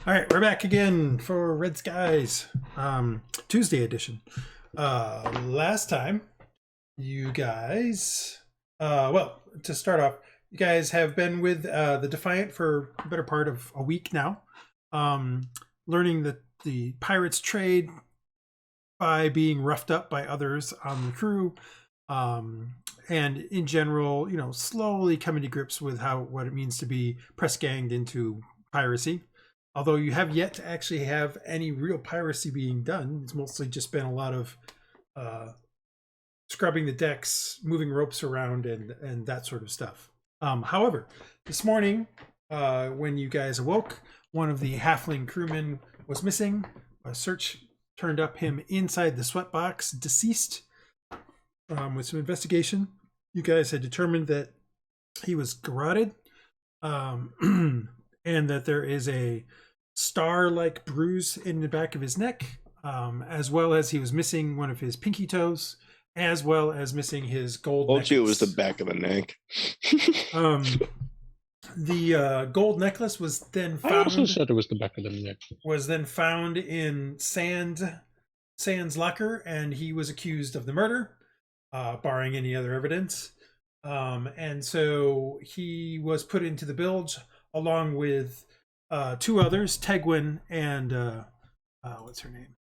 All right, we're back again for Red Skies, Tuesday edition. Last time, you guys, well, to start off, you guys have been with the Defiant for a better part of a week now, learning that the pirates trade by being roughed up by others on the crew, and in general, slowly coming to grips with what it means to be press ganged into piracy. Although you have yet to actually have any real piracy being done. It's mostly just been a lot of scrubbing the decks, moving ropes around, and that sort of stuff. However, this morning, when you guys awoke, one of the halfling crewmen was missing. A search turned up him inside the sweat box, deceased. With some investigation, you guys had determined that he was garroted, and that there is a star-like bruise in the back of his neck, as well as he was missing one of his pinky toes, as well as missing his gold necklace. Told you it was the back of the neck. The gold necklace was then found. I also said it was the back of the neck. Was then found in Sand's locker, and he was accused of the murder, barring any other evidence. And so he was put into the bilge along with two others, Tegwin and what's her name?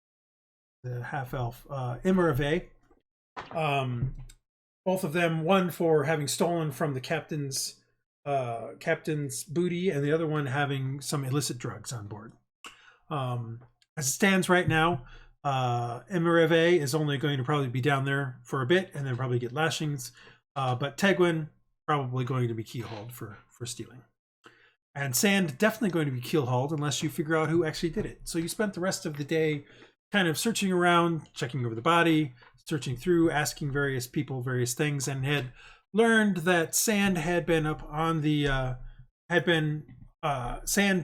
The half-elf, Imerave. Both of them, one for having stolen from the captain's booty, and the other one having some illicit drugs on board. As it stands right now, Imerave is only going to probably be down there for a bit and then probably get lashings. But Tegwin probably going to be keyholed for stealing. And Sand definitely going to be keelhauled unless you figure out who actually did it. So you spent the rest of the day kind of searching around, checking over the body, searching through, asking various people various things, and had learned that Sand had been up on the Sand,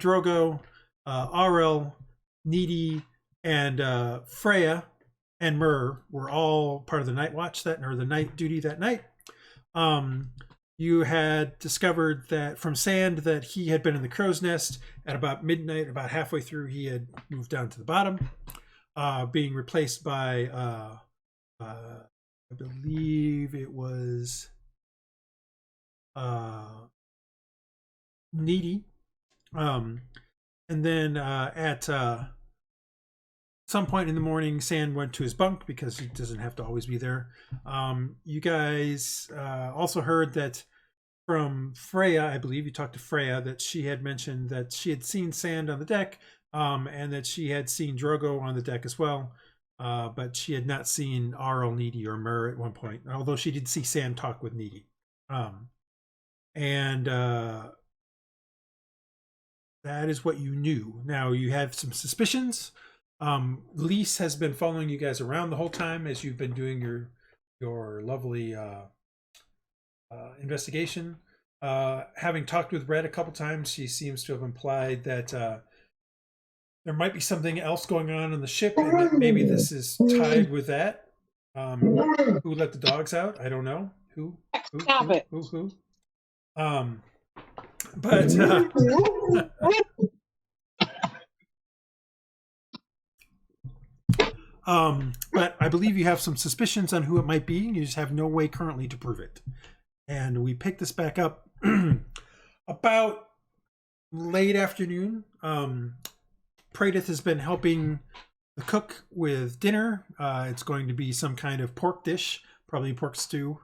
Drogo, Aurel, Needy, and Freya and Myrrh were all part of the night watch the night duty that night. You had discovered that from Sand that he had been in the crow's nest at about midnight. About halfway through, he had moved down to the bottom, being replaced by, I believe it was Needy. And then at some point in the morning, Sand went to his bunk because he doesn't have to always be there. You guys also heard that from Freya, I believe you talked to Freya, that she had mentioned that she had seen Sand on the deck, and that she had seen Drogo on the deck as well, but she had not seen Arl, Needy, or Myrrh at one point, although she did see Sand talk with Needy. And that is what you knew. Now you have some suspicions. Lise has been following you guys around the whole time as you've been doing your lovely investigation. Having talked with Red a couple times, she seems to have implied that there might be something else going on the ship, and that maybe this is tied with that. Who let the dogs out? I don't know. Who? Stop it. Who? But I believe you have some suspicions on who it might be. You just have no way currently to prove it. And we pick this back up about late afternoon. Praedyth has been helping the cook with dinner. It's going to be some kind of pork dish, probably pork stew.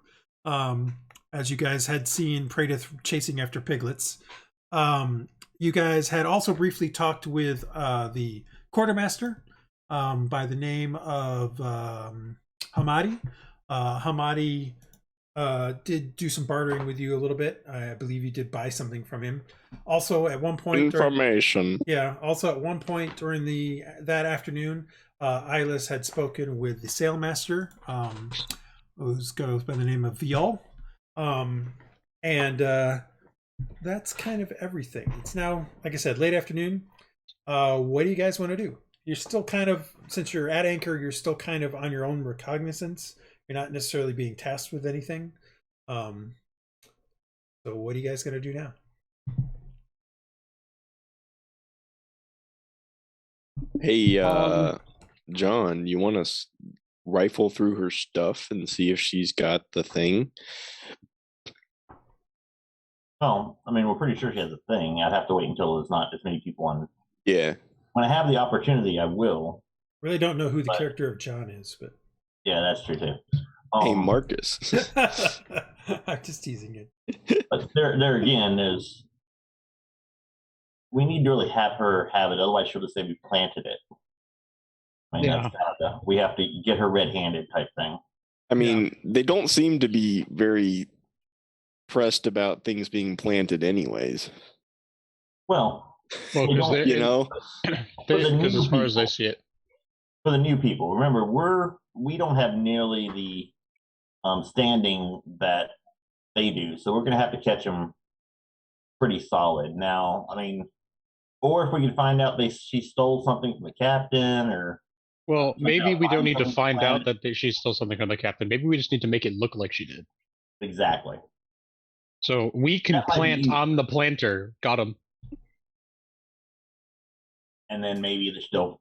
As you guys had seen Praedyth chasing after piglets. You guys had also briefly talked with the quartermaster, by the name of Hamadi. Hamadi did do some bartering with you a little bit. I believe you did buy something from him. Also, at one point, Also, at one point during that afternoon, Iylis had spoken with the sailmaster, who goes by the name of Viol. And that's kind of everything. It's now, like I said, late afternoon. What do you guys want to do? You're still kind of, since you're at anchor, you're still kind of on your own recognizance. You're not necessarily being tasked with anything. So what are you guys going to do now? Hey, John, you want to rifle through her stuff and see if she's got the thing? Well, I mean, we're pretty sure she has a thing. I'd have to wait until there's not as many people on. Yeah. When I have the opportunity, I will. Really don't know who the character of John is, but yeah, that's true too. Hey, Marcus. I'm just teasing it. But there again is. We need to really have her have it, otherwise she'll just say we planted it. I mean, that's kind of we have to get her red-handed type thing. I mean, they don't seem to be very pressed about things being planted, anyways. Well, because you know, because as far as I see it, for the new people, remember we don't have nearly the standing that they do, so we're going to have to catch them pretty solid. Now, I mean, or if we can find out she stole something from the captain, or well, maybe we don't need to find out that she stole something from the captain. Maybe we just need to make it look like she did. Exactly. So we can plant on the planter. Got him. And then maybe they're still,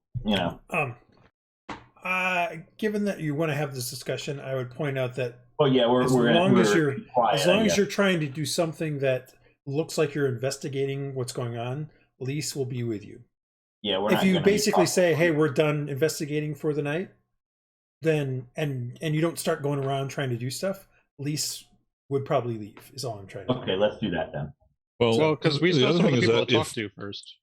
given that you want to have this discussion, I would point out that. Oh yeah, as long as you're trying to do something that looks like you're investigating what's going on, Iylis will be with you. Yeah, if you basically say, "Hey, we're done investigating for the night," then and you don't start going around trying to do stuff, Iylis would probably leave. Is all I'm trying to. Okay, let's do that then. Well, because we still have some other people to talk to first.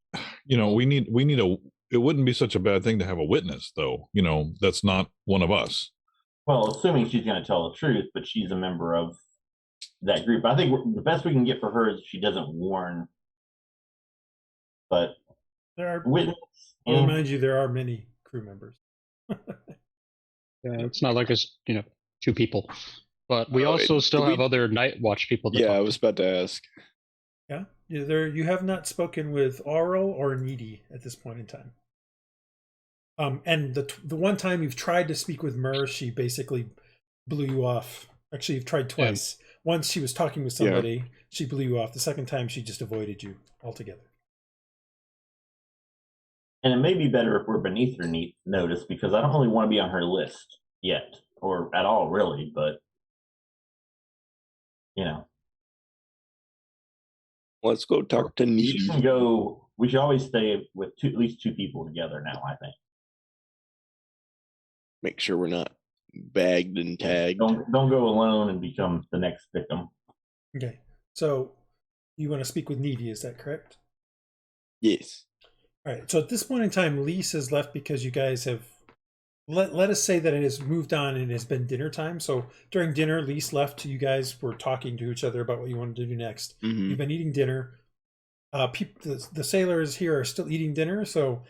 We need a. It wouldn't be such a bad thing to have a witness, though. That's not one of us. Well, assuming she's going to tell the truth, but she's a member of that group. I think the best we can get for her is she doesn't warn. But there are witness. I'll remind you, there are many crew members. It's not like it's 2 people, but we also still have other night watch people. Yeah, I was about to ask. Yeah, you have not spoken with Aural or Needy at this point in time. And the one time you've tried to speak with Mer, she basically blew you off. Actually, you've tried twice. Yeah. Once she was talking with somebody, she blew you off. The second time, she just avoided you altogether. And it may be better if we're beneath her notice, because I don't really want to be on her list yet, or at all, really. But let's go talk to Needy. We should always stay with at least 2 people together now, I think. Make sure we're not bagged and tagged. Don't go alone and become the next victim. Okay. So you want to speak with Needy, is that correct? Yes. All right. So at this point in time, Iylis has left because you guys have let us say that it has moved on and it has been dinner time. So during dinner, Iylis left. You guys were talking to each other about what you wanted to do next. Mm-hmm. You've been eating dinner. The sailors here are still eating dinner, so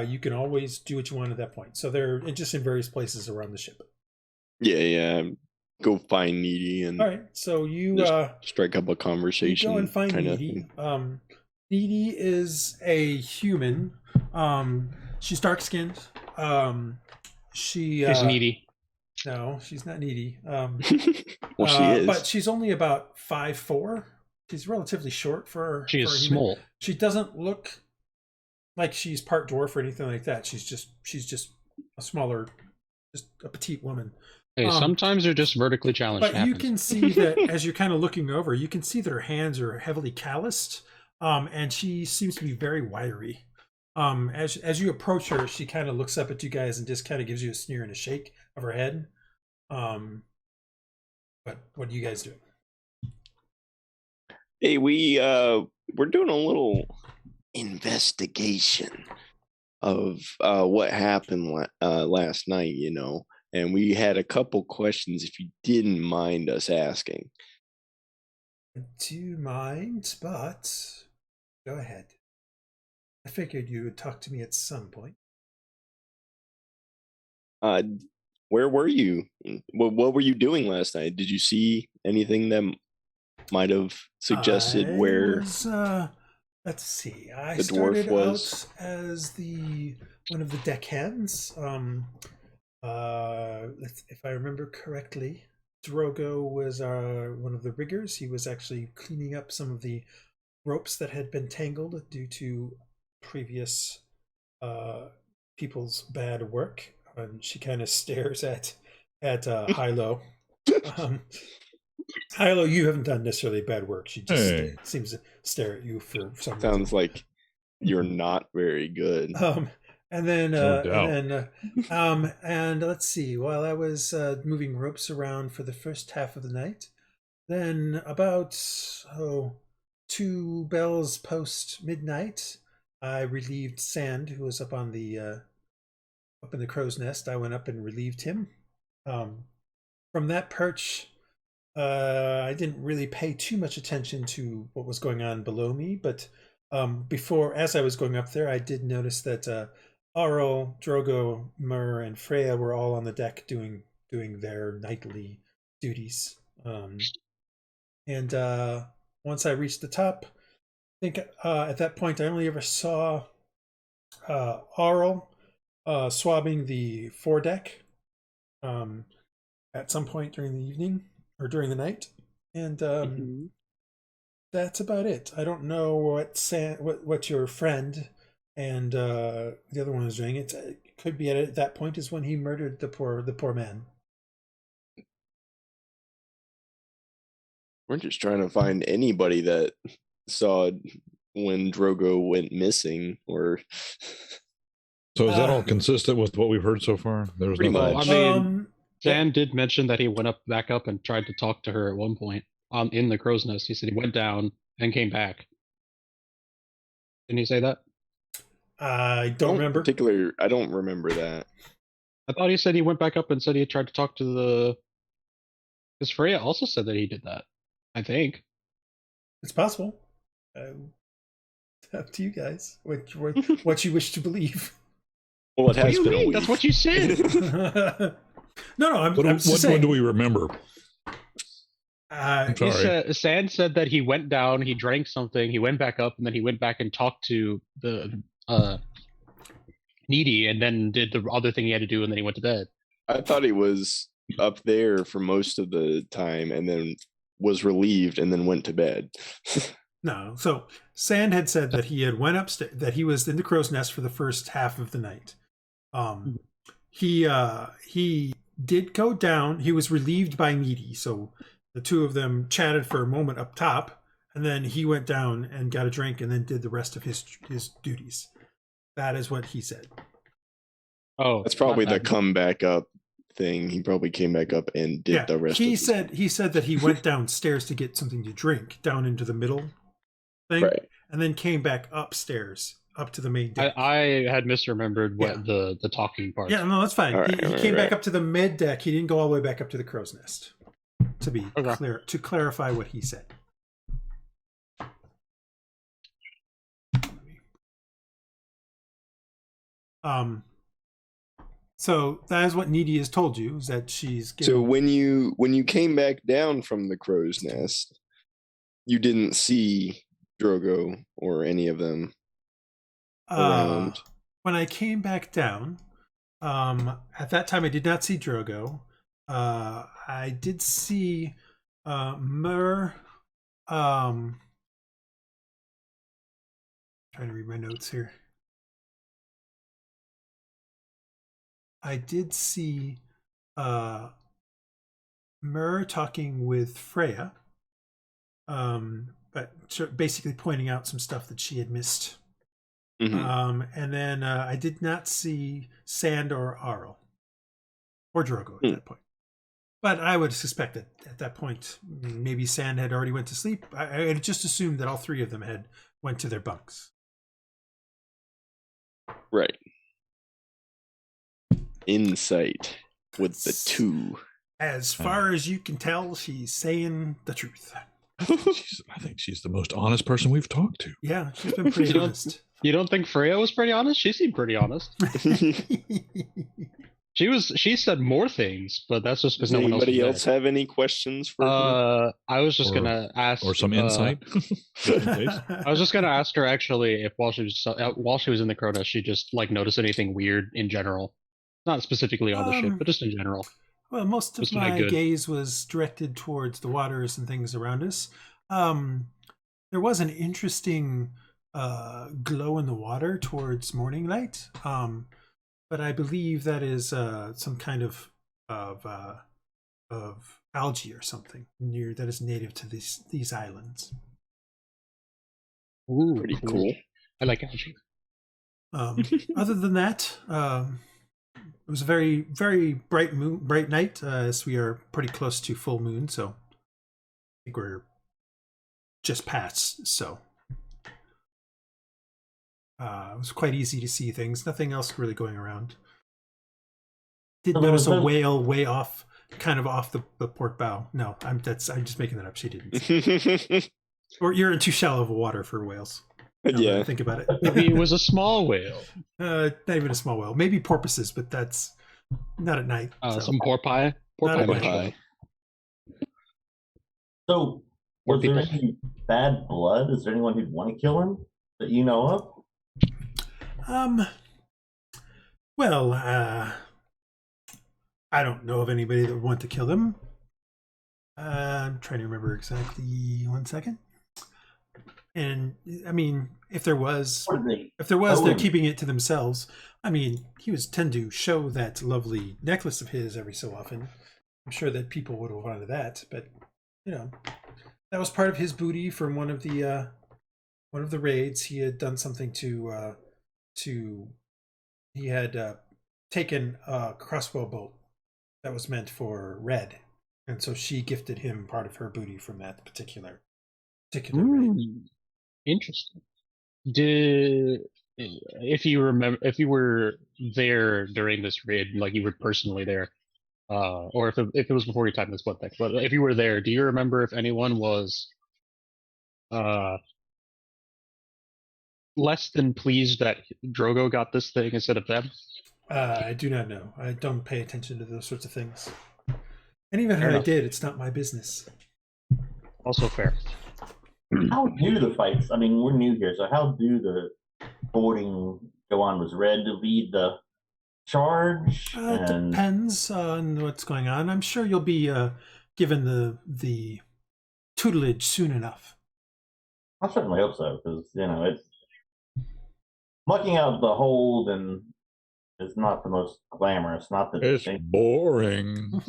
you can always do what you want at that point. So they're just in various places around the ship. Yeah. Go find Needy and all right. So you strike up a conversation. You go and find Needy. Needy is a human. She's dark skinned. She's needy. No, she's not needy. Well, she is, but she's only about 5'4". She's relatively short for. She is small. She doesn't look like she's part dwarf or anything like that. She's just a smaller, just a petite woman. Hey, sometimes they're just vertically challenged. But you can see that as you're kind of looking over, you can see that her hands are heavily calloused, and she seems to be very wiry. As you approach her, she kind of looks up at you guys and just kind of gives you a sneer and a shake of her head. But what do you guys do? Hey, we're doing a little investigation of what happened last night, and we had a couple questions, if you didn't mind us asking. I do mind, but go ahead. I figured you would talk to me at some point. Where were you? What were you doing last night? Did you see anything that might have suggested where? Let's see. I started out as one of the deckhands. If I remember correctly, Drogo was one of the riggers. He was actually cleaning up some of the ropes that had been tangled due to previous people's bad work. She kind of stares at Hylough. Hylough, you haven't done necessarily bad work. She just seems to stare at you for some reason. Sounds like you're not very good. And then, No doubt. and let's see. While I was moving ropes around for the first half of the night, then about 2 bells post midnight, I relieved Sand, who was up on the up in the crow's nest. I went up and relieved him. From that perch, I didn't really pay too much attention to what was going on below me, but as I was going up there, I did notice that Aurel, Drogo, Mur, and Freya were all on the deck doing their nightly duties. And once I reached the top, I think at that point I only ever saw Aurel swabbing the foredeck at some point during the evening or during the night, and that's about it. I don't know what your friend and the other one was doing. It could be at that point is when he murdered the poor man. We're just trying to find anybody that saw when Drogo went missing, or. So is that all consistent with what we've heard so far? There was Pretty nothing much. else. I mean, Jan did mention that he went back up and tried to talk to her at one point in the crow's nest. He said he went down and came back. Didn't he say that? I don't remember. I don't remember that. I thought he said he went back up and said he tried to talk to the. Because Freya also said that he did that. I think it's possible. Up to you guys. What you wish to believe. Well, it has been a week. That's what you said. No. What do we remember? Sand said that he went down, he drank something, he went back up, and then he went back and talked to the Needy, and then did the other thing he had to do, and then he went to bed. I thought he was up there for most of the time, and then was relieved, and then went to bed. No. So Sand had said that he had went upstairs, that he was in the crow's nest for the first half of the night. He did go down. He was relieved by Needy, so the two of them chatted for a moment up top, and then he went down and got a drink, and then did the rest of his duties. That is what he said. Oh, that's probably the come back up thing. He probably came back up and did the rest. He said that he went downstairs to get something to drink down into the middle thing, right, and then came back upstairs up to the main deck. I had misremembered what the talking part. Yeah, no, that's fine. He came back up to the mid deck. He didn't go all the way back up to the crow's nest. To be clear, to clarify what he said. So that is what Needy has told you, is that she's getting... So when you came back down from the crow's nest, you didn't see Drogo or any of them around. When I came back down, at that time I did not see Drogo. I did see Mur. Trying to read my notes here. I did see Mur talking with Freya, but basically pointing out some stuff that she had missed. Mm-hmm. And then I did not see Sand or Aurel or Drogo at that point. But I would suspect that at that point, maybe Sand had already went to sleep. I had just assumed that all three of them had went to their bunks. Right. Insight with the two. As far as you can tell, she's saying the truth. I think she's the most honest person we've talked to. Yeah, she's been pretty honest. You don't think Freya was pretty honest? She seemed pretty honest. She said more things, but that's just because no one else. Anybody else have any questions for her? I was just gonna ask, or some insight. I was just gonna ask her actually if while she was in the Crota, she just like noticed anything weird in general, not specifically on the ship, but just in general. Well, most of my gaze was directed towards the waters and things around us. There was an interesting glow in the water towards morning light. but I believe that is some kind of algae or something near that is native to these islands. Ooh, Pretty cool. I like algae. Other than that, it was a very, very bright night, as we are pretty close to full moon, so I think we're just past, so it was quite easy to see things. Nothing else really going around. Did notice a whale way off, kind of off the port bow. No, I'm just making that up. She didn't. Or you're in too shallow of water for whales. Yeah. Think about it. Maybe it was a small whale. Not even a small whale. Maybe porpoises, but that's not at night. Some porpoise. Porpoise. So, was there any bad blood? Is there anyone who'd want to kill him that you know of? Well, I don't know of anybody that would want to kill him. I'm trying to remember exactly. 1 second. And I mean, if there was, they're keeping it to themselves. I mean, he was tend to show that lovely necklace of his every so often. I'm sure that people would have wanted that, but you know, that was part of his booty from one of the raids. He had done something he had taken a crossbow bolt that was meant for Red, and so she gifted him part of her booty from that particular raid. Interesting. If you remember, if you were there during this raid, like you were personally there, or if it was before your time in this one thing, but if you were there, do you remember if anyone was less than pleased that Drogo got this thing instead of them? I do not know. I don't pay attention to those sorts of things. And even if I did, it's not my business. Also fair. How do the fights? I mean, we're new here, so how do the boarding go on? Was Red to lead the charge? Depends on what's going on. I'm sure you'll be given the tutelage soon enough. I certainly hope so, because you know it's mucking out the hold and is not the most glamorous. Not that it's boring.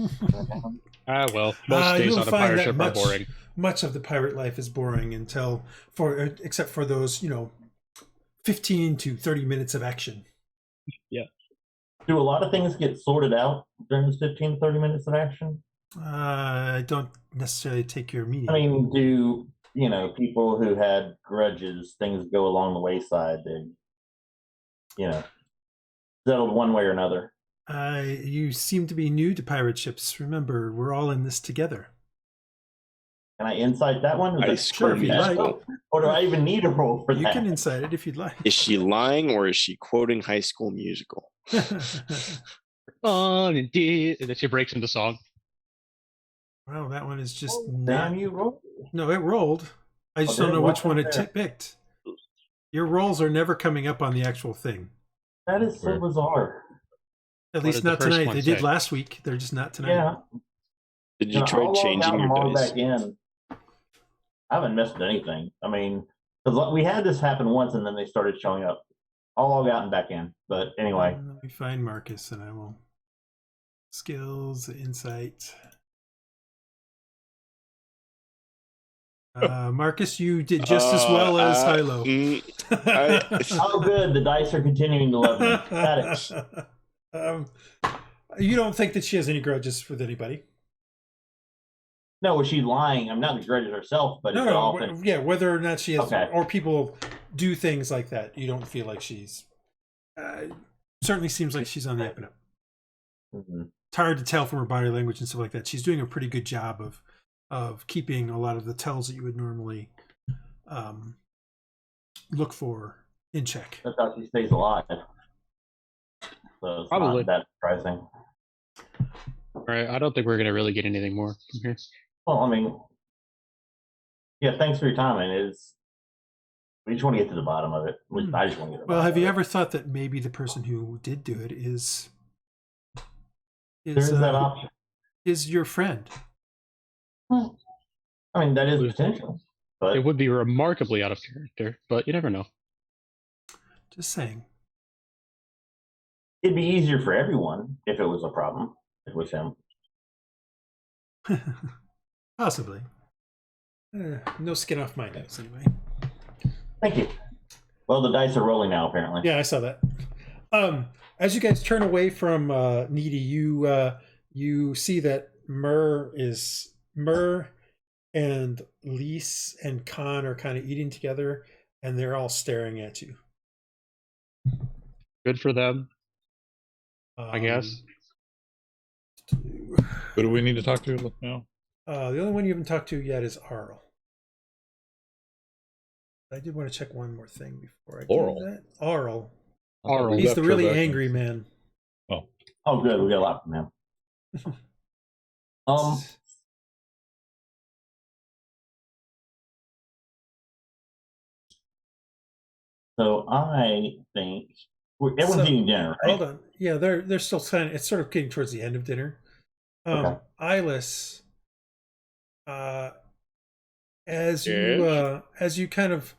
Well, most days on a pirate ship are boring. Much of the pirate life is boring except for those 15 to 30 minutes of action. Yeah. Do a lot of things get sorted out during this 15 to 30 minutes of action? I don't necessarily take your meaning. I mean, do people who had grudges, things go along the wayside? They, settled one way or another. You seem to be new to pirate ships. Remember, we're all in this together. Can I insight that one? Sure, if you'd like. Or do I even need a roll for that? You can insight it if you'd like. Is she lying or is she quoting High School Musical? Oh, indeed. And then she breaks into song. Wow, that one is just damn, you rolled. No, it rolled. I just don't know which one it picked. Your rolls are never coming up on the actual thing. That is so bizarre. At least not tonight. They did last week. They're just not tonight. Yeah. Did you try changing your dice? Back in. I haven't missed anything. I mean, because we had this happen once, and then they started showing up. I'll log out and back in. But anyway, let me find Marcus, and I will skills, insight. Marcus, you did just as well as Hylough. Oh, good. The dice are continuing to love me. Ascetics. You don't think that she has any grudges with anybody? No, was she lying? I'm not the grudges herself, but whether or not she has, okay. Or people do things like that. You don't feel like she's. Certainly seems like she's on the up and up. Mm-hmm. It's hard to tell from her body language and stuff like that. She's doing a pretty good job of keeping a lot of the tells that you would normally look for in check. That's how she stays alive. So it's probably not that surprising. All right, I don't think we're going to really get anything more from here. Well, I mean, yeah, thanks for your time. And we just want to get to the bottom of it. I just want to get to the bottom have you ever thought that maybe the person who did do it is that option? Is your friend? Well, I mean, that is potential. But it would be remarkably out of character, but you never know. Just saying. It'd be easier for everyone if it was a problem. If it was him. Possibly. No skin off my nose, anyway. Thank you. Well, the dice are rolling now, apparently. Yeah, I saw that. As you guys turn away from Needy, you see that Myrrh and Iylis and Khan are kind of eating together, and they're all staring at you. Good for them, I guess. Who do we need to talk to now? The only one you haven't talked to yet is Arl. I did want to check one more thing before I do that. Arl. He's the really angry man. Oh, good. We got a lot from him. So I think everyone's eating dinner, right? Hold on. Yeah, they're still kind of, it's sort of getting towards the end of dinner. Okay. Iylis, as you kind of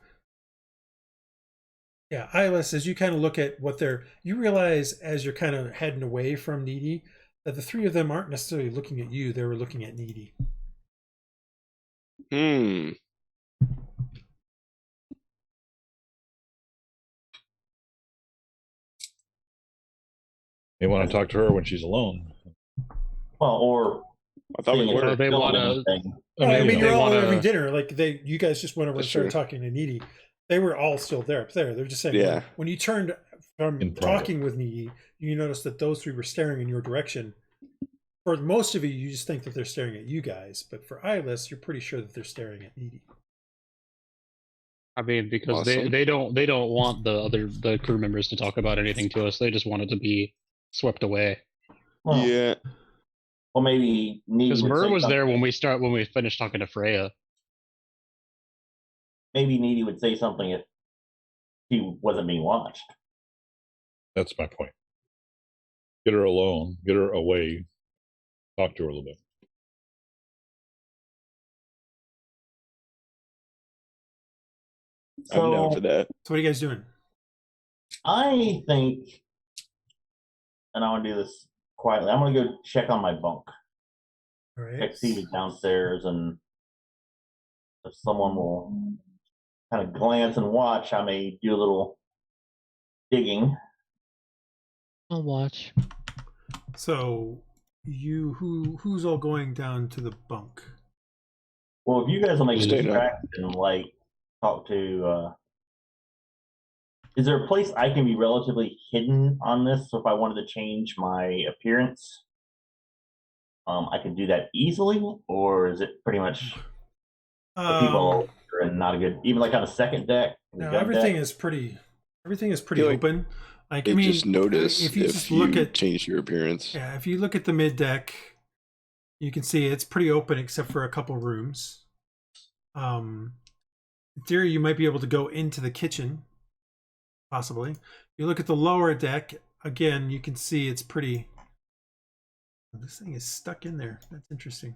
look at what you realize as you're kind of heading away from Needy that the three of them aren't necessarily looking at you, they were looking at Needy. They want to talk to her when she's alone. Well, or I thought we were. They want to. I mean, you're all having dinner. Like you guys just went over and started talking to Needy. They were all still there up there. They're just saying, when you turned from talking with Needy, you noticed that those three were staring in your direction. For most of you just think that they're staring at you guys, but for Iylis, you're pretty sure that they're staring at Needy. I mean, because they don't want the crew members to talk about anything to us. They just want it to be swept away. Well, yeah. Well, maybe Needy. Because Myrrh was there when we finished talking to Freya. Maybe Needy would say something if she wasn't being watched. That's my point. Get her alone. Get her away. Talk to her a little bit. I'm down for that. So what are you guys doing? I think, and I want to do this quietly, I'm going to go check on my bunk. All right. Check see who's downstairs, and if someone will kind of glance and watch, I may do a little digging. I'll watch. So who's all going down to the bunk? Well, if you guys will make a distraction and like talk to is there a place I can be relatively hidden on this? So if I wanted to change my appearance, I can do that easily, or is it pretty much the people are not a good, even like on a second deck? No, everything is pretty open. Like I mean, just notice if you just look at change your appearance. Yeah, if you look at the mid deck, you can see it's pretty open except for a couple rooms. In theory, you might be able to go into the kitchen, possibly. If you look at the lower deck, again, you can see it's pretty... This thing is stuck in there. That's interesting.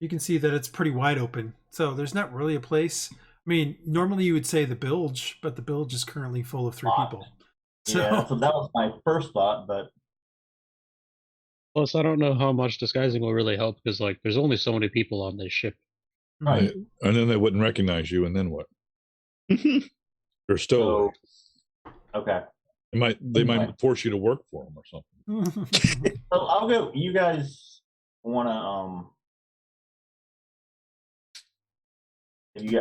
You can see that it's pretty wide open. So there's not really a place. I mean, normally you would say the bilge, but the bilge is currently full of 3 people. So that was my first thought, but... Plus, I don't know how much disguising will really help, because like there's only so many people on this ship. Right. And then they wouldn't recognize you, and then what? They're still okay. They might force you to work for them or something. So I'll go. You guys want to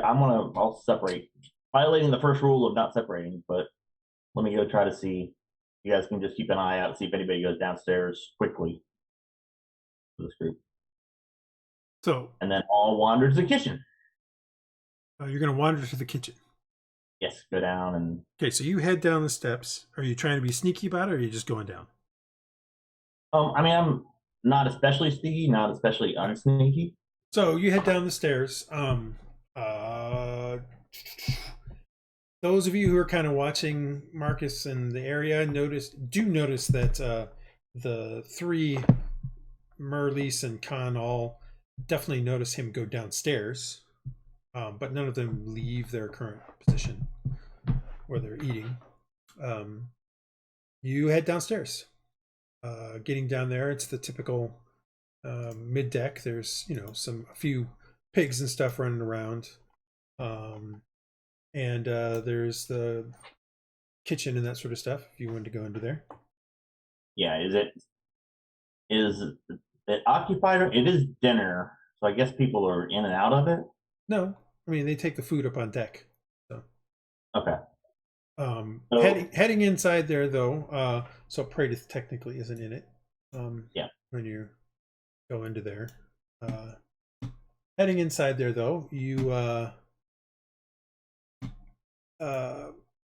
I'll separate. Violating the first rule of not separating, but let me go try to see. You guys can just keep an eye out, see if anybody goes downstairs quickly for this group. So, and then I'll wander to the kitchen. You're going to wander to the kitchen. Yes, go down and. Okay, so you head down the steps. Are you trying to be sneaky about it, or are you just going down? I mean, I'm not especially sneaky, not especially unsneaky. So you head down the stairs. Those of you who are kind of watching Marcus in the area notice that the 3 Iylis and Khan all definitely notice him go downstairs, but none of them leave their current position where they're eating. you head downstairs. Getting down there, it's the typical mid deck. There's a few pigs and stuff running around, and there's the kitchen and that sort of stuff. If you wanted to go into there, Yeah, is it occupied? It is dinner, so I guess people are in and out of it. no, I mean they take the food up on deck. So Okay. heading inside there though, so Praedyth technically isn't in it. Yeah. When you go into there, heading inside there though, you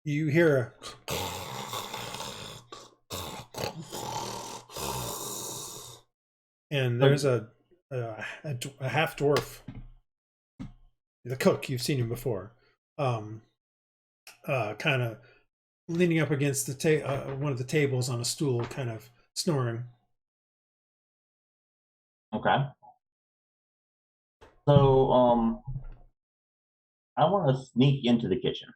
hear and there's a half dwarf, the cook. You've seen him before. Kind of leaning up against the one of the tables on a stool, kind of snoring. Okay. So, I want to sneak into the kitchen.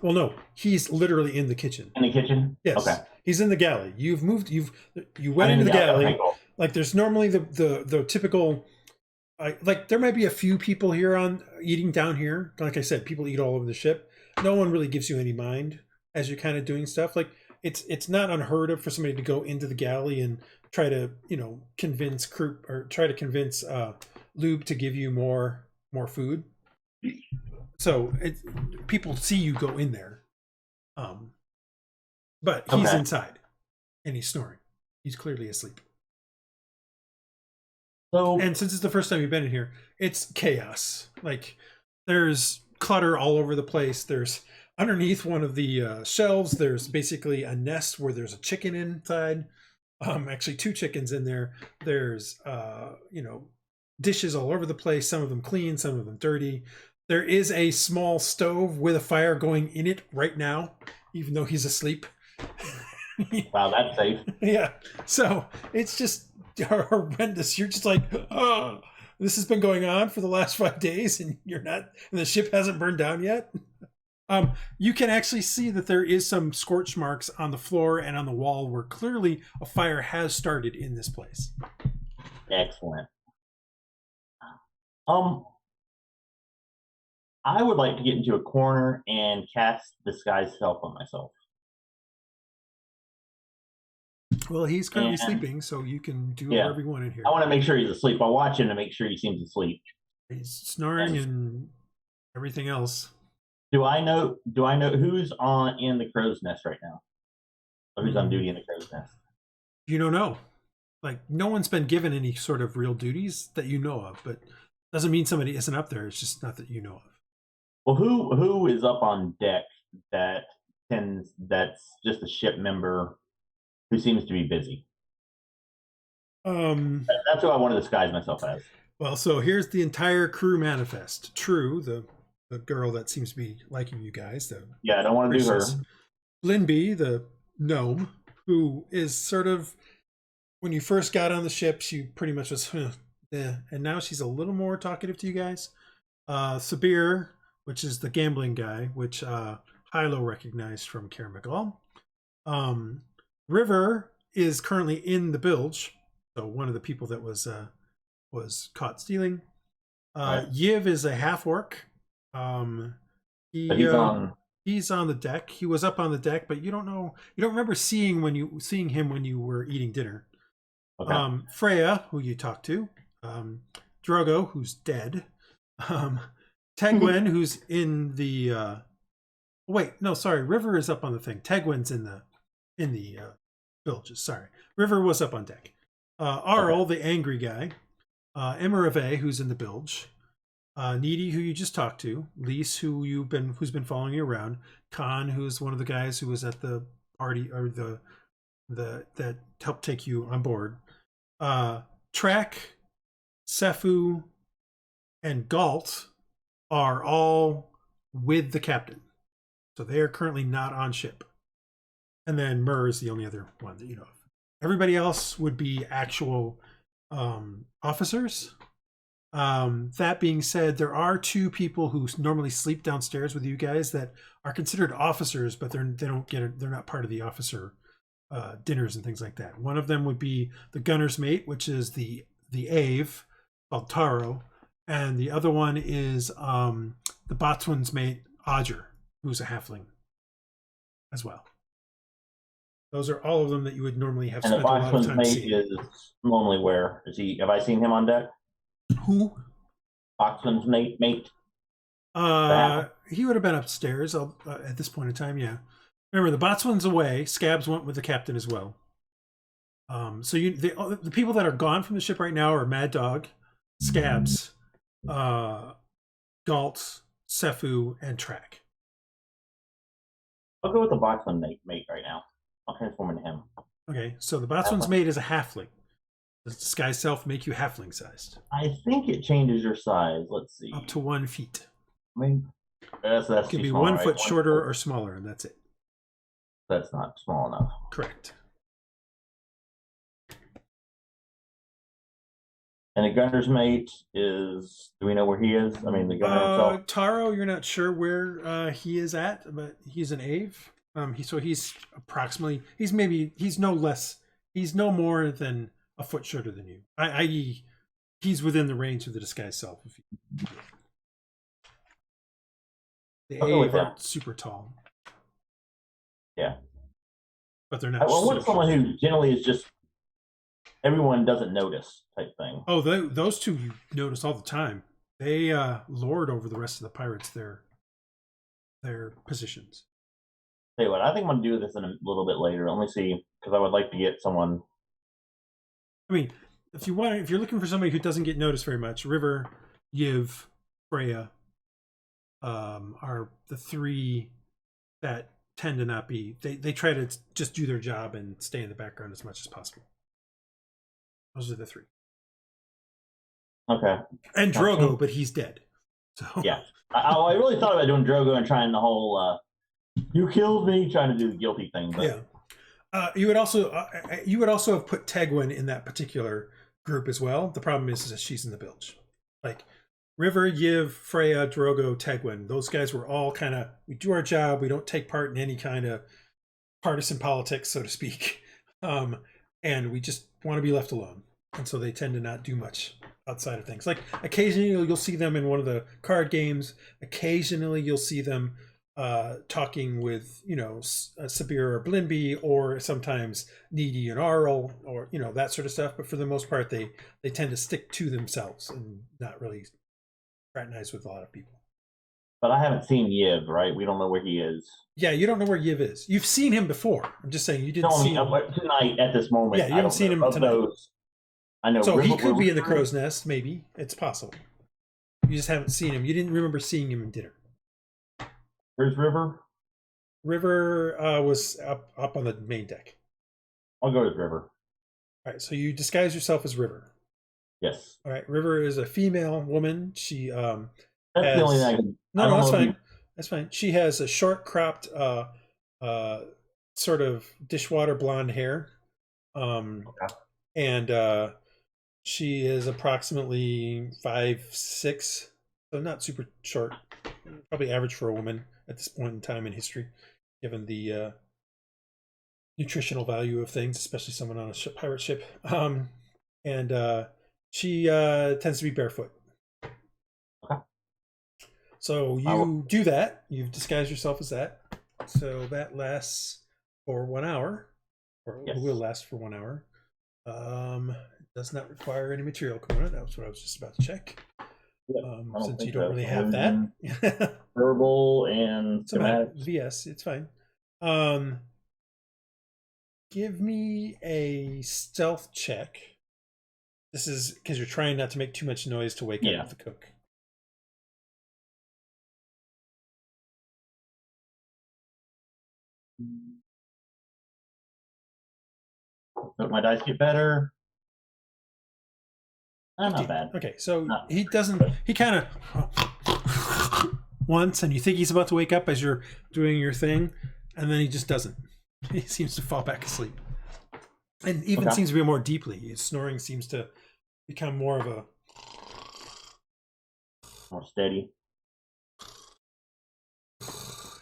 Well, no, he's literally in the kitchen. In the kitchen? Yes. Okay. He's in the galley. You went into the galley. Okay, cool. Like there's normally the typical, like there might be a few people here on eating down here. Like I said, people eat all over the ship. No one really gives you any mind as you're kind of doing stuff. Like it's not unheard of for somebody to go into the galley and try to convince Croup or try to convince Lube to give you more food. So people see you go in there, but he's inside and he's snoring. He's clearly asleep. So, and since it's the first time you've been in here, it's chaos. Like there's clutter all over the place. There's underneath one of the shelves, there's basically a nest where there's a chicken inside. Actually 2 chickens in there. There's dishes all over the place, some of them clean, some of them dirty. There is a small stove with a fire going in it right now, even though he's asleep. Wow, that's safe. Yeah. So it's just horrendous. You're just like, oh, this has been going on for the last 5 days and and the ship hasn't burned down yet. You can actually see that there is some scorch marks on the floor and on the wall where clearly a fire has started in this place. Excellent. I would like to get into a corner and cast Disguise Self on myself. Well, he's currently sleeping, so you can do whatever you want in here. I want to make sure he's asleep. I'll watch him to make sure he seems asleep. He's snoring and everything else. Do I know who's in the crow's nest right now? Or who's on duty in the crow's nest? You don't know. Like, no one's been given any sort of real duties that you know of, but doesn't mean somebody isn't up there. It's just not that you know of. Well, who is up on deck that's just a ship member who seems to be busy? That's who I want to disguise myself as. Well, so here's the entire crew manifest. True, the girl that seems to be liking you guys. I don't want to do her. Linby, the gnome, who is sort of, when you first got on the ship, she pretty much was, and now she's a little more talkative to you guys. Sabir, which is the gambling guy, which Hylough recognized from Karamagol. River is currently in the bilge, so one of the people that was caught stealing. Right. Yiv is a half orc. He's on the deck. He was up on the deck, but you don't remember seeing him when you were eating dinner. Okay. Freya, who you talked to, Drogo, who's dead, Tegwin, who's in the River is up on the thing. Tegwin's in the villages. Sorry, River was up on deck. Arl, the angry guy, Emerave, who's in the bilge, Needy, who you just talked to, Lise, who's been following you around, Khan, who's one of the guys who was at the party or that helped take you on board. Trek, Sefu, and Galt are all with the captain, so they are currently not on ship. And then Mur is the only other one that you know of. Everybody else would be actual officers. That being said, there are 2 people who normally sleep downstairs with you guys that are considered officers, but they're not part of the officer dinners and things like that. One of them would be the gunner's mate, which is the Ave, called Taro, and the other one is the boatswain's mate, Odger, who's a halfling as well. Those are all of them that you would normally have And spent the a lot of boxman's time mate seeing. is normally where? Is he? Have I seen him on deck? Who? Boxman's mate? He would have been upstairs at this point in time, yeah. Remember, the boatswain's away. Scabs went with the captain as well. So the people that are gone from the ship right now are Mad Dog, Scabs, Galt, Sefu, and Track. I'll go with the boxman mate right now. I'll transform into him. Okay, so the boatswain's mate is a halfling. Does disguise self make you halfling sized? I think it changes your size. Let's see. Up to 1 feet. I mean, that's It can be small, 1 right? foot 1 shorter foot. or smaller, and that's it. That's not small enough. Correct. And the gunner's mate is. Do we know where he is? I mean, the gunner himself. Taro, you're not sure where he is at, but he's an Ave. He's approximately he's no more than a foot shorter than you. I.e., he's within the range of the disguised self. The I'll go with Ave that. aren't super tall. Yeah. But they're not. I want super someone short. who generally is just everyone doesn't notice type thing. Oh, those 2 you notice all the time. They lord over the rest of the pirates their positions. Tell you what, I think I'm going to do this in a little bit later. Let me see, because I would like to get someone. I mean, if you're looking for somebody who doesn't get noticed very much, River, Yiv, Freya are the 3 that tend to not be. They try to just do their job and stay in the background as much as possible. Those are the 3. Okay. And Drogo, but he's dead. So Yeah. I really thought about doing Drogo and trying the whole you killed me, trying to do the guilty thing. But yeah. You would also have put Tegwin in that particular group as well. The problem is that she's in the bilge. Like River, Yiv, Freya, Drogo, Tegwin. Those guys were all kind of, we do our job. We don't take part in any kind of partisan politics, so to speak. And we just want to be left alone. And so they tend to not do much outside of things. Like occasionally you'll see them in one of the card games. Occasionally you'll see them talking with, Sabir or Blimby, or sometimes Needy and Arl, or, that sort of stuff. But for the most part, they tend to stick to themselves and not really fraternize with a lot of people. But I haven't seen Yiv, right? We don't know where he is. Yeah, you don't know where Yiv is. You've seen him before. I'm just saying you didn't see him tonight at this moment. Yeah, you haven't seen him tonight. I know. So he could be in the crow's nest, maybe. It's possible. You just haven't seen him. You didn't remember seeing him in dinner. Where's River? River was up on the main deck. I'll go with River. All right, so you disguise yourself as River. Yes. All right, River is a female woman. She That's the only thing I can. No, that's fine. That's fine. She has a short cropped sort of dishwater blonde hair. Okay. And she is approximately 5'6", so not super short. Probably average for a woman at this point in time in history, given the nutritional value of things, especially someone on a pirate ship. And she tends to be barefoot. Okay. So you do that. You've disguised yourself as that. So that lasts for 1 hour, or Yes. will last for 1 hour. It does not require any material component. That was what I was just about to check. Since you don't really have that. Verbal and schematic. VS, it's fine. Give me a stealth check. This is because you're trying not to make too much noise to wake up the cook. Don't my dice get better? Not bad. Okay, so he doesn't. He kind of once, and you think he's about to wake up as you're doing your thing, and then he just doesn't. He seems to fall back asleep, and even seems to be more deeply. His snoring seems to become more of a More steady.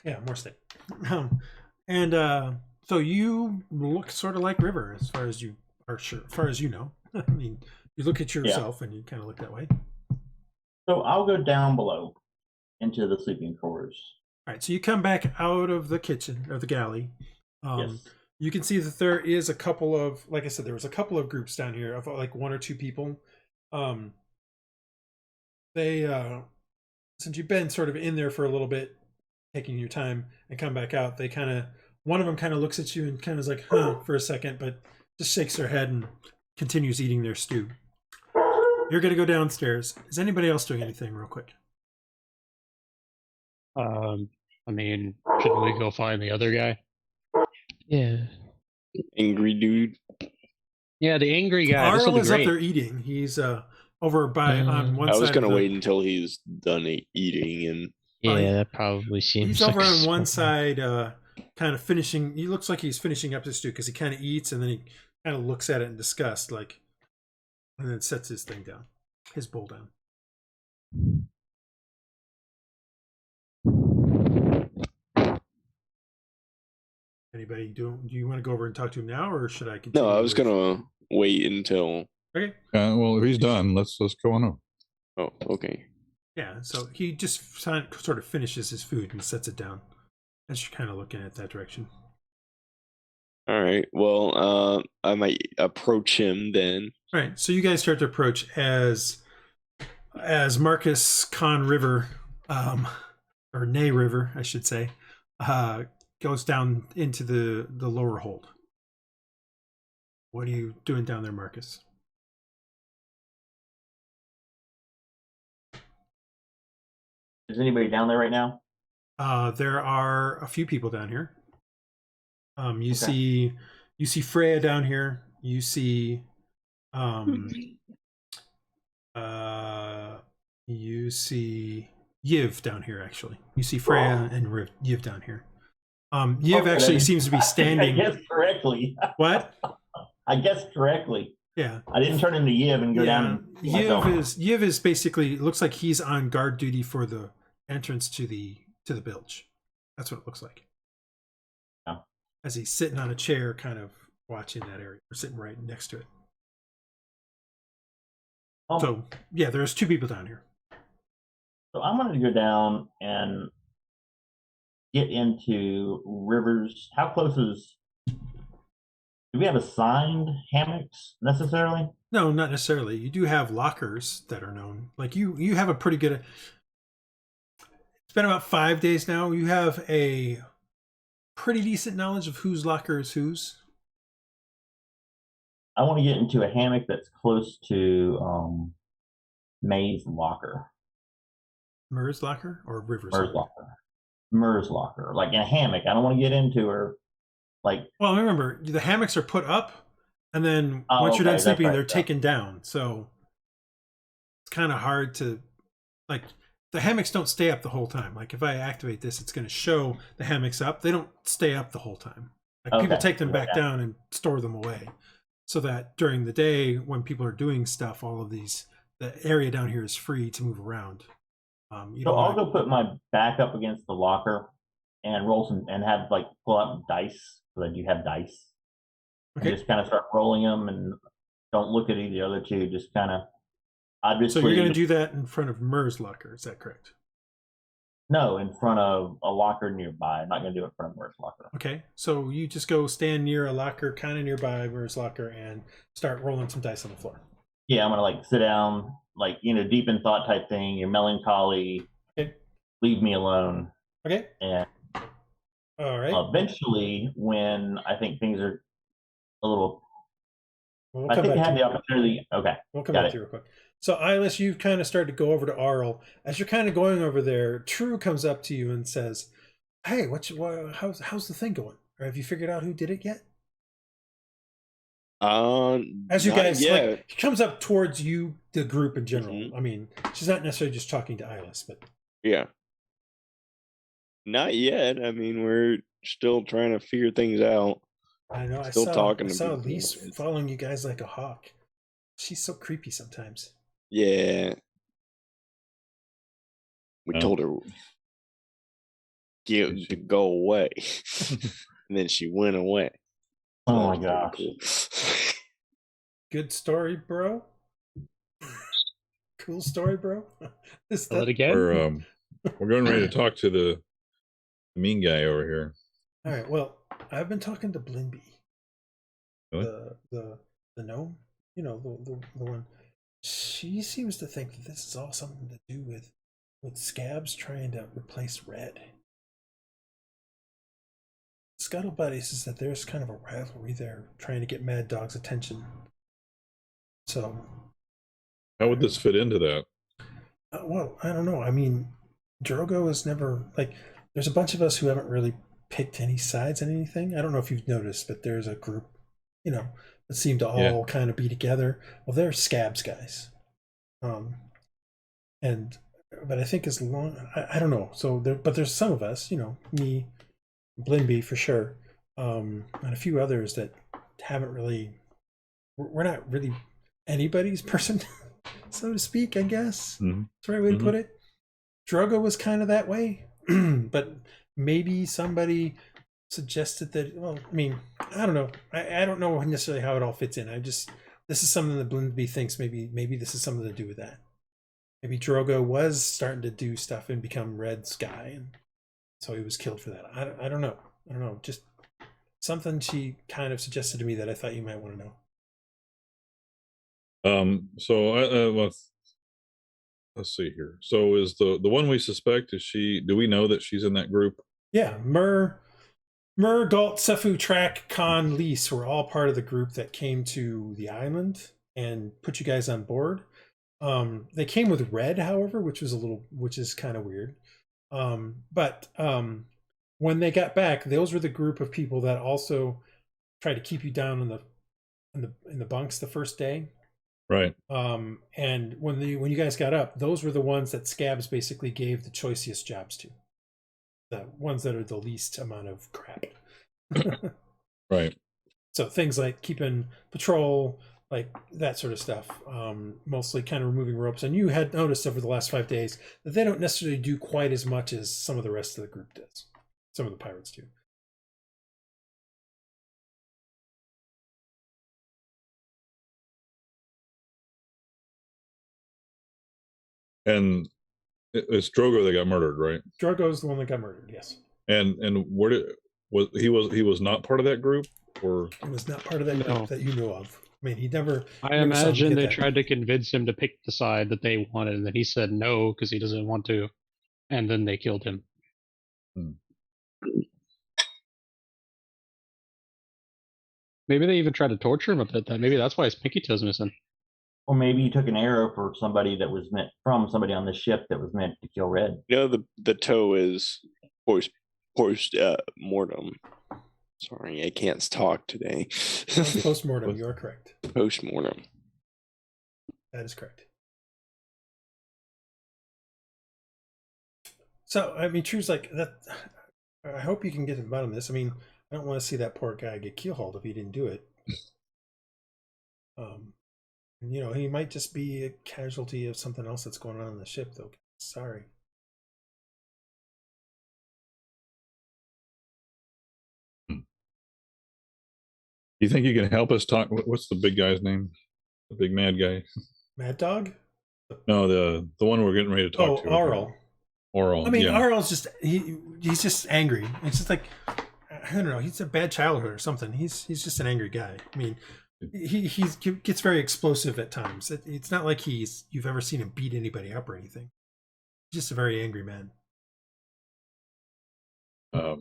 Yeah, more steady. And so you look sort of like River, as far as you are sure, as far as you know. I mean, you look at yourself and you kind of look that way. So I'll go down below into the sleeping quarters. All right, so you come back out of the kitchen or the galley. Yes. You can see that there is a couple of, like I said, there was a couple of groups down here of like 1 or 2 people. They since you've been sort of in there for a little bit, taking your time and come back out, they kind of, one of them kind of looks at you and kind of is like, huh, for a second, but just shakes their head and continues eating their stew. You're going to go downstairs. Is anybody else doing anything real quick? I mean, shouldn't we go find the other guy? Yeah. Angry dude. Yeah, the angry guy. This will Arl be is up great. there eating. He's over by on one I side. was gonna of the, wait until he's done eating, and Yeah, that probably seems He's like over on one something. side, kind of finishing. He looks like he's finishing up his stew because he kind of eats and then he kind of looks at it in disgust, like, and then sets his thing down, his bowl down. Anybody do you want to go over and talk to him now, or should I continue? no, I was with- gonna wait until. Okay. Well, if he's done, let's go on over. Oh, okay. Yeah. So he just sort of finishes his food and sets it down, as you're kind of looking at that direction. All right. Well, I might approach him then. All right. So you guys start to approach as Marcus Con River, or Nay River, I should say, goes down into the lower hold. What are you doing down there, Marcus? Is anybody down there right now? There are a few people down here. You see Freya down here. You see you see Yiv down here, actually. You see Freya and Yiv down here. Yiv actually seems to be standing. I guessed correctly. What? I guessed correctly. Yeah. I didn't turn into Yiv and go down. And Yiv is basically, looks like he's on guard duty for the entrance to the bilge. That's what it looks like. Yeah. As he's sitting on a chair, kind of watching that area, or sitting right next to it. So yeah, there's 2 people down here. So I'm going to go down and get into Rivers. How close is? Do we have assigned hammocks necessarily? No, not necessarily. You do have lockers that are known. Like you have a pretty good. It's been about 5 days now. You have a pretty decent knowledge of whose locker is whose. I want to get into a hammock that's close to May's locker. Mur's locker or River's Mur's locker. Mur's locker. Like in a hammock. I don't want to get into her. Like. Well, remember, the hammocks are put up, and then once you're done sleeping, they're taken down. So it's kind of hard to, like, the hammocks don't stay up the whole time. Like, if I activate this, it's going to show the hammocks up. They don't stay up the whole time. Like, people take them back down and store them away, so that during the day, when people are doing stuff, all of these, the area down here is free to move around. So I'll go put my back up against the locker and roll some, and have like pull out dice, so that you have dice. Okay. And just kind of start rolling them, and don't look at either other 2. Just kind of obviously. So you're going to do that in front of Mur's locker, is that correct? No, in front of a locker nearby. I'm not going to do it in front of Mur's locker. Okay, so you just go stand near a locker, kind of nearby Mur's locker, and start rolling some dice on the floor. Yeah, I'm going to like sit down, like, deep in thought type thing. You're melancholy. Okay. Leave me alone. Okay. And all right. Eventually, when I think things are a little, We'll I think I have the opportunity. Okay. We'll come back to you real quick. So, Iylis, you've kind of started to go over to Arl. As you're kind of going over there, True comes up to you and says, "Hey, how's the thing going? Or have you figured out who did it yet?" As you guys, like, he comes up towards you, the group in general. Mm-hmm. I mean, she's not necessarily just talking to Iylis, but yeah, not yet. I mean, we're still trying to figure things out. I know. Still talking. I saw Elise following you guys like a hawk. She's so creepy sometimes. Yeah. We Oh. told her to go away. And then she went away. Oh So my that was gosh. pretty cool. Good story, bro. Cool story, bro. Is Tell it that, again. We're going ready to talk to the mean guy over here. all right. Well, I've been talking to Blinby, Really? the gnome. You know, the one. She seems to think that this is all something to do with scabs trying to replace red. Scuttlebutt says that there's kind of a rivalry there, trying to get Mad Dog's attention. So, How would this fit into that? well, I don't know. I mean, Drogo is never like. There's a bunch of us who haven't really picked any sides on anything. I don't know if you've noticed, but there's a group, you know, that seem to all kind of be together. Well, they're scabs guys, and but I think as long I don't know. So there, but there's some of us, you know, me, Blinby for sure, and a few others that haven't really. We're not really anybody's person, so to speak. I guess Mhm. that's the right way to put it. Drogo was kind of that way, but maybe somebody suggested that. Well, I mean, I don't know. I don't know necessarily how it all fits in. This is something that Blinby thinks maybe this is something to do with that. Maybe Drogo was starting to do stuff and become Red Sky, and so he was killed for that. I don't know. I don't know. Just something she kind of suggested to me that I thought you might want to know. So let's see here. So is the one we suspect, is she? Do we know that she's in that group? Yeah, Mur, Galt, Sefu, Track, Khan, Lys were all part of the group that came to the island and put you guys on board. They came with Red, however, which is kind of weird. But when they got back, those were the group of people that also tried to keep you down in the bunks the first day. Right. And when you guys got up, those were the ones that Scabs basically gave the choicest jobs to. The ones that are the least amount of crap. Right. So things like keeping patrol, like that sort of stuff. Mostly kind of removing ropes. And you had noticed over the last 5 days that they don't necessarily do quite as much as some of the rest of the group does. Some of the pirates do. And it's Drogo that got murdered, right? Drogo's the one that got murdered, yes. And where he was not part of that group, or He was not part of that No. group that you know of. I mean, he never. I never saw him imagine get they that. tried to convince him to pick the side that they wanted, and then he said no because he doesn't want to, and then they killed him. Maybe they even tried to torture him a bit. Maybe that's why his pinky toe's missing. Or maybe you took an arrow for somebody that was meant from somebody on the ship that was meant to kill Red. You know, the toe is post mortem. Sorry, I can't talk today. Post-mortem, you are correct. Post mortem. That is correct. So, I mean, True's like that. I hope you can get to the bottom of this. I mean, I don't want to see that poor guy get keelhauled if he didn't do it. You know, he might just be a casualty of something else that's going on in the ship, though. Sorry. you think you can help us talk? What's the big guy's name? The big mad guy? Mad Dog? No, the one we're getting ready to talk to. Arl. Oral. I mean, yeah. Arl's just he's just angry. It's just like, I don't know. He's a bad childhood or something. He's just an angry guy. I mean, he gets very explosive at times. It's not like you've ever seen him beat anybody up or anything. He's just a very angry man.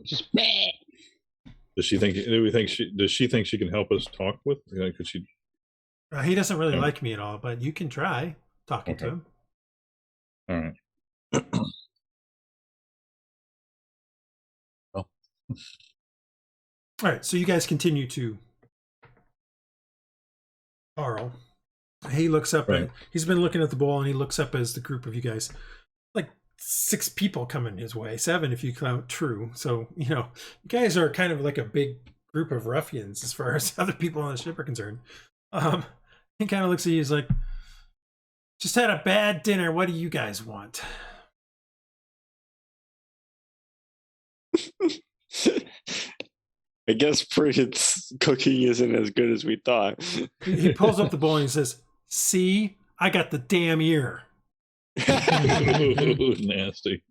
Just Does she think? Does she think she can help us talk with? Could she? He doesn't really like me at all, but you can try talking to him. All right. Well. All right. So you guys continue to Arl. He looks up and he's been looking at the ball, and he looks up as the group of you guys, like 6 people coming his way, 7 if you count True. So, you know, you guys are kind of like a big group of ruffians as far as other people on the ship are concerned. He kind of looks at you, he's like, just had a bad dinner. What do you guys want? I guess Praedyth's cooking isn't as good as we thought. He pulls up the bowl and he says, "See, I got the damn ear." Ooh, nasty.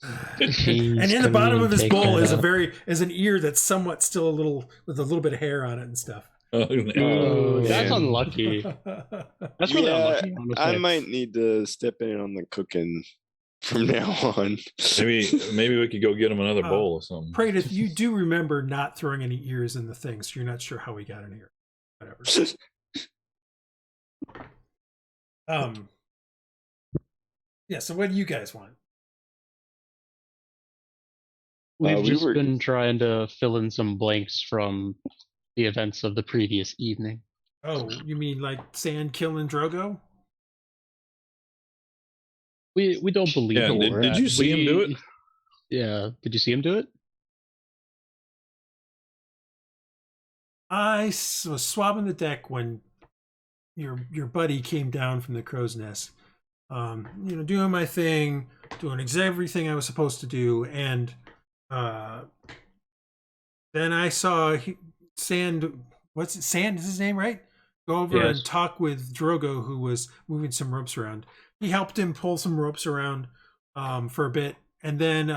And in the bottom of his bowl is an ear that's somewhat still with a little bit of hair on it and stuff. Oh, Ooh, that's man. unlucky. That's really unlucky. Honestly. I might need to step in on the cooking from now on. Maybe we could go get him another bowl or something. Praedyth, you do remember not throwing any ears in the thing, so you're not sure how we got in here. Whatever. Yeah, so what do you guys want? We've just been trying to fill in some blanks from the events of the previous evening. Oh, you mean like Sand killing Drogo? We don't believe Yeah, it. did you see him do it? Yeah, did you see him do it? I was swabbing the deck when your buddy came down from the crow's nest. Doing my thing, doing everything I was supposed to do, and then I saw Sand. What's it? Sand is his name, right? Go over and talk with Drogo, who was moving some ropes around. He helped him pull some ropes around for a bit, and then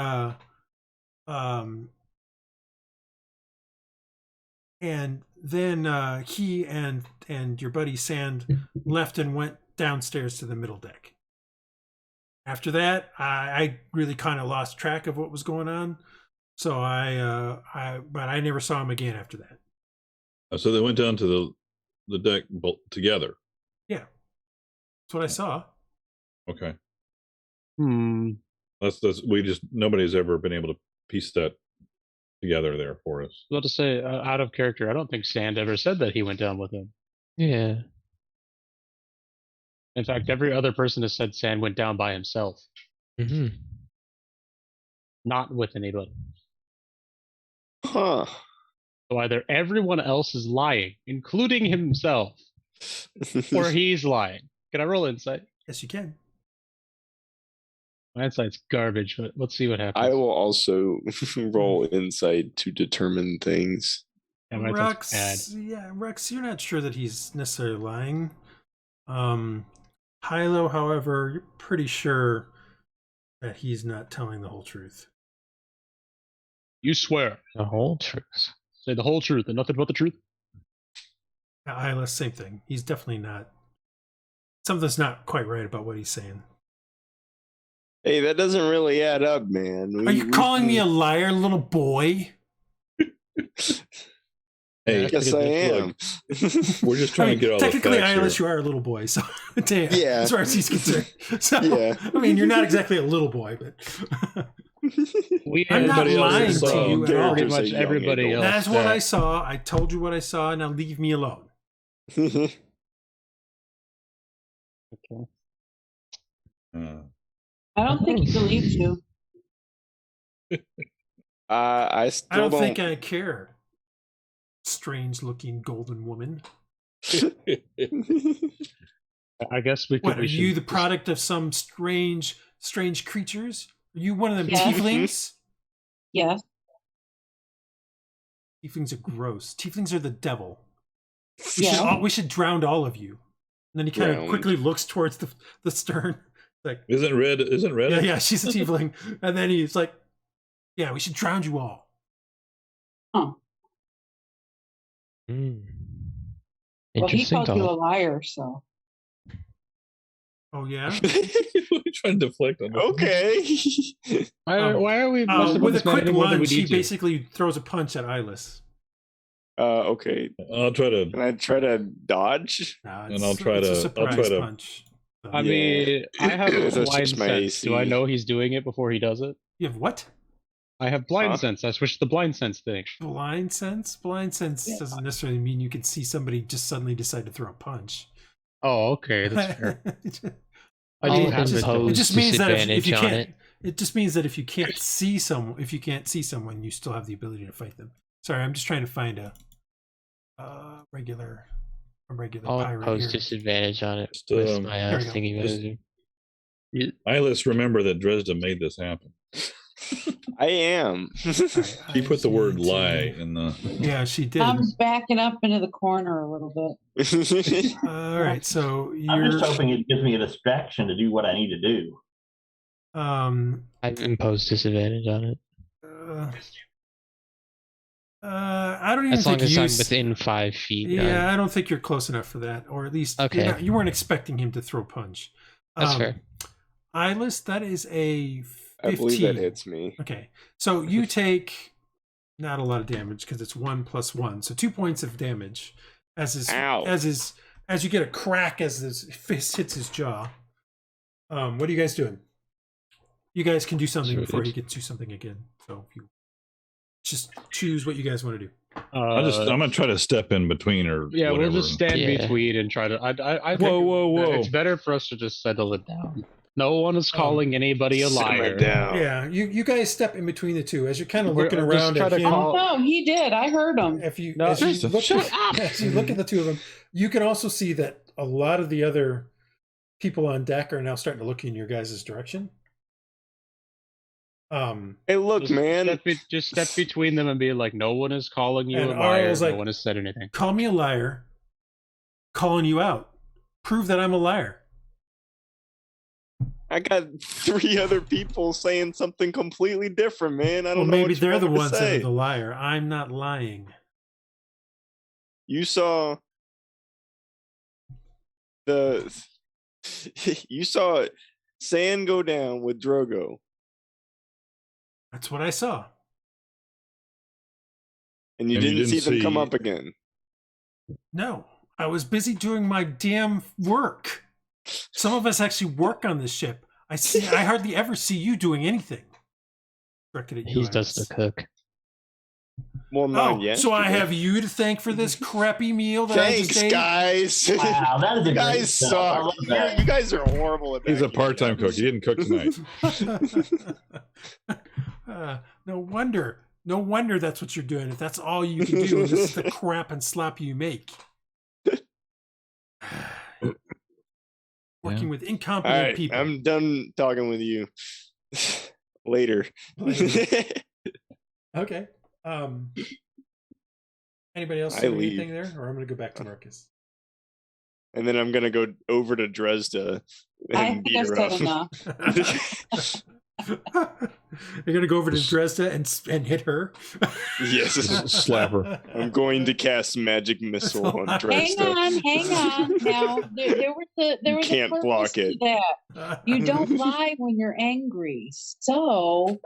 he and your buddy Sand left and went downstairs to the middle deck. After that, I really kind of lost track of what was going on, so but I never saw him again after that. So they went down to the deck together. Yeah, that's what I saw. Okay. That's nobody's ever been able to piece that together there for us. About to say, out of character, I don't think Sand ever said that he went down with him. Yeah. In fact, every other person has said Sand went down by himself. Mm-hmm. Not with anybody. Huh. So either everyone else is lying, including himself, or he's lying. Can I roll insight? Yes, you can. My insight's garbage, but let's see what happens. I will also roll insight to determine things. Yeah, my insight's bad. Yeah, Rex, you're not sure that he's necessarily lying. Hylough, however, you're pretty sure that he's not telling the whole truth. You swear. The whole truth. Say the whole truth and nothing but the truth. Iylis, same thing. He's definitely not. Something's not quite right about what he's saying. Hey, that doesn't really add up, man. Are you calling me a liar, little boy? Hey, yes, I am. We're just trying to get all technically, the facts Iylis, here. you are a little boy. So, damn, Yeah. as far as he's concerned. So, Yeah. I mean, you're not exactly a little boy, but I'm not Everybody else lying is, to you at all. Pretty much everybody else. That's what I saw. I told you what I saw. Now leave me alone. Okay. I don't think he believes you. I still I don't think I care. Strange-looking golden woman. I guess we could. What, are you the product of some strange creatures? Are you one of them tieflings? Yes. Tieflings are gross. Tieflings are the devil. Yeah. We should drown all of you. And then he kind of quickly looks towards the stern. Like, Isn't red? yeah, she's a tiefling. And then he's like, yeah, we should drown you all. Huh. Mm. Well, he Interesting called you a thought. liar, so. Oh, yeah? We're trying to deflect on that. Okay. Why are we? With a quick lunge, he basically throws a punch at Iylis. Okay. I'll try to. Can I try to dodge? And I'll try it's to- a I'll surprise try to- punch. So. I mean, I have That's blind just my sense. Do I AC. know he's doing it before he does it? You have what? I have blind Huh? sense. I switched the blind sense thing. Blind sense? Blind sense doesn't necessarily mean you can see somebody just suddenly decide to throw a punch. Oh, okay, that's fair. I I'll do have this. it just means that if you disadvantage on can't, it. it just means that if you can't see someone, you still have the ability to fight them. Sorry, I'm just trying to find a regular I'll pirate impose here. disadvantage on it Just, with my there we go. thingy Just- manager. Iylis, remember that Dresd'a made this happen. I am. She put the word lie in the. Yeah, she did. I'm backing up into the corner a little bit. All right, so I'm you're. just hoping it gives me a distraction to do what I need to do. I've imposed disadvantage on it. I don't even As long think as you. I'm within 5 feet. Yeah, I don't think you're close enough for that, or at least Okay. you weren't expecting him to throw punch. That's fair. Iylis, that is a 15. I believe that hits me. Okay, so you take not a lot of damage because it's 1 + 1, so 2 points of damage Ow. as you get a crack as his fist hits his jaw. What are you guys doing? You guys can do something before he gets to something again. So if you just choose what you guys want to do. I'm gonna try to step in between or. Yeah, whatever. we'll just stand between and try to. I think Whoa! It's better for us to just settle it down. No one is calling anybody a liar. Down. Yeah, you guys step in between the two as you're kind of looking around at him. No, he did. I heard him. As you Shut up! As you look at the two of them, you can also see that a lot of the other people on deck are now starting to look in your guys' direction. Hey, look, Just man. Just step between them and be like, no one is calling you And a liar. Arl's No like, one has said anything. Call me a liar. Calling you out. Prove that I'm a liar. I got 3 other people saying something completely different, man. I don't know. Maybe what they're the ones that say. are the liar. I'm not lying. You saw sand go down with Drogo. That's what I saw. And you didn't see them come up again. No, I was busy doing my damn work. Some of us actually work on this ship. I hardly ever see you doing anything. Directed at you, He does the cook. Well, not yet. So I have you to thank for this crappy meal that I just ate? Guys. Wow, that is a You great guys stuff. I suck. love that. You guys are horrible at that. He's a part-time cook. He didn't cook tonight. No wonder that's what you're doing. If that's all you can do, and this is the crap and slop you make. Working with incompetent All right, people. I'm done talking with you. Later. Okay. Anybody else I do leave. anything there, or I'm going to go back to Marcus. And then I'm gonna go over to Dresd'a I and beat think her I up. said enough. You're going to go over to Dresd'a and hit her. Yes. Slap her. I'm going to cast magic missile on Hang Dresd'a. on. Now there was a can't purpose block to it. that. You don't lie when you're angry. So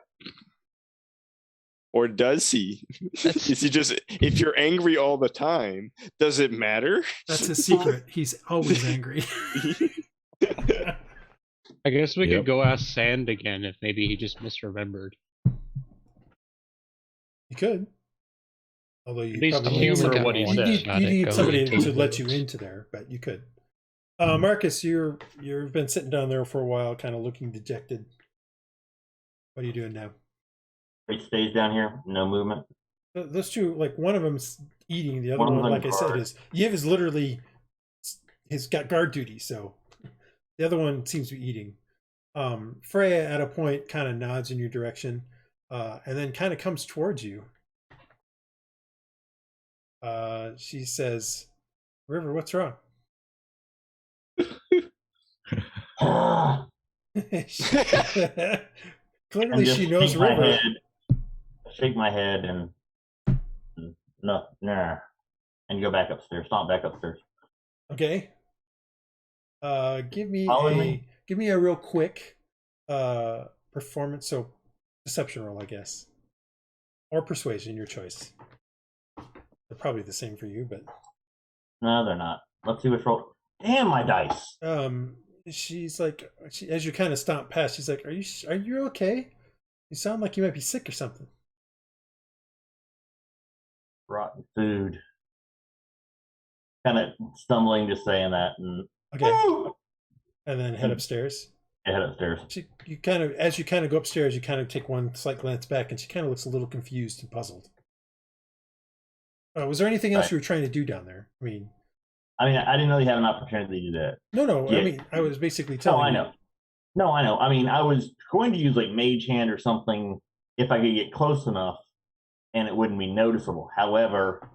Or does he? Is he just, if you're angry all the time, does it matter? That's his secret. He's always angry. I guess we Yep. could go ask Sand again if maybe he just misremembered. You could. Although you At least probably humor what he you said. need somebody to Go let you into there, but you could. Marcus, you've been sitting down there for a while, kind of looking dejected. What are you doing now? It stays down here, no movement. Those two, like one of them's eating, the other One of one, them's like I said, guard. Yiv is literally, he's got guard duty, so the other one seems to be eating. Freya at a point kind of nods in your direction, and then kind of comes towards you. She says, "River, what's wrong?" Clearly, she knows River. Shake my head and no, nah, and go back upstairs. Stomp back upstairs. Okay. Give me Follow me. a real quick performance, so deception roll, I guess, or persuasion, your choice. They're probably the same for you, but No, they're not. Let's see which roll. Damn my dice. she's like, as you kind of stomp past, she's like, "Are you okay? You sound like you might be sick or something." Rotten food. Kind of stumbling, just saying that, and Okay, and then head upstairs. head upstairs. As you kind of go upstairs, you kind of take one slight glance back, and she kind of looks a little confused and puzzled. Was there anything else Right. you were trying to do down there? I mean, I didn't really have an opportunity to do that. no. I Yeah. mean, I was basically No, telling I you. know. No, I know. I mean, I was going to use like Mage Hand or something if I could get close enough and it wouldn't be noticeable. However,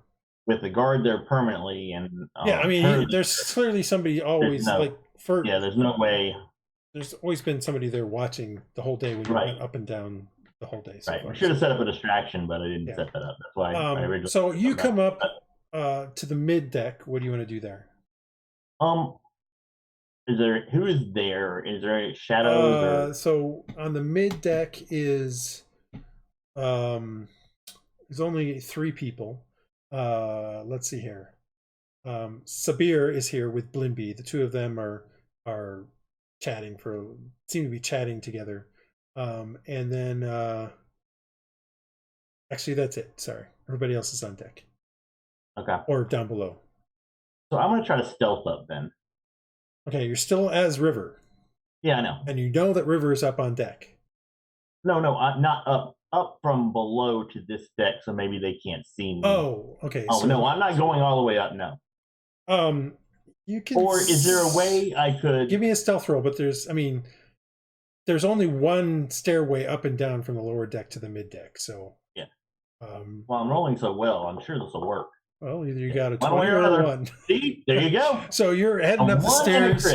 with the guard there permanently and Yeah, I mean, there's clearly somebody always there's no way. There's always been somebody there watching the whole day when you went up and down the whole day. So right. far. I should have set up a distraction, but I didn't set that up. That's why I originally. So you come up to the mid deck. What do you want to do there? Who is there? Is there any shadows? So on the mid deck is there's only 3 people. Let's see here. Sabir is here with Blimby. The 2 of them are seem to be chatting together. And then actually that's it. Sorry. Everybody else is on deck. Okay. Or down below. So I'm gonna try to stealth up then. Okay, you're still as River. Yeah, I know. And you know that River is up on deck. No, I'm not up from below to this deck, so maybe they can't see me. Oh, okay. Oh, so, no, I'm not going all the way up, no. You can. Or is there a way I could... Give me a stealth roll, but there's only one stairway up and down from the lower deck to the mid deck, so... Yeah. Well, I'm rolling so well, I'm sure this will work. Well, either you got a 20 or a 1. See? There you go. So you're heading up the stairs.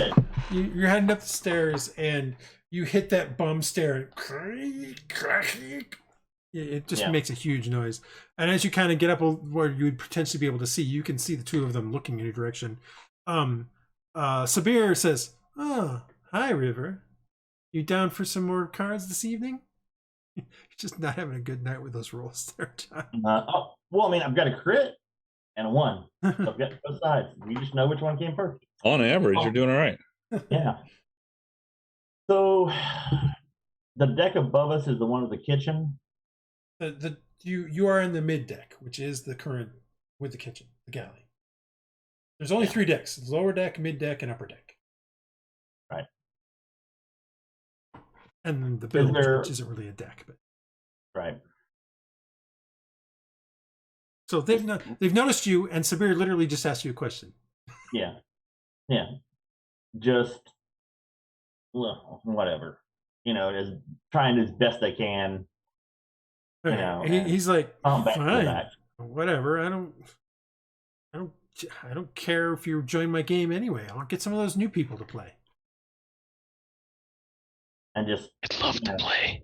You're heading up the stairs, and you hit that bum stair. It just makes a huge noise. And as you kind of get up where you would potentially be able to see, you can see the 2 of them looking in your direction. Sabir says, "Oh, hi, River. You down for some more cards this evening?" You're just not having a good night with those rolls there, John. Well, I mean, I've got a crit and a 1. So I've got both sides. You just know which one came first. On average, you're doing all right. Yeah. So the deck above us is the one with the kitchen. You are in the mid deck, which is the current with the kitchen, the galley. There's only 3 decks: lower deck, mid deck, and upper deck. Right. And then the bilge, which isn't really a deck, but right. So they've noticed you, and Sabir literally just asked you a question. Yeah. Just whatever, as trying as best they can. He's like, fine, whatever. I don't care if you join my game anyway. I'll get some of those new people to play. And just I'd love to play.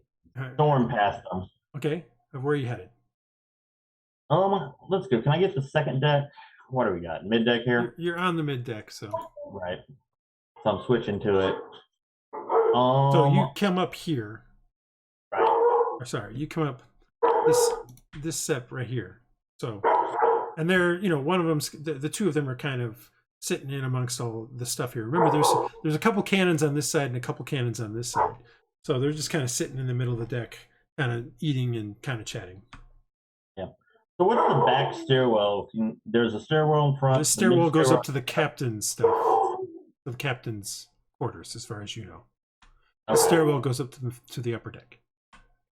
Storm past them. Okay, where are you headed? Let's go. Can I get the second deck? What do we got? Mid deck here? You're on the mid deck, so. Right. So I'm switching to it. So you come up here. Right. Or sorry, you come up this set right here. So, and they're, one of them's, the 2 of them are kind of sitting in amongst all the stuff here. Remember, there's a couple cannons on this side and a couple cannons on this side. So they're just kind of sitting in the middle of the deck, kind of eating and kind of chatting. Yeah. So what's the back stairwell? There's a stairwell in front. This stairwell goes up to the captain's stuff. The captain's quarters, as far as you know. The stairwell goes up to the upper deck.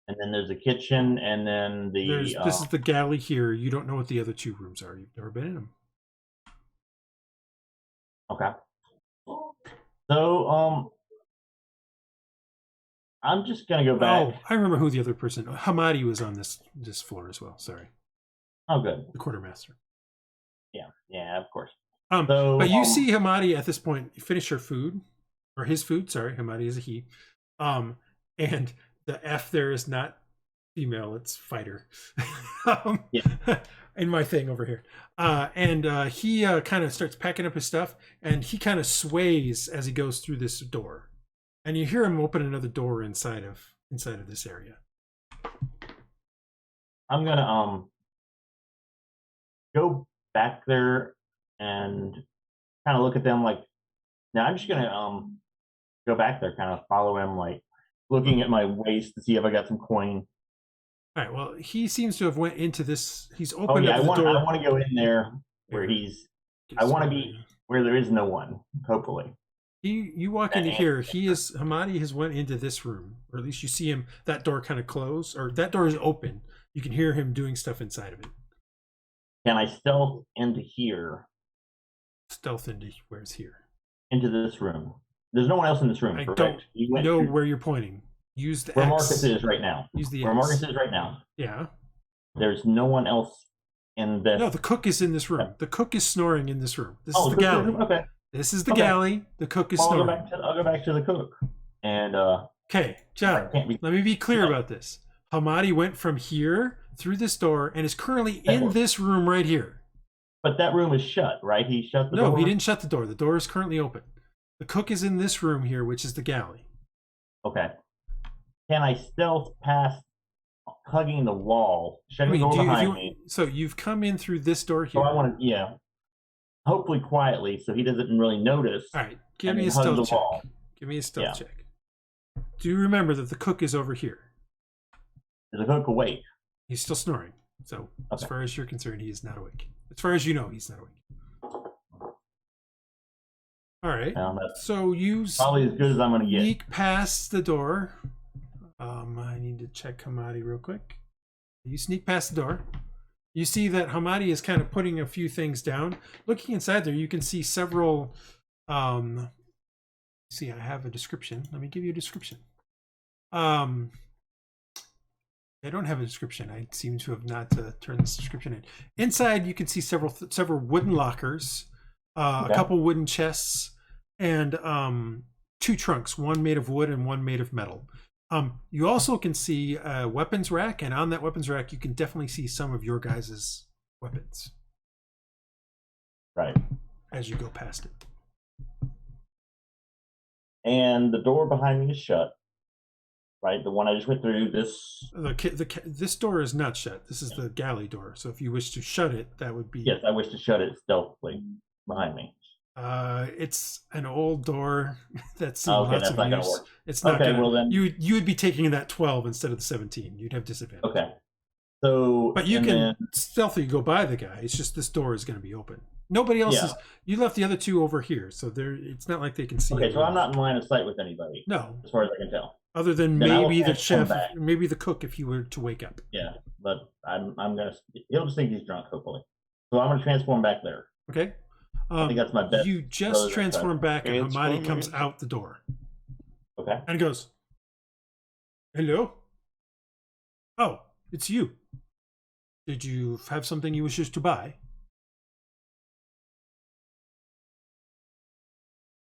And then there's a kitchen, and then this is the galley here. You don't know what the other 2 rooms are. You've never been in them. Okay. So, I'm just gonna go back. Oh, I remember who the other person. Hamadi was on this floor as well. Sorry. Oh, good. The quartermaster. Yeah, of course. But you see Hamadi at this point finish her food, or his food. Sorry, Hamadi is a he. And the F there is not female; it's fighter. In my thing over here, and he kind of starts packing up his stuff, and he kind of sways as he goes through this door, and you hear him open another door inside of this area. I'm gonna go back there and kind of look at them like. Now I'm just gonna go back there, kind of follow him, like looking at my waist to see if I got some coin. All right. Well, he seems to have went into this. He's opened up the door. I want to go in there where I want to be where there is no one. Hopefully. You walk into here. Hamadi has went into this room, or at least you see him. That door kind of closed, or that door is open. You can hear him doing stuff inside of it. Can I stealth into here? Stealth into where's here? Into this room. There's no one else in this room. I correct? don't know where you're pointing. Use the Where X. Marcus is right now. Use the Where X. Marcus is right now. Yeah. There's no one else in this. No, the cook is in this room. The cook is snoring in this room. This is the cook galley. room? Okay. This is the Okay. galley. The cook is I'll go snoring. back to the cook. And Okay, John, let me be clear about this. Hamadi went from here through this door and is currently in this room right here. But that room is shut, right? He shut the door? No, he didn't shut the door. The door is currently open. The cook is in this room here, which is the galley. Okay. Can I stealth past hugging the wall, shutting the door behind me? So you've come in through this door here. So I want to, yeah. Hopefully quietly, so he doesn't really notice. All right, give me a stealth check. Wall. Give me a stealth check. Do remember that the cook is over here. Is the cook awake? He's still snoring. So as far as you're concerned, he is not awake. As far as you know, he's not awake. All right. So you probably as good as I'm going to get. Sneak past the door. I need to check Hamadi real quick. You sneak past the door. You see that Hamadi is kind of putting a few things down. Looking inside there, you can see several. See, I have a description. Let me give you a description. I don't have a description. I seem to have not turned this description in. Inside, you can see several wooden lockers, a couple wooden chests, and 2 trunks, one made of wood and one made of metal. You also can see a weapons rack, and on that weapons rack, you can definitely see some of your guys' weapons. Right. As you go past it. And the door behind me is shut. Right, the one I just went through. This door is not shut. This is the galley door. So if you wish to shut it, that would be. Yes, I wish to shut it stealthily behind me. It's an old door that's seen okay, lots that's of not use. gonna work. It's not okay, gonna. Well then, you would be taking that 12 instead of the 17. You'd have disadvantage. Okay. So. But you can stealthily go by the guy. It's just this door is going to be open. Nobody else is. You left the other 2 over here, so it's not like they can see. Okay, so I'm not in line of sight with anybody. No. As far as I can tell. Other than then maybe the chef, maybe the cook, if he were to wake up. Yeah, but I'm gonna. He'll just think he's drunk, hopefully. So I'm gonna transform back there. Okay. I think that's my best. You just transform back, and Hamadi comes out the door. Okay. And goes, "Hello. Oh, it's you. Did you have something you wishes to buy?"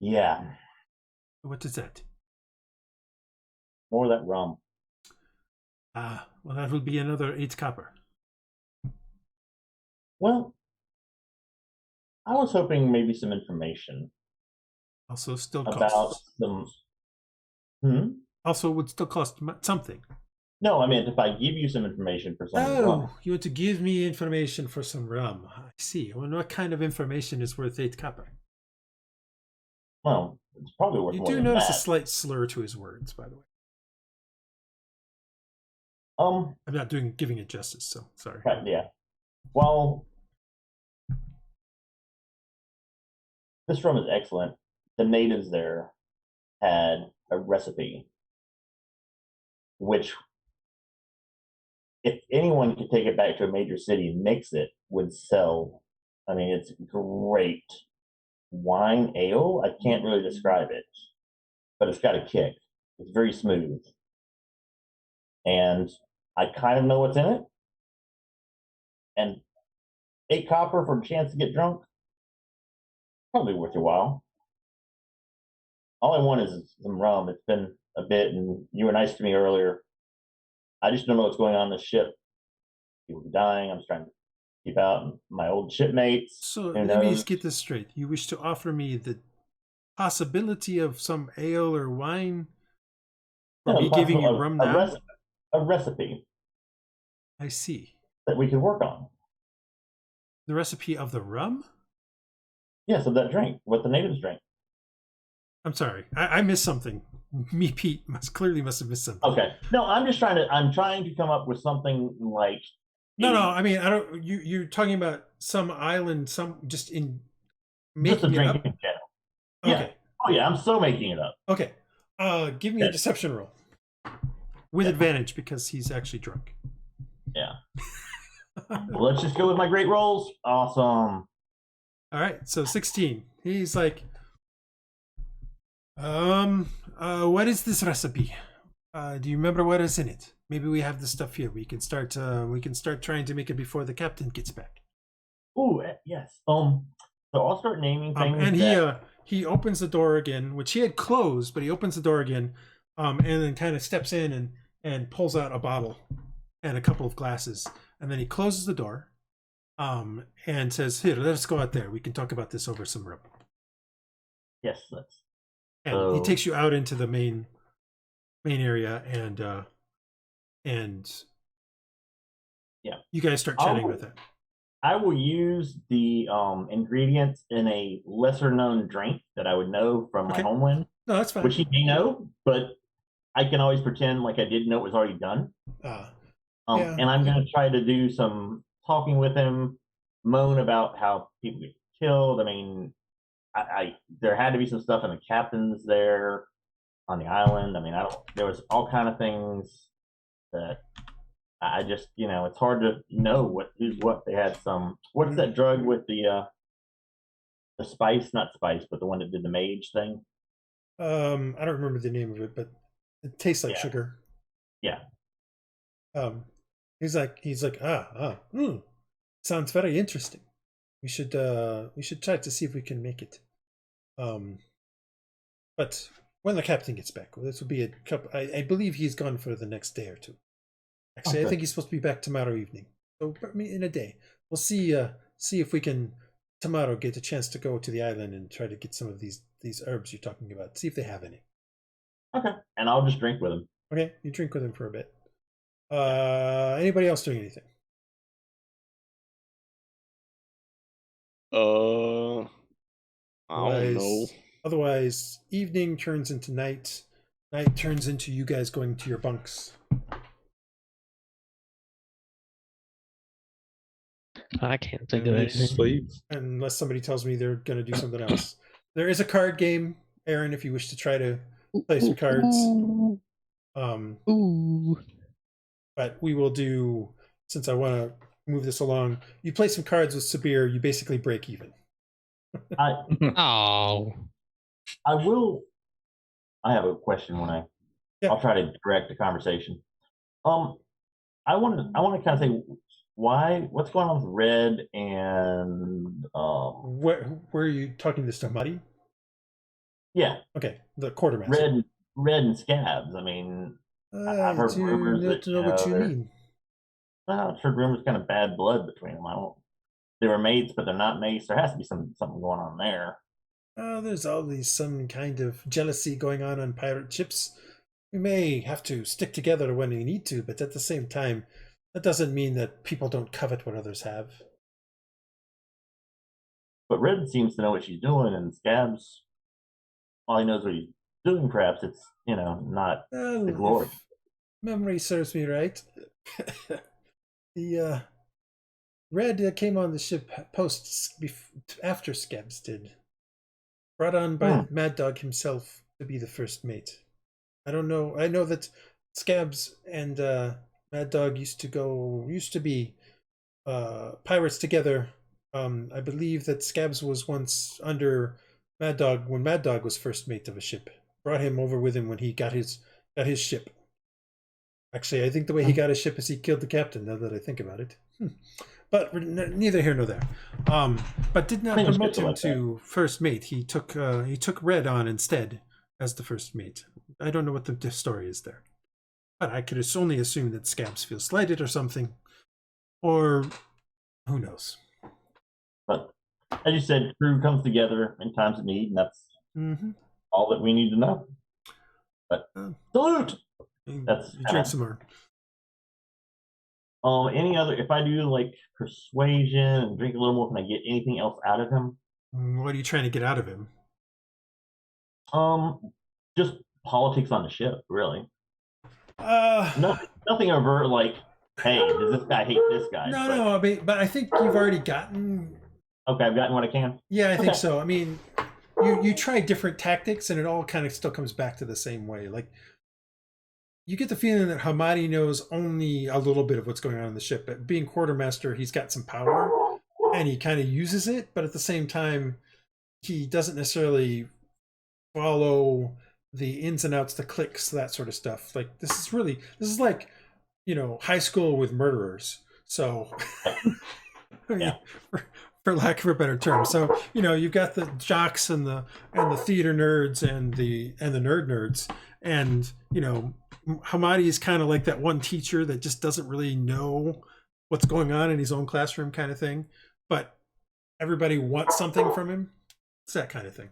Yeah. What is that? More of that rum. Well, that will be another 8 copper. Well, I was hoping maybe some information. Also, still about costs. some. Also, would still cost something. No, I mean, if I give you some information for some rum. You want to give me information for some rum? I see. Well, what kind of information is worth 8 copper? Well, it's probably worth You more do than notice that. a slight slur to his words, by the way. I'm not giving it justice, so sorry. Right, yeah. Well, this rum is excellent. The natives there had a recipe, which, if anyone could take it back to a major city and mix it, would sell. I mean, it's great wine ale. I can't really describe it, but it's got a kick. It's very smooth. And I kind of know what's in it. And 8 copper for a chance to get drunk, probably worth your while. All I want is some rum. It's been a bit, and you were nice to me earlier. I just don't know what's going on this ship. People are dying. I'm just trying to keep out my old shipmates. So let me just get this straight. You wish to offer me the possibility of some ale or wine for me giving you rum now? A recipe. I see. That we could work on. The recipe of the rum? Yes, of that drink, what the natives drink. I'm sorry, I missed something. Me, Pete, clearly must have missed something. Okay, no, I'm trying to come up with something like. No, I mean, I don't. You're talking about some island, just in Just a making it drink up. in general. Okay. Yeah. Oh yeah, I'm so making it up. Okay. Give me a deception roll with advantage because he's actually drunk. Yeah. Well, let's just go with my great rolls. Awesome. All right, so 16. He's like, what is this recipe? Do you remember what is in it? Maybe we have the stuff here. We can start trying to make it before the captain gets back. Oh, yes. So I'll start naming things. And he opens the door again, which he had closed, but he opens the door again, and then kind of steps in and pulls out a bottle and a couple of glasses, and then he closes the door, and says, "Here, let us go out there. We can talk about this over some rum." Yes, let's. And he takes you out into the main area, and yeah, you guys start chatting with it. I will use the ingredients in a lesser known drink that I would know from my homeland. No, that's fine. Which he may know, but I can always pretend like I didn't know it was already done. Yeah. And I'm going to try to do some talking with him, moan about how people get killed. I mean, there had to be some stuff in the captains there on the island. I mean, there was all kind of things that I just, it's hard to know who's what. They had what's that drug with the spice, not spice, but the one that did the mage thing? I don't remember the name of it, but it tastes like sugar. Yeah. He's like, sounds very interesting. We should try to see if we can make it. But when the captain gets back, this will be a couple. I believe he's gone for the next day or two. Actually, I think he's supposed to be back tomorrow evening. So in a day, we'll see if we can tomorrow get a chance to go to the island and try to get some of these herbs you're talking about. See if they have any. Okay, and I'll just drink with him. Okay, you drink with him for a bit. Anybody else doing anything? I don't know. Otherwise, evening turns into night. Night turns into you guys going to your bunks. I can't think of anything. Sleep. Unless somebody tells me they're going to do something else. There is a card game, Aaron, if you wish to try to play some cards. But we will do, since I want to move this along, you play some cards with Sabir, you basically break even. I have a question I'll try to direct the conversation. I want to kind of say what's going on with Red and where are you talking to Stomati? Yeah. Okay, the quartermaster. Red and Scabs. I mean, I've heard rumors that what you mean. I've heard rumors kind of bad blood between them. They were mates, but they're not mates. There has to be something going on there. There's always some kind of jealousy going on pirate ships. We may have to stick together when we need to, but at the same time, that doesn't mean that people don't covet what others have. But Red seems to know what she's doing, and Scabs, all he knows what he's doing. Perhaps it's not the glory. Memory serves me right. The Red came on the ship after Scabs did. Brought on by Mad Dog himself to be the first mate. I don't know. I know that Scabs and Mad Dog used to be pirates together. I believe that Scabs was once under Mad Dog when Mad Dog was first mate of a ship. Brought him over with him when he got his ship. Actually, I think the way he got his ship is he killed the captain, now that I think about it. But neither here nor there. But did not promote him to first mate. He took Red on instead as the first mate. I don't know what the story is there. But I could only assume that Scabs feels slighted or something. Or who knows. But as you said, crew comes together in times of need, and that's all that we need to know. But salute! That's you drink some more. Any other? If I do like persuasion and drink a little more, can I get anything else out of him? What are you trying to get out of him? Just politics on the ship, really. Nothing over like, hey, does this guy hate this guy? No. But I think you've already gotten. Okay, I've gotten what I can. Yeah, I think so. I mean, you try different tactics, and it all kind of still comes back to the same way. Like, you get the feeling that Hamadi knows only a little bit of what's going on in the ship. But being quartermaster, he's got some power, and he kind of uses it. But at the same time, he doesn't necessarily follow the ins and outs, the clicks, that sort of stuff. Like this is like, high school with murderers. So, Yeah. for lack of a better term. So you've got the jocks and the theater nerds and the nerd nerds, and Hamadi is kind of like that one teacher that just doesn't really know what's going on in his own classroom, kind of thing. But everybody wants something from him. It's that kind of thing.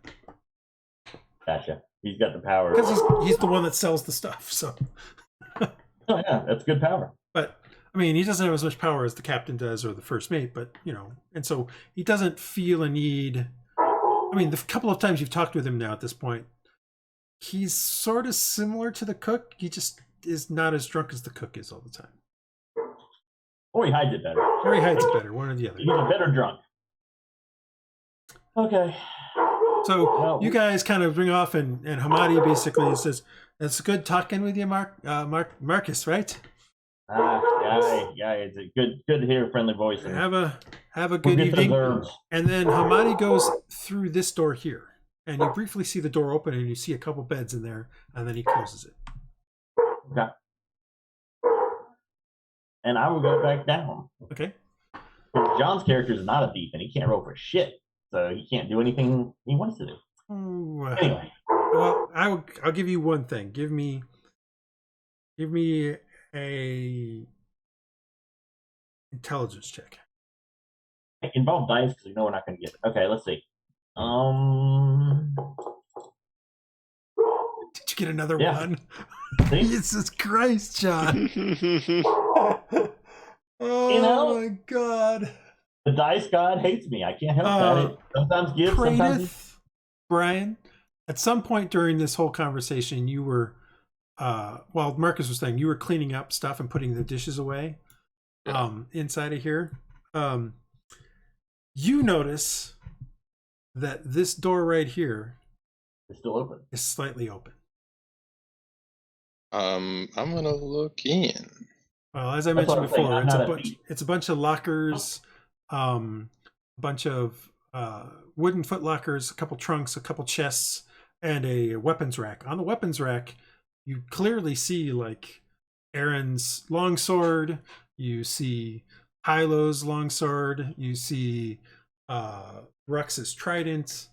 Gotcha. He's got the power. Because he's the one that sells the stuff. So. Oh yeah, that's good power. But I mean, he doesn't have as much power as the captain does or the first mate. But and so he doesn't feel a need. I mean, the couple of times you've talked with him now at this point, he's sort of similar to the cook. He just is not as drunk as the cook is all the time. Or he hides it better. Or he hides it better, one or the other. He's a better drunk. Okay. So you guys kind of bring off, and Hamadi basically says, "It's good talking with you, Marcus, right?" Yeah, it's good to hear a friendly voice. And have a good evening. And then Hamadi goes through this door here, and you briefly see the door open, and you see a couple beds in there, and then he closes it. Okay. And I will go back down. Okay. John's character is not a thief, and he can't roll for shit, so he can't do anything he wants to do. Anyway. Well, I'll give you one thing. Give me a intelligence check. Involve dice because we know we're not going to get it. Okay, let's see. Did you get another one? See? Jesus Christ, John. My God. The dice god hates me. I can't help that. It sometimes gives, sometimes... Brian, at some point during this whole conversation, you were, while Marcus was saying, you were cleaning up stuff and putting the dishes away inside of here. You notice that this door right here is still open. Is slightly open. I'm gonna look in. Well, as I mentioned before, it's a bunch of lockers, a bunch of wooden foot lockers, a couple trunks, a couple chests, and a weapons rack. On the weapons rack, you clearly see like Aaron's longsword, you see Hylough's longsword, you see Rux's trident,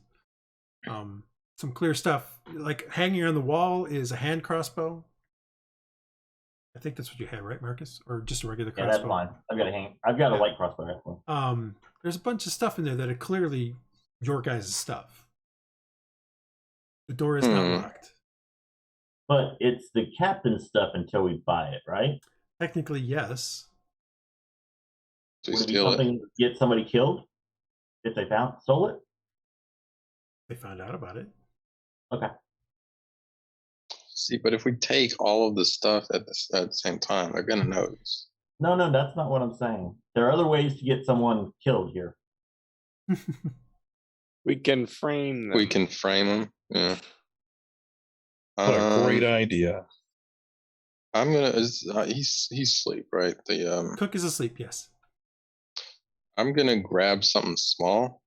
some clear stuff. Like hanging on the wall is a hand crossbow. I think that's what you had, right, Marcus? Or just a regular crossbow? Yeah, that's fine. I've got a light crossbow. That's fine. There's a bunch of stuff in there that are clearly your guys' stuff. The door is not locked. But it's the captain's stuff until we buy it, right? Technically, yes. Would it be something to get somebody killed if they stole it? They found out about it. Okay. See, but if we take all of the stuff at the same time, they're gonna notice. No, that's not what I'm saying. There are other ways to get someone killed here. We can frame them. We can frame them. Yeah. What a great idea. I'm gonna. He's asleep, right? The cook is asleep. Yes. I'm gonna grab something small.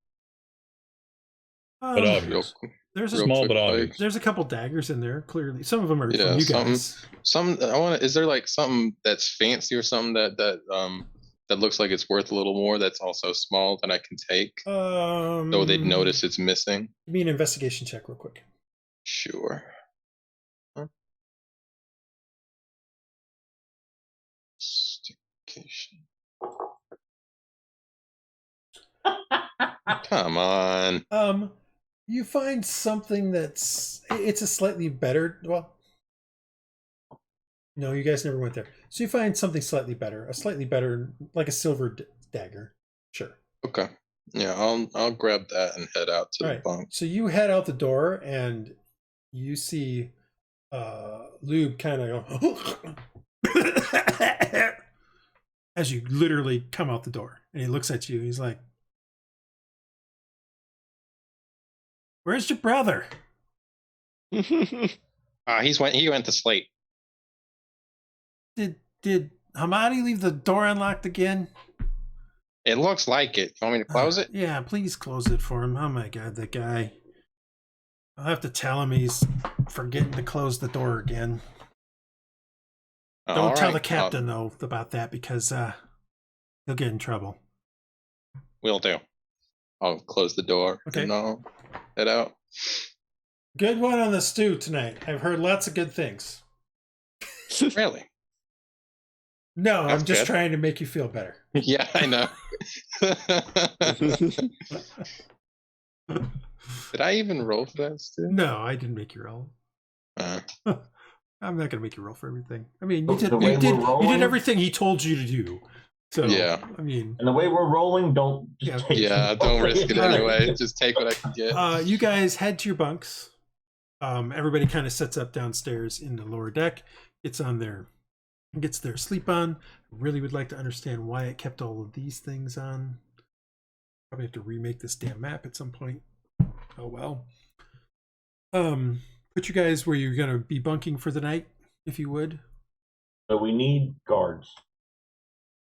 But obvious. There's a couple daggers in there. Clearly, some of them are from you guys. Is there like something that's fancy or something that looks like it's worth a little more? That's also small that I can take. So they'd notice it's missing. Give me an investigation check, real quick. Sure. Investigation. Come on. You find something it's a slightly better. Well, no, you guys never went there. So you find something slightly better, like a silver dagger. Sure. Okay. Yeah, I'll grab that and head out to the bunk. So you head out the door and you see Lube kind of go as you literally come out the door, and he looks at you. He's like, "Where's your brother?" He went to sleep. Did Hamadi leave the door unlocked again? It looks like it. You want me to close it? Yeah, please close it for him. Oh my God, that guy. I'll have to tell him he's forgetting to close the door again. Don't All tell right, the captain though about that because he'll get in trouble. Will do. I'll close the door Okay. and I'll head out. Good one on the stew tonight. I've heard lots of good things. Really? No, That's I'm just good. trying to make you feel better. Yeah, I know. Did I even roll for that, Stu? No, I didn't make you roll. Uh, I'm not going to make you roll for everything. I mean, you The did, way you did, we're you rolling- did everything he told you to do. So, Yeah. I mean, And the way we're rolling, don't just take yeah, don't risk it All right. anyway. Just take what I can get. you guys head to your bunks. Everybody kind of sets up downstairs in the lower deck, gets their sleep on. Really would like to understand why it kept all of these things on. Probably have to remake this damn map at some point. Oh well. Put you guys where you're gonna be bunking for the night, if you would. So we need guards.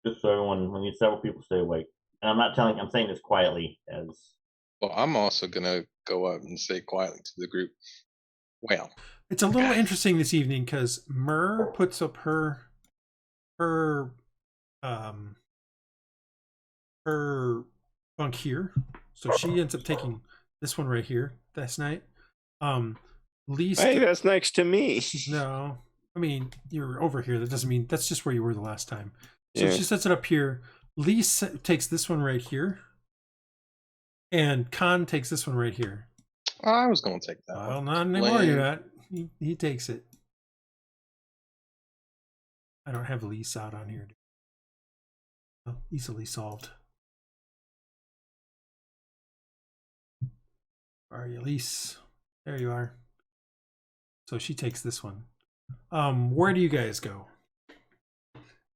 Just so everyone, we need several people to stay awake. And I'm saying this quietly as Well, I'm also gonna go up and say quietly to the group. Well, It's a little guys. interesting this evening because Myrrh puts up her bunk here, so she ends up taking this one right here this night. Least Hey, that's next to me. no, I mean you're over here. That doesn't mean that's just where you were the last time. So Yeah. she sets it up here. Lee takes this one right here, and Khan takes this one right here. I was gonna take that. Well, one. not anymore. Lame. You're not. He takes it. I don't have Elyse out on here. Oh, easily solved. Where are you, Elyse? There you are. So she takes this one. Where do you guys go?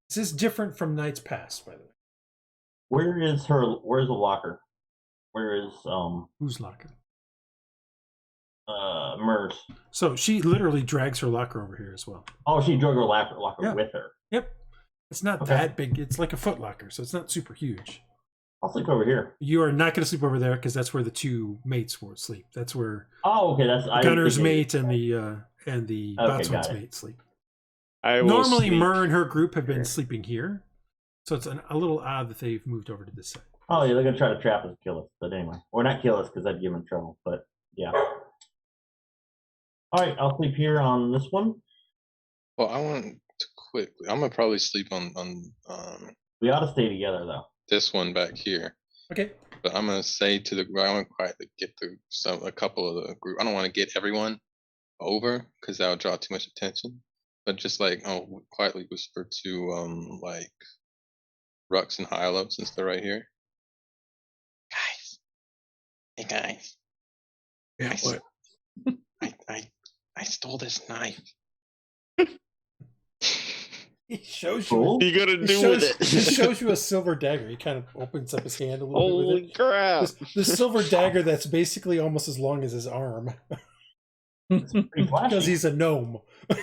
This is different from nights past, by the way. where's the locker? Where is Who's locker? Mers? So she literally drags her locker over here as well. Oh, she drug her locker Yeah. with her. Yep. It's not Okay. that big. It's like a foot locker, so it's not super huge. I'll sleep over here. You are not going to sleep over there because that's where the two mates will sleep. That's where Oh, okay. That's the gunner's mate and the boatswain's got it. mate sleep. I will Normally, sleep. Myrrh and her group have been here. sleeping here, so it's a little odd that they've moved over to this side. Oh yeah, they're gonna try to trap us, and kill us. But anyway, or not kill us because that'd give them trouble. But yeah. All right, I'll sleep here on this one. Well, I want to quickly. I'm gonna probably sleep on We ought to stay together though. this one back here. Okay. But I'm gonna say to the group, I want to quietly get a couple of the group. I don't want to get everyone over because that'll draw too much attention. But just like I'll quietly whisper to like Rux and Hylough since they're right here. Guys, hey guys, Yeah. I s- I stole this knife. He shows you. Cool. What are you gonna He do with shows, he it? shows you a silver dagger. He kind of opens up his hand a little bit with Holy it. crap! This silver dagger that's basically almost as long as his arm Pretty because flashy. he's a gnome. Oh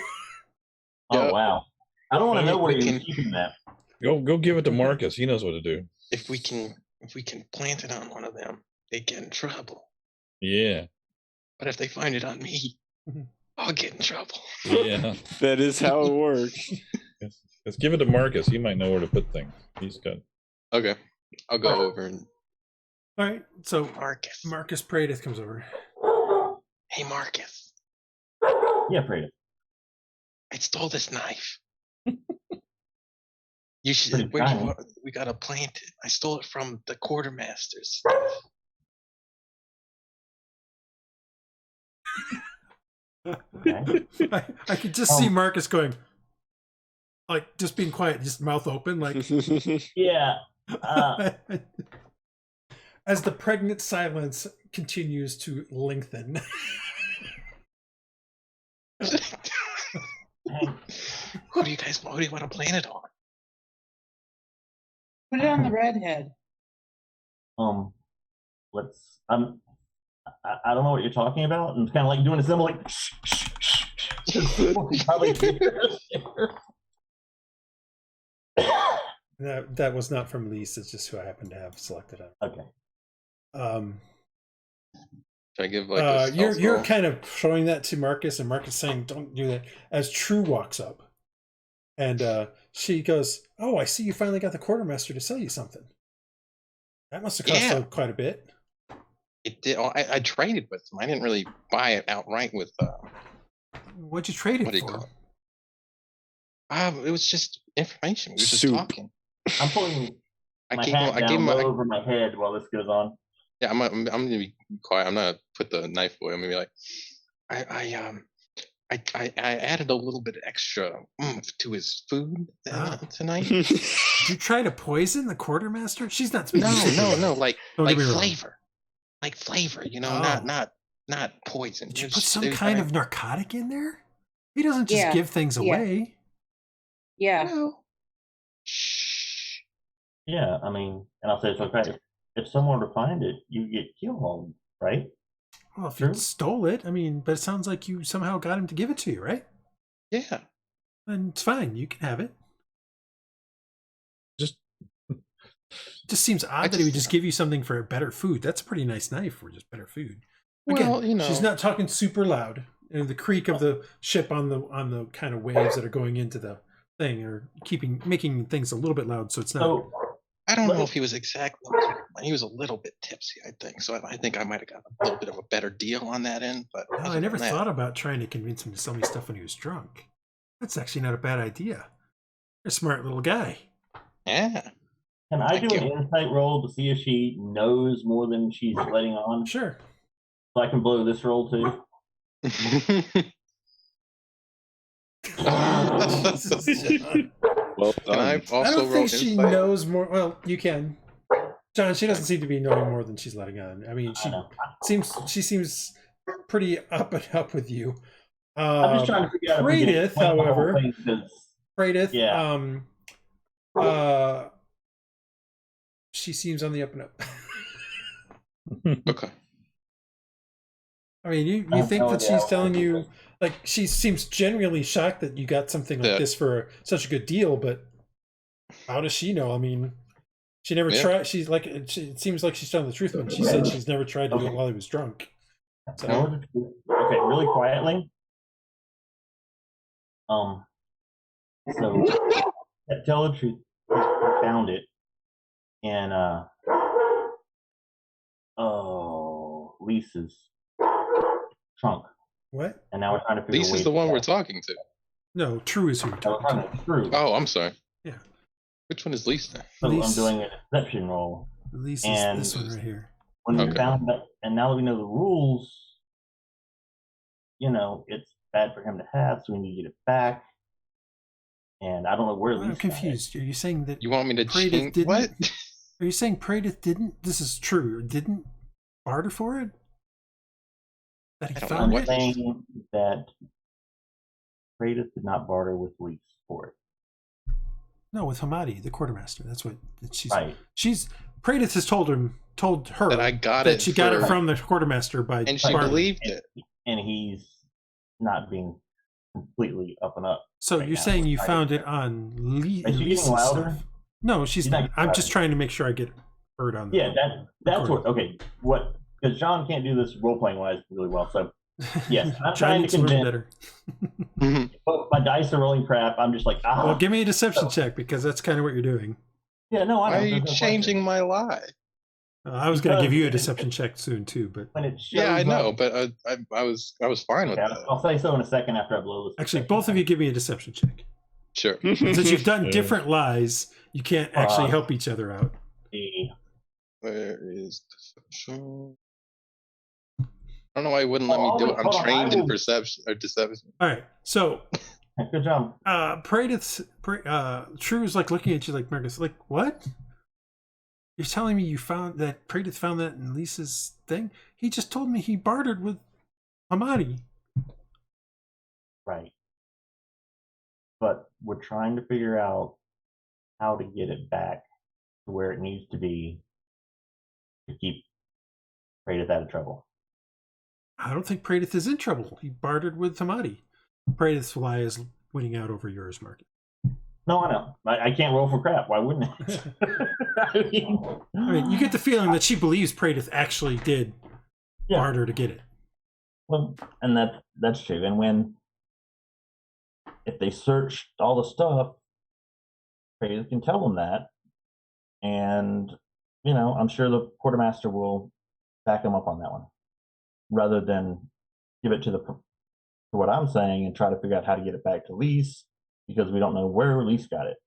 Yeah. wow. I don't want to know where We you're can- keeping that. Go give it to Marcus. He knows what to do. If we can plant it on one of them, they get in trouble. Yeah. But if they find it on me, Mhm. I'll get in trouble. Yeah. That is how it works. Let's give it to Marcus. He might know where to put things. He's got. Okay, I'll go over and All right. So Marcus. Marcus Praedyth comes over. Hey Marcus, Yeah, Praedyth. I stole this knife. You should. Pretty Where do you shiny. want? We gotta plant it. I stole it from the quartermasters. Okay. I could just see Marcus going, like, just being quiet, just mouth open, like, Yeah. as the pregnant silence continues to lengthen. Who do you guys? What do you want to plant it on? Put it on the redhead. Let's. I don't know what you're talking about. And it's kind of like doing a symbol, like. Shh, shh, shh, shh. Probably That was not from Elyse. It's just who I happen to have selected. Okay. Should I give like a stealth you're roll? kind of showing that to Marcus, and Marcus saying, "Don't do that." As True walks up, and she goes, "Oh, I see you finally got the quartermaster to sell you something. That must have cost quite a bit." It did. I traded with him. I didn't really buy it outright with. What'd you trade it What do you for? call it? It was just information. We were just Soup. talking. I'm pulling I my gave hat him. I down gave him. low over my head while this goes on. Yeah, I'm gonna be quiet. I'm not gonna put the knife away. I'm gonna be like, I added a little bit extra to his food tonight. Did you try to poison the quartermaster? She's not. No, like Don't get me wrong. flavor, like flavor. You know, not poison. Did you put some kind of narcotic in there? He doesn't just give things away. Yeah. No. Yeah, I mean, and I'll say it's okay. If someone were to find it, you get killed, right? Well, if you stole it, I mean, but it sounds like you somehow got him to give it to you, right? Yeah. And it's fine. You can have it. Just seems odd that he would just give you something for better food. That's a pretty nice knife for just better food. Again, Well, you know, she's not talking super loud. And the creak of the ship on the kind of waves that are going into the thing are making things a little bit loud, so it's not. So, I don't know if he was exactly. He was a little bit tipsy, I think. So I think I might have got a little bit of a better deal on that end. But No, I never thought about trying to convince him to sell me stuff when he was drunk. That's actually not a bad idea. You're a smart little guy. Yeah. can I do an insight roll to see if she knows more than she's letting on? Sure. So I can blow this roll too. Well And I done. also I don't think wrote she insight. knows more. Well, you can, John. She doesn't seem to be knowing more than she's letting on. I mean, she seems pretty up and up with you. I'm just trying to figure out. if we can Praedyth, explain the whole however, thing, 'cause- Praedyth, Yeah. she seems on the up and up. Okay. I mean, you think that she's telling you, like, she seems genuinely shocked that you got something like this for such a good deal, but how does she know? I mean, she never tried. She's like, it seems like she's telling the truth when she said she's never tried to do it while he was drunk. So, Okay, really quietly. So tell the truth. I found it, and Lisa's trunk. What? And now we're trying to figure. Lisa's the one we're talking to. No, True is who you're talking to. True. Oh, I'm sorry. Yeah. Which one is Lisa? So Lisa. I'm doing a deception roll. Lisa's And this one right here. when we Okay. found that, and now that we know the rules, you know, it's bad for him to have, so we need to get it back. And I don't know where I'm Lisa confused. Are you saying that You want me to Praedyth change didn't? what? Are you saying Praedyth didn't? This is true. Didn't barter for it? That he I don't found know it? what- is. Saying that Praedyth did not barter with Lisa for it. No, with Hamadi, the quartermaster. That's what she's. Right. She's Praedyth has told her That I got that it. she got it for- from the quartermaster by and she bartering. believed it. And he's not being completely up and up. So right you're now. saying you Right. found it on Is she getting Lisa's louder? stuff? No, she's She's not not. I'm just louder. trying to make sure I get heard on. Yeah, that's Recording. what. Okay, what? Because John can't do this role playing wise really well. So yes, I'm John trying needs to to learn convince. better. But my dice are rolling crap. I'm just like, Well, give me a deception check because that's kind of what you're doing. Yeah, no, I Why know. are you There's no changing question. my lie? I was going to give you a Because- deception check soon too, but When it shows Yeah, I know, up- but I was fine with Okay, that. I'll say so in a second after I blow this. actually, both of you give me a deception check. Sure. Since you've done Yeah. different lies, you can't actually help each other out. Where is deception? I don't know why he wouldn't let me do it. I'm Hold on, trained I in will- perception or deception. All right, so Good job. Praedyth's True is like looking at you like Marcus, like what? You're telling me you found that Praedyth found that in Lisa's thing? He just told me he bartered with Hamadi. Right. But we're trying to figure out how to get it back to where it needs to be to keep Praedyth out of trouble. I don't think Praedyth is in trouble. He bartered with Hamadi. Praedyth's lie is winning out over yours, Marcus. No, I know. I can't roll for crap. Why wouldn't it? I mean, you get the feeling that she believes Praedyth actually did Yeah. barter to get it. Well, and that's true. And if they search all the stuff, Praedyth can tell them that, and I'm sure the quartermaster will back them up on that one, rather than give it to what I'm saying and try to figure out how to get it back to Iylis, because we don't know where Iylis got it.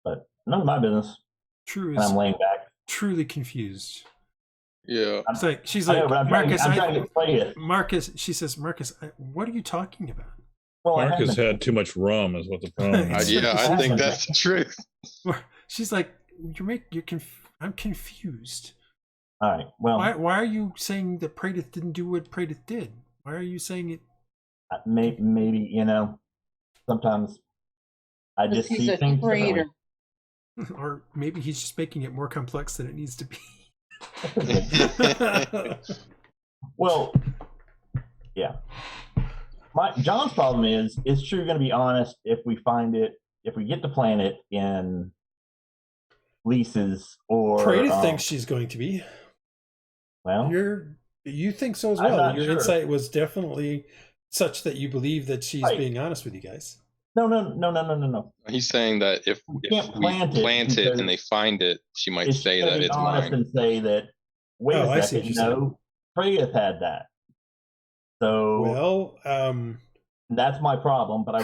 But none of my business. True And I'm laying back, truly confused. Yeah. It's like she's like, I'm trying to play it. Marcus. She says, Marcus, what are you talking about? Well, Marcus had too much rum, is what the problem is. Yeah, I think that's the truth. She's like, I'm confused. All right. Well, why are you saying that Praedyth didn't do what Praedyth did? Why are you saying it? Maybe sometimes I just see things differently. Or maybe he's just making it more complex than it needs to be. Well, yeah. John's problem is True going to be honest if we get the planet in Iylis's or Praedyth thinks she's going to be. Well, you think so as well. Your sure. insight was definitely such that you believe that she's being honest with you guys. No. He's saying that if we plant it and they find it, she might say that it's mine. And say that, wait a second, no, Praedyth had that. So that's my problem. But I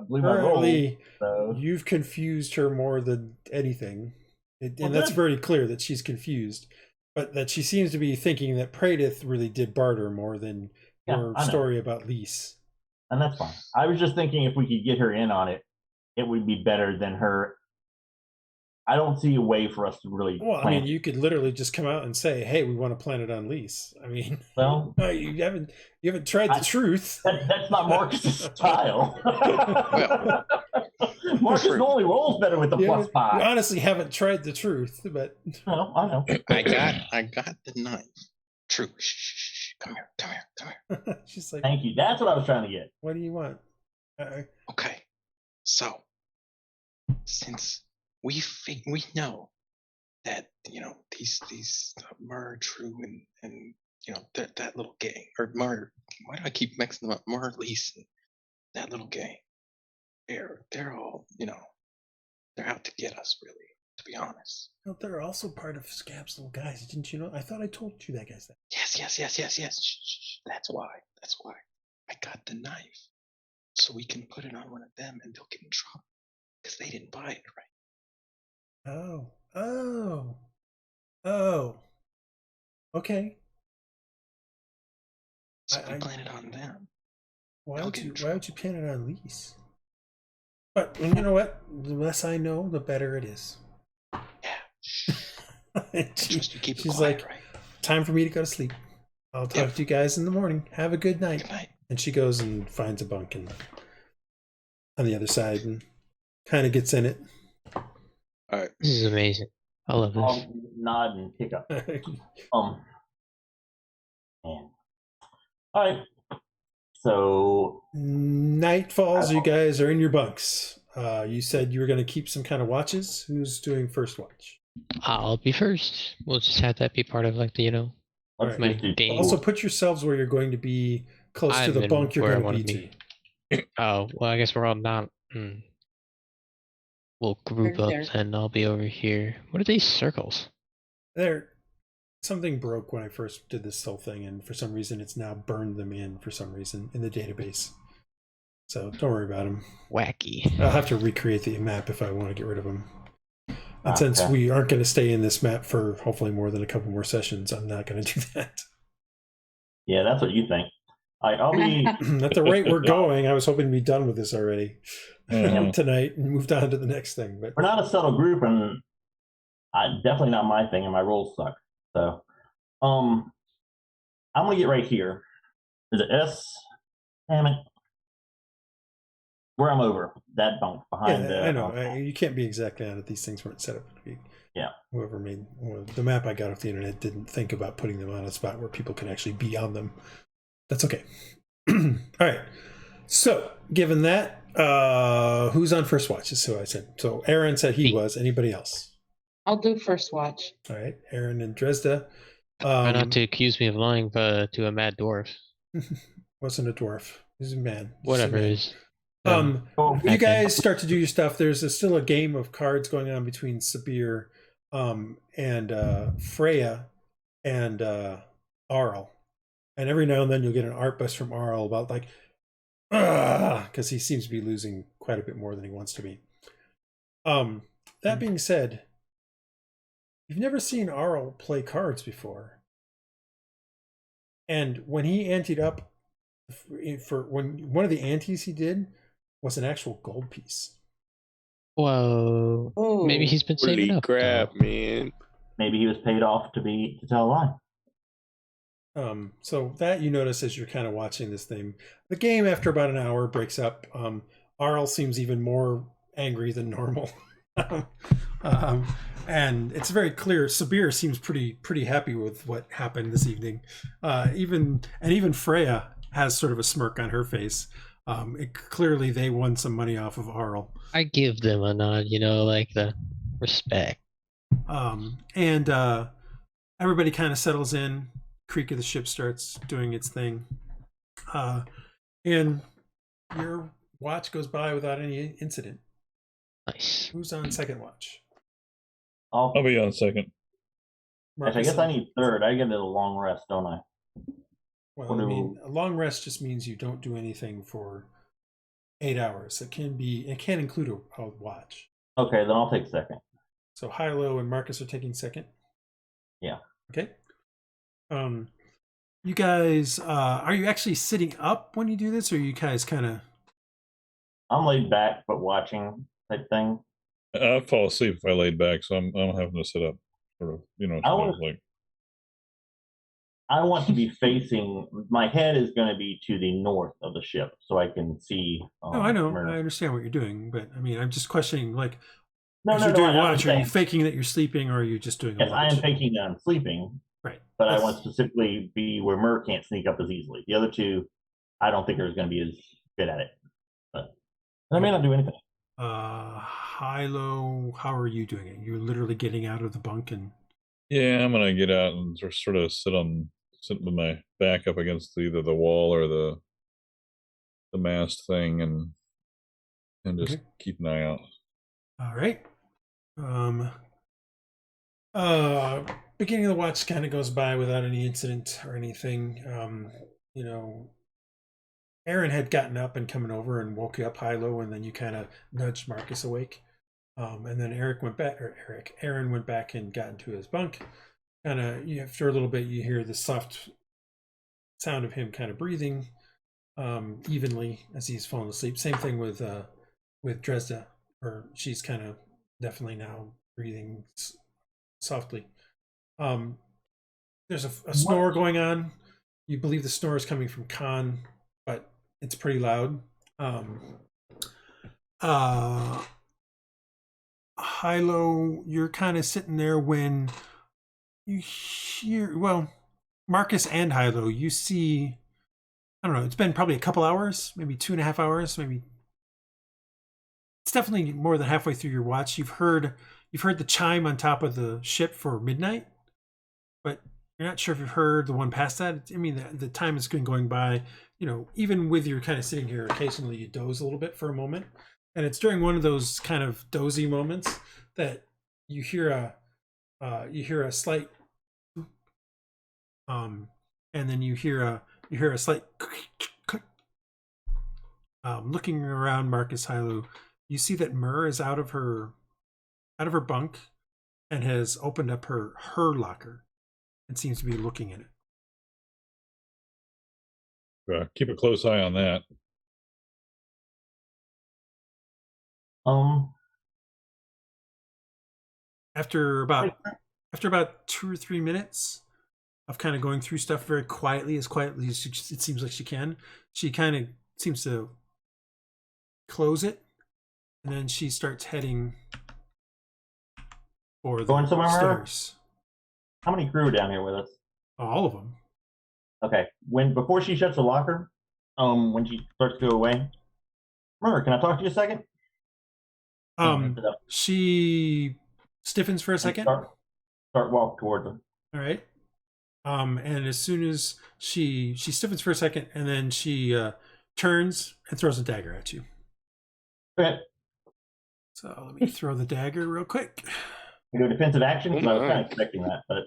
believe I rolled. So. You've confused her more than anything, and that's very clear that she's confused. But that she seems to be thinking that Praedyth really did barter more than your story about Iylis. And that's fine. I was just thinking if we could get her in on it, it would be better than her. I don't see a way for us to really. Well, I mean, you could literally just come out and say, "Hey, we want to plant it on Iylis." I mean, well, you haven't tried the truth. That's not Marcus's style. Marcus normally rolls better with the +5. You honestly haven't tried the truth, but no, I know. I got the knife. True. Shh. Come here. She's like, thank you. That's what I was trying to get. What do you want? Okay. So, since we know that these Mur, True, and that little gang, or Mur, why do I keep mixing them up? Mur, Iylis, and that little gang. They're all they're out to get us, really, to be honest. No, they're also part of Scab's little guys. Didn't you know? I thought I told you that, guys. Yes. Shh. That's why. I got the knife. So we can put it on one of them and they'll get in trouble. Because they didn't buy it, right? Oh. Okay. So we plan it on them. Why would you plan it on Iylis? But you know what? The less I know, the better it is. Yeah. She's quiet, like, time for me to go to sleep. I'll talk to you guys in the morning. Have a good night. Good night. And she goes and finds a bunk on the other side and kind of gets in it. All right. This is amazing. I love this. I'll nod and pick up. All right. So night falls. You guys are in your bunks. You said you were going to keep some kind of watches. Who's doing first watch? I'll be first. We'll just have that be part of my game. Also, put yourselves where you're going to be close to the bunk you're going to be to. Oh, well, I guess we're all not. We'll group up then. I'll be over here. What are these circles? Something broke when I first did this whole thing, and for some reason it's now burned them in for some reason in the database. So don't worry about them. Wacky. I'll have to recreate the map if I want to get rid of them. And since we aren't going to stay in this map for hopefully more than a couple more sessions, I'm not going to do that. Yeah, that's what you think. I'll be at the rate we're going. I was hoping to be done with this already tonight and moved on to the next thing. But we're not a subtle group, and definitely not my thing, and my rolls suck. So, I'm gonna get right here. Is it S? Damn it! Where I'm over that bunk behind. Yeah, I know. You can't be exactly on it. These things weren't set up to be. Yeah. Whoever made the map I got off the internet didn't think about putting them on a spot where people can actually be on them. That's okay. All right. So, given that, who's on first watch? Is who I said. So, Aaron said he was. Anybody else? I'll do first watch. All right. Aaron and Dresd'a. Try not to accuse me of lying to a mad dwarf. Wasn't a dwarf. He's a man. Whatever it is. You guys start to do your stuff. There's still a game of cards going on between Sabir and Freya and Arl. And every now and then you'll get an art bust from Arl about like, because he seems to be losing quite a bit more than he wants to be. That being said, you've never seen Arl play cards before. And when he anteed up for when one of the antes he did was an actual gold piece. Whoa. Maybe he's been saving Holy up. crap, man. Maybe he was paid off to tell a lie. So that you notice as you're kind of watching this thing. The game, after about an hour, breaks up. Arl seems even more angry than normal. And it's very clear Sabir seems pretty happy with what happened this evening. Even Freya has sort of a smirk on her face. Clearly they won some money off of Arl. I give them a nod, like the respect. And everybody kind of settles in. Creak of the ship starts doing its thing. And your watch goes by without any incident. Nice. Who's on second watch? I'll be on second. I guess I need third. I get a long rest, don't I? Well, I mean, a long rest just means you don't do anything for 8 hours. It can include a watch. Okay, then I'll take second. So Hylough and Marcus are taking second? Yeah. Okay. You guys, are you actually sitting up when you do this, or are you guys kind of... I'm laid back, but watching type thing. I'd fall asleep if I laid back, so I'm having to sit up, sort of, I want to be facing. My head is going to be to the north of the ship, so I can see. No, I know. Myrna. I understand what you're doing, but I mean, I'm just questioning, like, No, as no, you're no, doing I watch, are you understand. faking that you're sleeping, or are you just doing a Yes, I watch? am thinking that I'm sleeping. Right. But I want to specifically be where Myr can't sneak up as easily. The other two, I don't think there's going to be as good at it. But I may not do anything. Hylough, how are you doing it? You're literally getting out of the bunk and... Yeah, I'm gonna get out and just sort of sit with my back up against either the wall or the mast thing and just keep an eye out. All right. Beginning of the watch kind of goes by without any incident or anything. Aaron had gotten up and coming over and woke you up, Hylough, and then you kind of nudged Marcus awake. And then Aaron went back and got into his bunk. Kind of, after a little bit, you hear the soft sound of him kind of breathing evenly as he's falling asleep. Same thing with Dresd'a, or she's kind of definitely now breathing softly. There's a snore going on. You believe the snore is coming from Khan, but it's pretty loud. Hylough, you're kind of sitting there when you hear, well, Marcus and Hylough, you see, I don't know, it's been probably a couple hours, maybe 2.5 hours, maybe. It's definitely more than halfway through your watch. You've heard the chime on top of the ship for midnight, but you're not sure if you've heard the one past that. I mean, the time has been going by, even with your kind of sitting here, occasionally you doze a little bit for a moment. And it's during one of those kind of dozy moments that you hear a slight, and then you hear a slight, looking around Marcus, Hylough, you see that Myr is out of her bunk and has opened up her locker and seems to be looking at it. Keep a close eye on that. After about 2 or 3 minutes of kind of going through stuff very quietly as it seems like she can, she kind of seems to close it, and then she starts heading for the stairs. How many crew are down here with us? All of them. Okay. Before she shuts the locker, when she starts to go away, Myr, can I talk to you a second? She stiffens for a second. Start walk towards them. All right. And as soon as she stiffens for a second, and then she turns and throws a dagger at you. Okay. So let me throw the dagger real quick. You do a defensive action? 'Cause I was kind of expecting that, but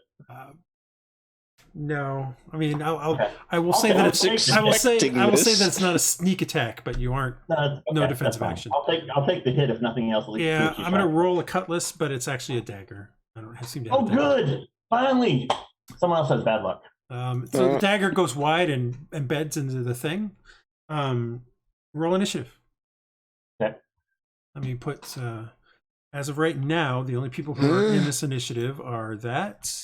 No, I mean, Okay. I will I'll say take- that I'll it's take I will say this. that it's not a sneak attack, but you aren't. no No that's defensive fine. action. I'll take the hit if nothing else. At least Yeah, see what I'm gonna she's roll a cutlass, but it's actually a dagger. I don't seem to have Oh, a dagger. good! Finally, someone else has bad luck. So the dagger goes wide and embeds into the thing. Roll initiative. Okay. Let me put. As of right now, the only people who are in this initiative are that,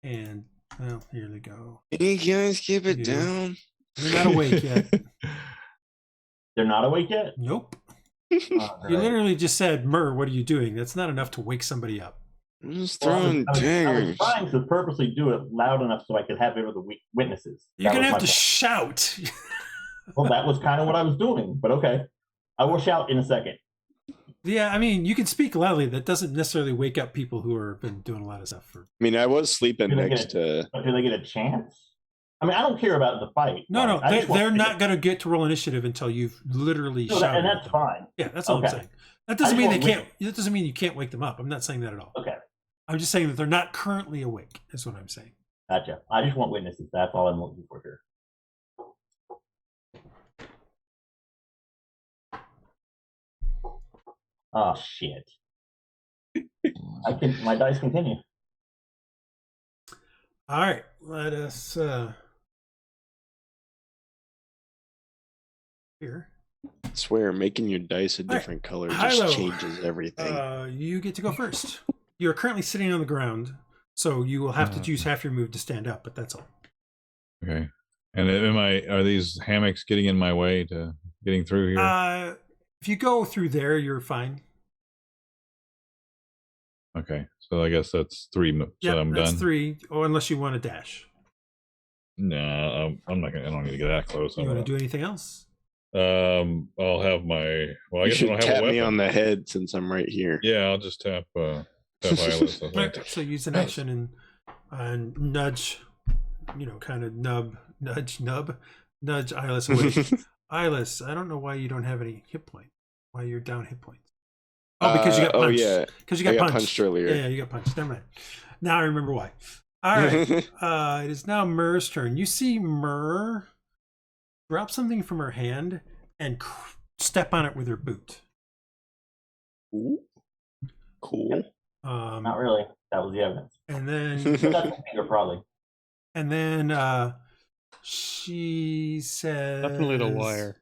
and well, here they go. Can you guys keep it Yeah. down? They're not awake yet. They're not awake yet? Nope. Oh, You great. literally just said, "Mur, what are you doing?" That's not enough to wake somebody up. I'm just Well, throwing I was daggers. trying to purposely do it loud enough so I could have it with the witnesses. You're That gonna was have my to plan. shout. Well, that was kind of what I was doing, but okay. I will shout in a second. Yeah, I mean, you can speak loudly. That doesn't necessarily wake up people who have been doing a lot of stuff for. I mean, I was sleeping Do they next to. But do they get a chance? I mean, I don't care about the fight. No, I just want they're to- not going to get to roll initiative until you've literally No, shouted. and at that's them. fine. Yeah, that's all I'm Okay. saying. That doesn't I mean just they want can't. That doesn't mean you can't wake them up. I'm not saying that at all. Okay, I'm just saying that they're not currently awake. Is what I'm saying. gotcha. I just want witnesses. That's all I'm looking for here. Oh shit! My dice continue. All right, let us here. I swear, making your dice a All right. different color Hylough, just changes everything. You get to go first. You're currently sitting on the ground, so you will have to use half your move to stand up. But that's all. Okay. And are these hammocks getting in my way to getting through here? If you go through there, you're fine. Okay. So I guess that's 3 moves. Yeah, So I'm that's done. 3. Or unless you want to dash. No, I'm not gonna. I don't need to get that close. You want to do anything else? I'll have my. Well, I You guess I should don't have tap a weapon. me on the head since I'm right here. Yeah, I'll just tap Iylis. I think. Right, so use an action and nudge, kind of nudge Iylis away. Iylis, I don't know why you don't have any hit point. Why you're down hit points. Oh, because you got punched. Oh yeah, Because you got I got punched. punched earlier. Yeah, you got punched. Never mind. Now I remember why. All right. It is now Mur's turn. You see Mur drop something from her hand and step on it with her boot. Ooh, cool. Not really. That was the evidence. And then That's the finger, probably. And then she says, Definitely the wire.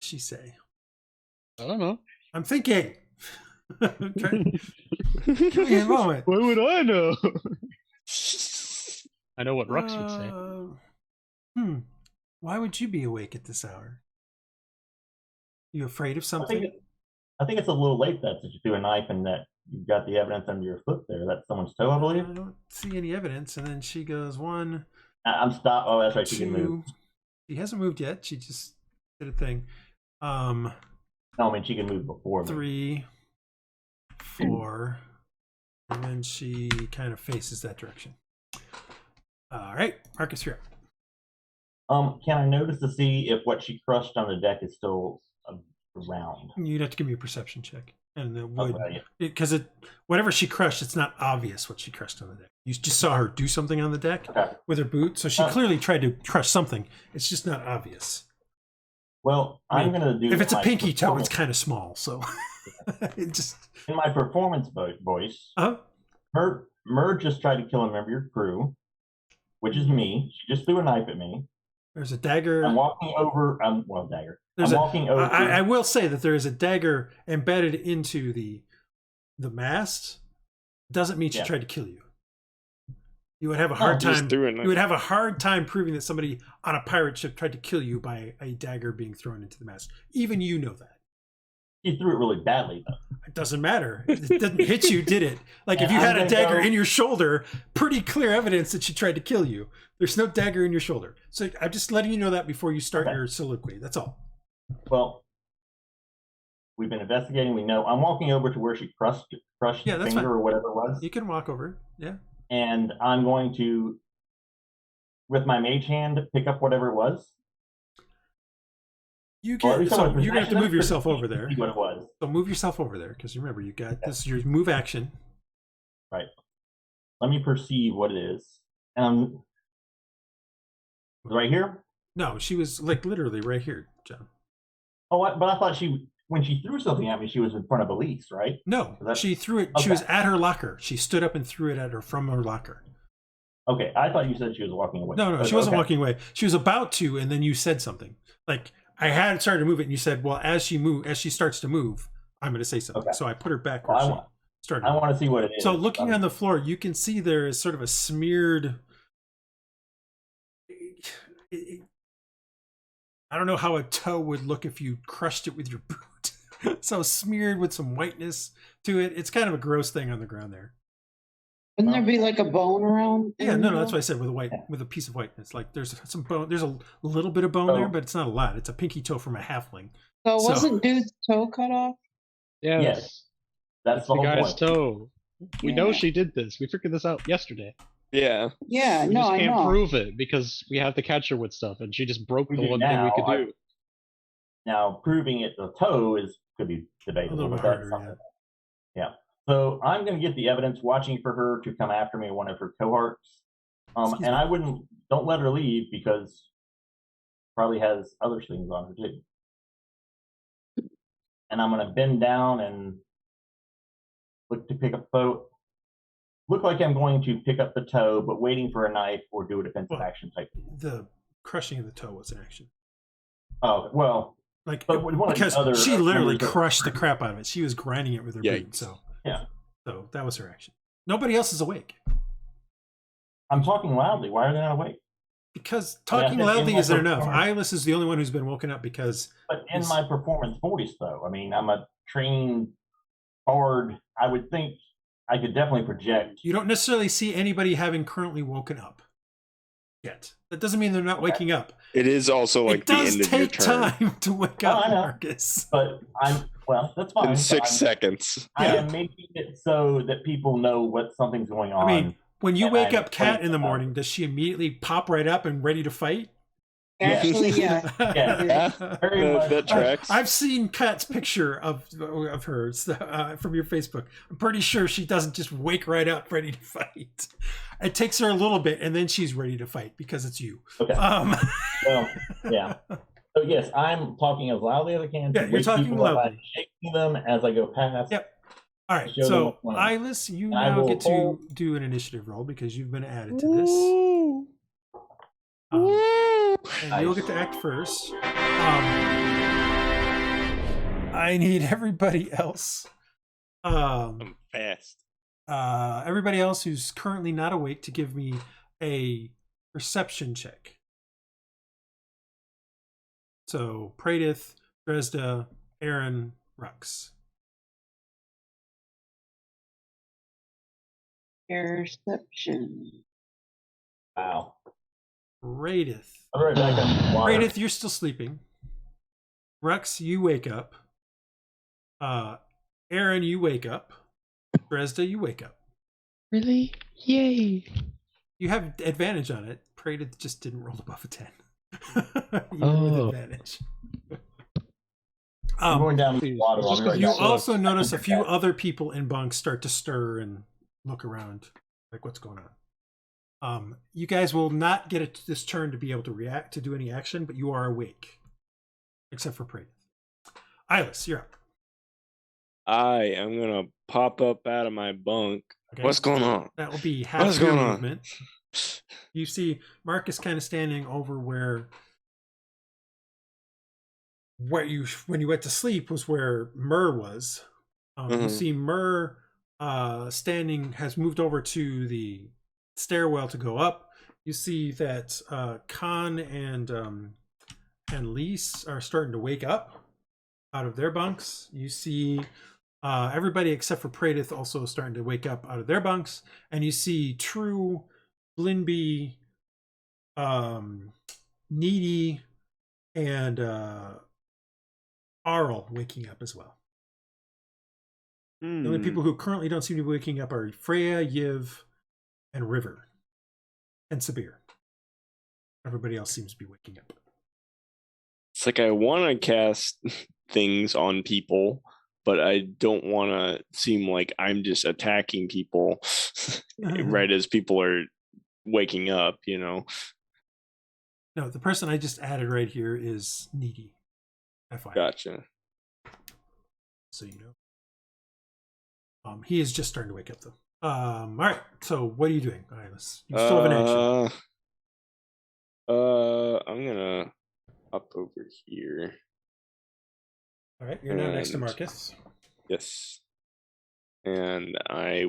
She say, I don't know. I'm thinking. Okay. Give me a moment. Why would I know? I know what Rux would say. Why would you be awake at this hour? You afraid of I something? think it's a little late that you threw a knife and that you've got the evidence under your foot there. That's someone's toe, I I believe. don't see any evidence. And then she goes, 1, I'm stopped. Oh, that's right. She can 2. move. She hasn't moved yet. She just did a thing. No, I mean she can move before me. 3, 4, and then she kind of faces that direction. All right, Marcus, you're up. Can I notice to see if what she crushed on the deck is still around? You'd have to give me a perception check, and it would Okay. because whatever she crushed, it's not obvious what she crushed on the deck. You just saw her do something on the deck Okay. with her boot, so she clearly tried to crush something. It's just not obvious. Well, I mean, I'm going to do. If it's a my pinky toe, performance- it's kind of small, so it just. in my performance voice. Mur just tried to kill a member of your crew, which is me. She just threw a knife at me. There's a dagger. I'm walking over. Dagger. There's I'm walking over. I will say that there is a dagger embedded into the mast. Doesn't mean she Yeah. tried to kill you. You would have a hard Just time. threw a You knife. would have a hard time proving that somebody on a pirate ship tried to kill you by a dagger being thrown into the mast. Even you know that. She threw it really badly, though. It doesn't matter. It didn't hit you, did it? Like if And you I'm had a gonna dagger go- in your shoulder, pretty clear evidence that she tried to kill you. There's no dagger in your shoulder. So I'm just letting you know that before you start Okay. your soliloquy. That's all. Well, we've been investigating. We know. I'm walking over to where she crushed Yeah, the that's finger fine. or whatever it was. You can walk over. Yeah. and I'm going to, with my mage hand, pick up whatever it was. You Well, at get least so I'm gonna you're gonna have to move yourself perceive over there. what it was. So move yourself over there because remember you got this is your move action. Right. Let me perceive what it is. Right here? No, she was like literally right here, John. Oh, but I thought when she threw something at me, she was in front of Iylis, right? No, she threw it. Okay. She was at her locker. She stood up and threw it at her from her locker. Okay, I thought you said she was walking away. No, she wasn't walking away. She was about to, and then you said something. Like I had started to move it, and you said, "Well, as she starts to move, I'm going to say something." Okay. So I put her back where she started. I want to see what it is. So looking on the floor, you can see there is sort of a smeared. I don't know how a toe would look if you crushed it with your boot. So smeared with some whiteness to it. It's kind of a gross thing on the ground there. Wouldn't there be like a bone around? Yeah, no, that's what I said with a piece of whiteness. Like there's some bone. There's a little bit of bone there, but it's not a lot. It's a pinky toe from a halfling. So wasn't dude's toe cut off? Yes. That's the guy's point. toe. We know she did this. We figured this out yesterday. Yeah. Yeah, We no, just I can't know. prove it because we have to catch her with stuff, and she just broke the one thing we could do. Now, proving it the toe could be debatable. A little bit harder, yeah. So I'm going to get the evidence, watching for her to come after me, one of her cohorts. And I don't let her leave because probably has other things on her too. And I'm going to bend down and look to pick up the look like I'm going to pick up the toe, but waiting for a knife or do a defensive action type. The crushing of the toe was an action. Oh, well. Like, because she literally crushed the crap out of it. She was grinding it with her boot. So, yeah. So that was her action. Nobody else is awake. I'm talking loudly. Why are they not awake? Because talking loudly isn't enough. Iylis is the only one who's been woken up because... But in my performance voice, though, I mean, I'm a trained bard. I would think I could definitely project. You don't necessarily see anybody having currently woken up yet. That doesn't mean they're not waking up. It is also like the end of your turn. It does take time to wake up, Marcus. But that's fine. In 6 seconds. I am making it so that people know what something's going on. I mean, when you wake up Kat in the morning, does she immediately pop right up and ready to fight? Actually, yeah. That tracks. I've seen Kat's picture of hers from your Facebook. I'm pretty sure she doesn't just wake right up ready to fight. It takes her a little bit, and then she's ready to fight because it's you. Okay. Well, yeah. So yes, I'm talking as loudly as I can. Yeah, you're talking loudly. Shaking them as I go past. Yep. All right. So, Iylis, you now get to do an initiative roll because you've been added to this. And you'll get to act first. I need everybody else. I'm fast. Everybody else who's currently not awake to give me a perception check. So, Praedyth, Dresd'a, Aaron, Rux. Perception. Wow. Praedyth. Praedyth, you're still sleeping. Rux, you wake up. Aaron, you wake up. Dresd'a, you wake up. Really? Yay. You have advantage on it. Praedyth just didn't roll above a 10. Oh. With advantage. I'm going down the water. You also notice a few other people in bunks start to stir and look around, like what's going on. You guys will not get this turn to be able to react to do any action, but you are awake, except for Praedyth. Iylis, you're up. I am gonna pop up out of my bunk. Okay. What's going on? That will be half your movement. You see Marcus kind of standing over where when you went to sleep was where Myrrh was. You see Myrrh standing, has moved over to the stairwell to go up. You see that Khan and Lys are starting to wake up out of their bunks. You see everybody except for Praedyth also starting to wake up out of their bunks, and you see True, Blinby, Needy, and Arl waking up as well. The only people who currently don't seem to be waking up are Freya, Yiv, and River, and Sabir. Everybody else seems to be waking up. It's like I want to cast things on people, but I don't want to seem like I'm just attacking people right as people are waking up, you know? No, the person I just added right here is Needy. FYI. Gotcha. So you know. He is just starting to wake up though. All right. So what are you doing, Iylis? You still have an action. I'm gonna up over here. All right, you're now next to Marcus. Yes. And I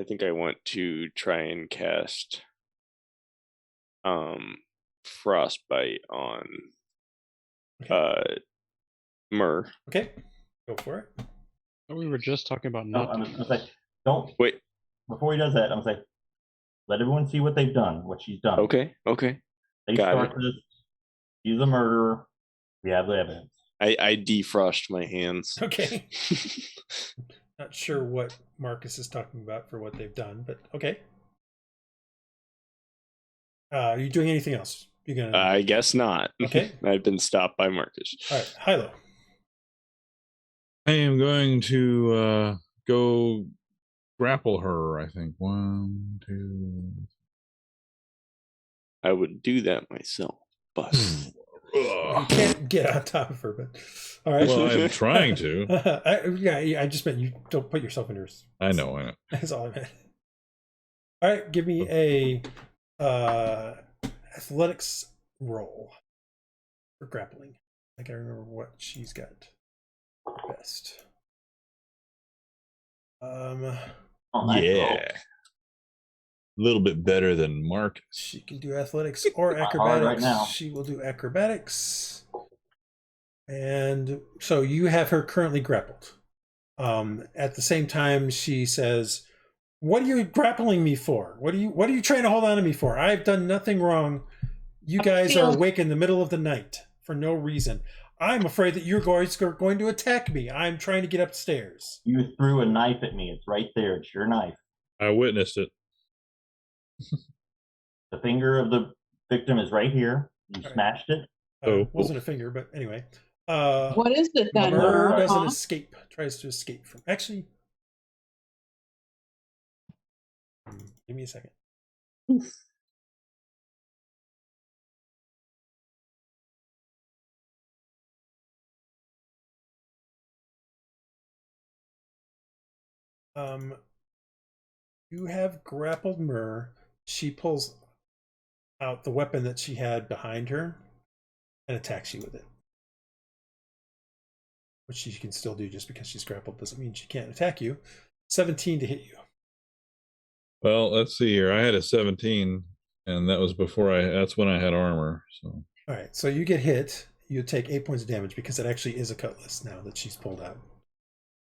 think I want to try and cast Frostbite on Myrrh. Okay, go for it. We were just talking about No, not. I'm gonna say, don't wait. Before he does that, I'm gonna say, let everyone see what they've done, what she's done. Okay. They start this. She's a murderer. We have the evidence. I defrost my hands. Okay. Not sure what Marcus is talking about for what they've done, but okay. Are you doing anything else? You're gonna? I guess not. Okay. I've been stopped by Marcus. All right, Hylough. I am going to go grapple her, I think. 1, 2. I would do that myself, but You can't get on top of her, but all right. Well, I'm trying to. I just meant you don't put yourself in yours. I know. That's all I meant. All right, give me a athletics roll for grappling. I gotta remember what she's got best. Yeah. A little bit better than Marcus. She can do athletics or acrobatics. Right now. She will do acrobatics. And so you have her currently grappled. At the same time, she says, "What are you grappling me for? What are you trying to hold on to me for? I've done nothing wrong. You guys are awake in the middle of the night for no reason. I'm afraid that you're going to attack me. I'm trying to get upstairs." You threw a knife at me. It's right there. It's your knife. I witnessed it. The finger of the victim is right here. You smashed it. Wasn't a finger, but anyway. What is it then? Murder doesn't Huh? escape. Tries to escape from. Actually, give me a second. You have grappled Myrrh. She pulls out the weapon that she had behind her and attacks you with it. Which she can still do just because she's grappled doesn't mean she can't attack you. 17 to hit you. Well, let's see here. I had a 17, and that was that's when I had armor. So. All right, so you get hit. You take 8 points of damage because it actually is a cutlass now that she's pulled out.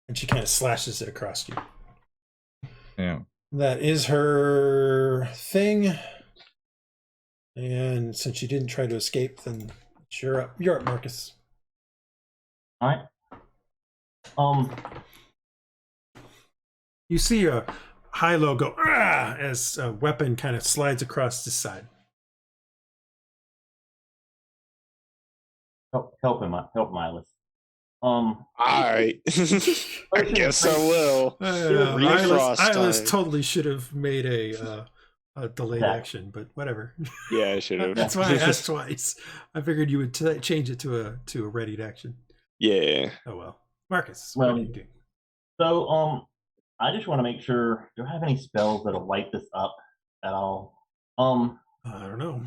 And she kind of slashes it across you. Yeah. That is her thing. And since you didn't try to escape, then you're up. You're up, Marcus. All right. You see a Hylough go as a weapon kind of slides across his side. Help him, Iylis. All right. I guess I will. Iylis totally should have made a delayed action, but whatever. Yeah, I should have. That's why I asked twice. I figured you would change it to a readied action. Yeah. Oh well, Marcus. Well, what are you doing? So I just want to make sure. Do I have any spells that'll light this up at all? I don't know.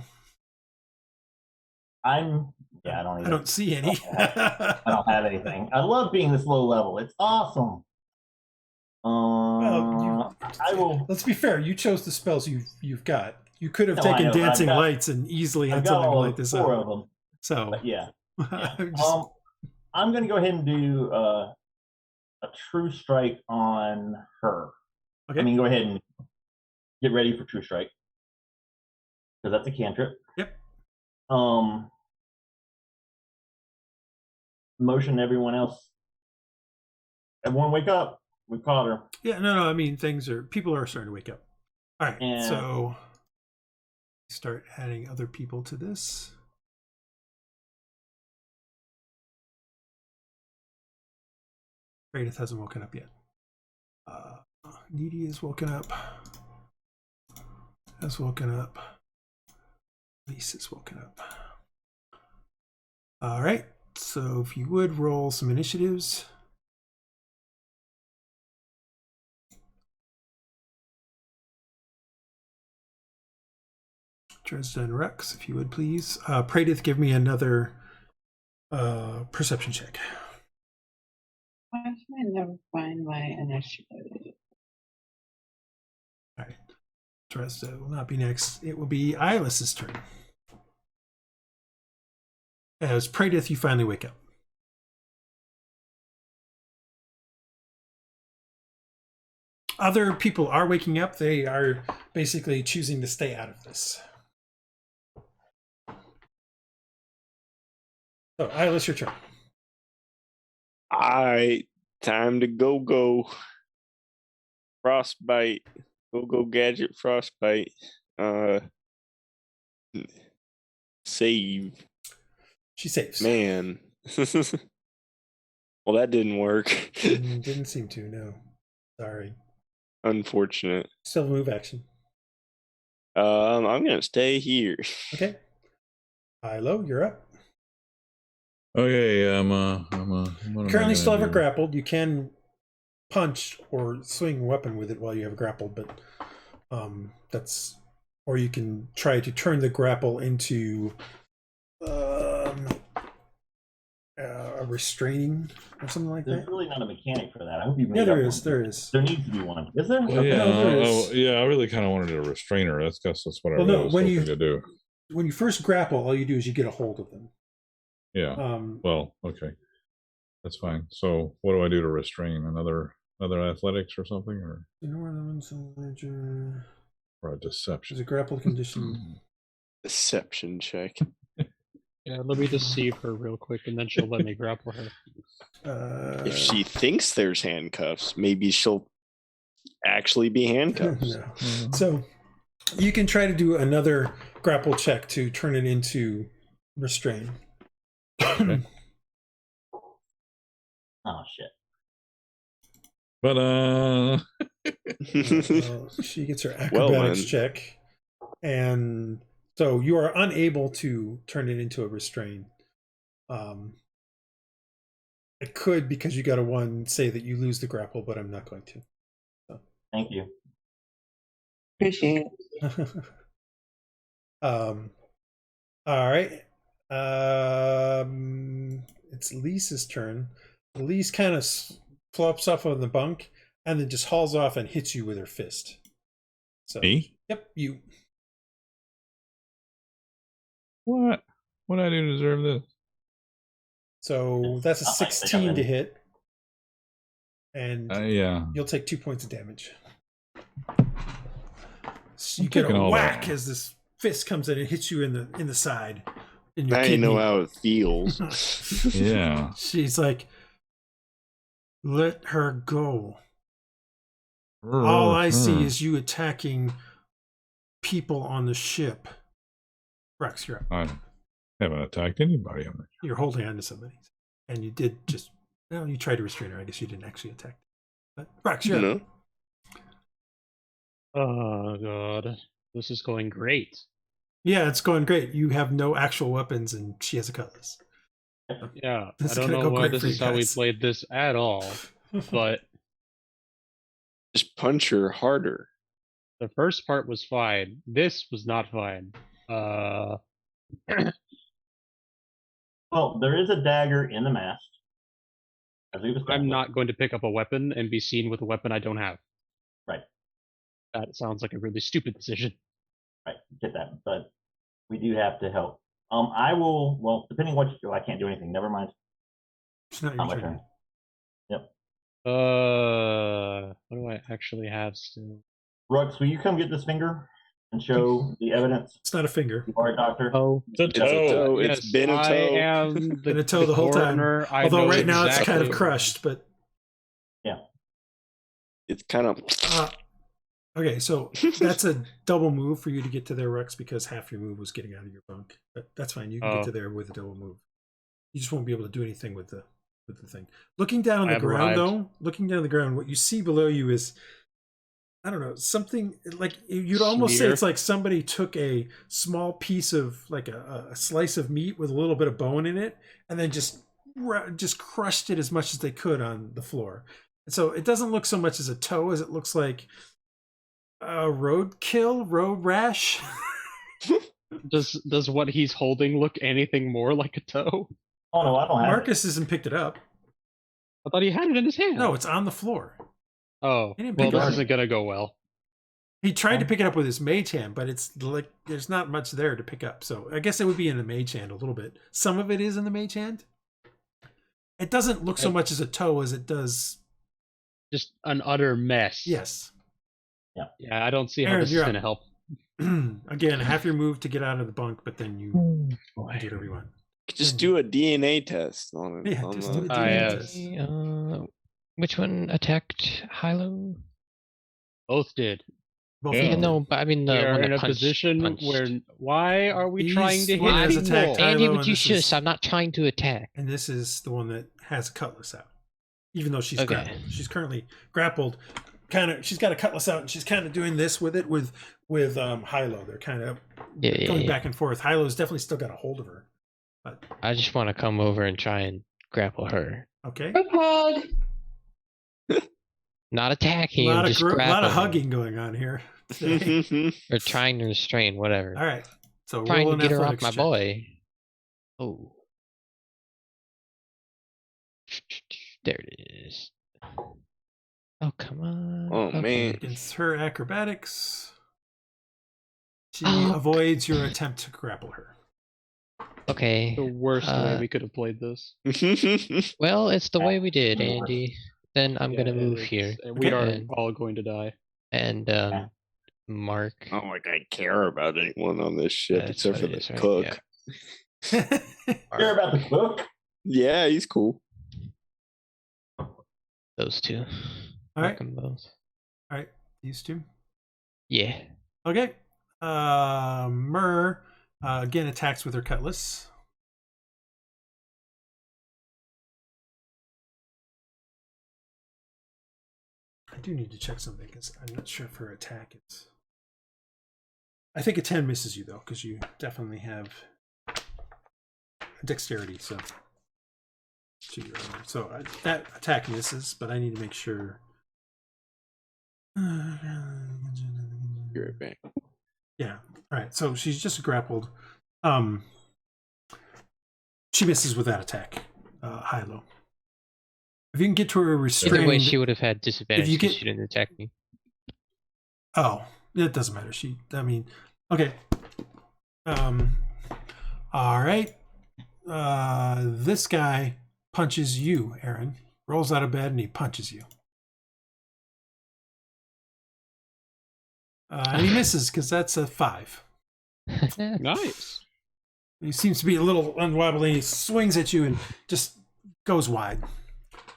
I don't see any. I don't have anything. I love being this low level. It's awesome. I will. Let's be fair. You chose the spells you've got. You could have No, I taken know, Dancing Lights and easily had something to light this up. 4 of them. So But yeah. just- I'm going to go ahead and do a True Strike on her. Okay. I mean, go ahead and get ready for True Strike because that's a cantrip. Yep. Motion everyone else. Everyone wake up. We caught her. Yeah, no. I mean, people are starting to wake up. All right, And- so start adding other people to this. Praedyth hasn't woken up yet. Needy is woken up. Has woken up. Iylis is woken up. All right, so if you would roll some initiatives. Dresd'a and Rex, if you would please. Praedyth, give me another perception check. I can never find my initiative. All right. Dresd'a will not be next. It will be Iylis's turn. As Praedyth, you finally wake up. Other people are waking up. They are basically choosing to stay out of this. So, Iylis, your turn. Time to go. Frostbite. Go gadget frostbite. Save. She saves. Man. Well, that didn't work. Didn't seem to, no. Sorry. Unfortunate. Still a move action. I'm gonna stay here. Okay. Hylough, you're up. Okay, what am I Currently still gonna have it do? grappled. You can punch or swing a weapon with it while you have it grappled, but that's, or you can try to turn the grapple into a restraining or something like There's that. really not a mechanic for that. I hope you made Yeah, there up is. one. There is. There needs to be one. Is there? Well, Okay. yeah, No, there is. yeah, I really kind of wanted a restrainer. That's what I Well, really no, was when hoping you- to do. When you first grapple, all you do is you get a hold of them. Yeah. Well, okay, that's fine. So, what do I do to restrain? Another athletics or something, or a deception? There's a grapple condition. Deception check. Yeah, let me deceive her real quick, and then she'll let me grapple her. If she thinks there's handcuffs, maybe she'll actually be handcuffed. No. So you can try to do another grapple check to turn it into restrain. Okay. Oh shit. But Well, she gets her Well, acrobatics then. check, and so you are unable to turn it into a restrain. It could, because you got a 1, say that you lose the grapple, but I'm not going to. Thank you. Appreciate it. All right. It's Lisa's turn. Lise kind of flops off on the bunk and then just hauls off and hits you with her fist. So, me? Yep, you. What? What did I do to deserve this? So that's a Not like 16 to seven. hit, and Yeah. you'll take 2 points of damage. So you I'm get taking a all whack that. as this fist comes in and hits you in the side. In your I kidney. know how it feels. Yeah. She's like, let her go. All I see is you attacking people on the ship. Rex, you're up. I haven't attacked anybody on it. You're holding on to somebody. And you did just, well, you tried to restrain her. I guess you didn't actually attack. But Rex, you're up. No. Oh god, this is going great. Yeah, it's going great. You have no actual weapons, and she has a cutlass. Yeah, This I is don't gonna know go why great this for you is how we guys. played this at all, but Just punch her harder. the first part was fine. This was not fine. Well, there is a dagger in the mast. As we I'm established. not going to pick up a weapon and be seen with a weapon I don't have. Right. That sounds like a really stupid decision. Right, get that. But we do have to help. I will. Well, depending what you do, I can't do anything. Never mind. It's not Not your my turn. turn. Yep. What do I actually have still? Rux, will you come get this finger and show the evidence? It's not a finger. You are a doctor. Oh, It's a It's a toe. yes, It's been a I toe. am Been a toe the whole time. coroner. I Although know right now it's kind of exactly- crushed, but it's kind of. Okay, so that's a double move for you to get to there, Rex, because half your move was getting out of your bunk. That's fine. You can get to there with a double move. You just won't be able to do anything with the thing. Looking down on the ground, though, looking down on the ground, what you see below you is, I don't know, something like you'd almost say it's like somebody took a small piece of like a slice of meat with a little bit of bone in it, and then just crushed it as much as they could on the floor. And so it doesn't look so much as a toe as it looks like road rash. Does what he's holding look anything more like a toe? Oh no, I don't have Marcus hasn't picked it up. I thought he had it in his hand. No, it's on the floor. Oh, He didn't well, pick it this up. isn't gonna go well. He tried to pick it up with his mage hand, but it's like there's not much there to pick up. So I guess it would be in the mage hand a little bit. Some of it is in the mage hand. It doesn't look so much as a toe as it does. Just an utter mess. Yes. Yeah, I don't see how Aaron, this is you're gonna up. help. Again, half your move to get out of the bunk, but then you do whatever you want. Just do a DNA test on it. Yeah, on just the- do a DNA yes. test. Which one attacked Hylough? Both did. Both Yeah. of Yeah, them. no, but I mean the We are one in that a punched- position punched. where why are we These trying to one hit has people? attacked Andy, Hylough, would and you this shush? is- I'm not trying to attack. And this is the one that has a cutlass out, even though she's Okay. grappled. She's currently grappled. She's got a cutlass out, and she's kind of doing this with it with Hylough. They're kind of going back and forth. Hylough's definitely still got a hold of her. But I just want to come over and try and grapple her. okay, Hug. Not a attacking, lot just of grappling. hugging going on here. today. Or trying to restrain, whatever. All right, so Trying roll to an get her off athletics my check. boy. Oh. There it is. Oh, come on. Oh, Okay. man. Against her acrobatics, she Oh. avoids your attempt to grapple her. Okay. The worst way Uh, we could have played this. Well, it's the way we did, Andy. Then I'm gonna move here. We are And- all going to die. And Mark. I don't like I care about anyone on this ship That's except what for it the is, right? cook. Yeah. Care about the cook? Yeah, he's cool. Those two. All right, Mark 'em both. all right, these two. Yeah. Okay. Myr again attacks with her cutlass. I do need to check something because I'm not sure if her attack is. I think a 10 misses you though, because you definitely have a dexterity. So that attack misses, but I need to make sure. Be right back. Yeah. All right. So she's just grappled. She misses with that attack. Hylough. If you can get to her restrained. Either way, she would have had disadvantage you because get- she didn't attack me. Oh, it doesn't matter. Okay. All right. This guy punches you, Aaron. Rolls out of bed and he punches you. And he misses because that's a 5. Nice. He seems to be a little unwobbly. He swings at you and just goes wide.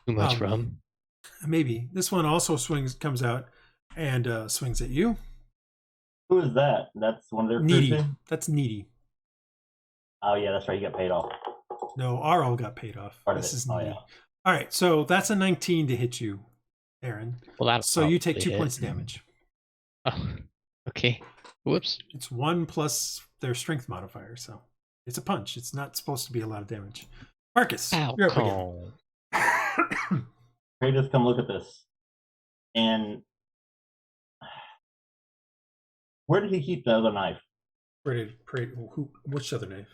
Too much rum. Maybe. This one also comes out and swings at you. Who is that? That's one of their Needy. crew too? That's needy. Oh yeah, that's right. You got paid off. No, Arl got paid off. Part of This it. is Oh, needy. yeah. All right, so that's a 19 to hit you, Aaron. Well, that'll So you take probably 2 hit. points of damage. Oh, okay. Whoops. It's 1 plus their strength modifier, so it's a punch. It's not supposed to be a lot of damage. Marcus, you're up again. Praedyth, come look at this. And where did he keep the other knife? Which other knife?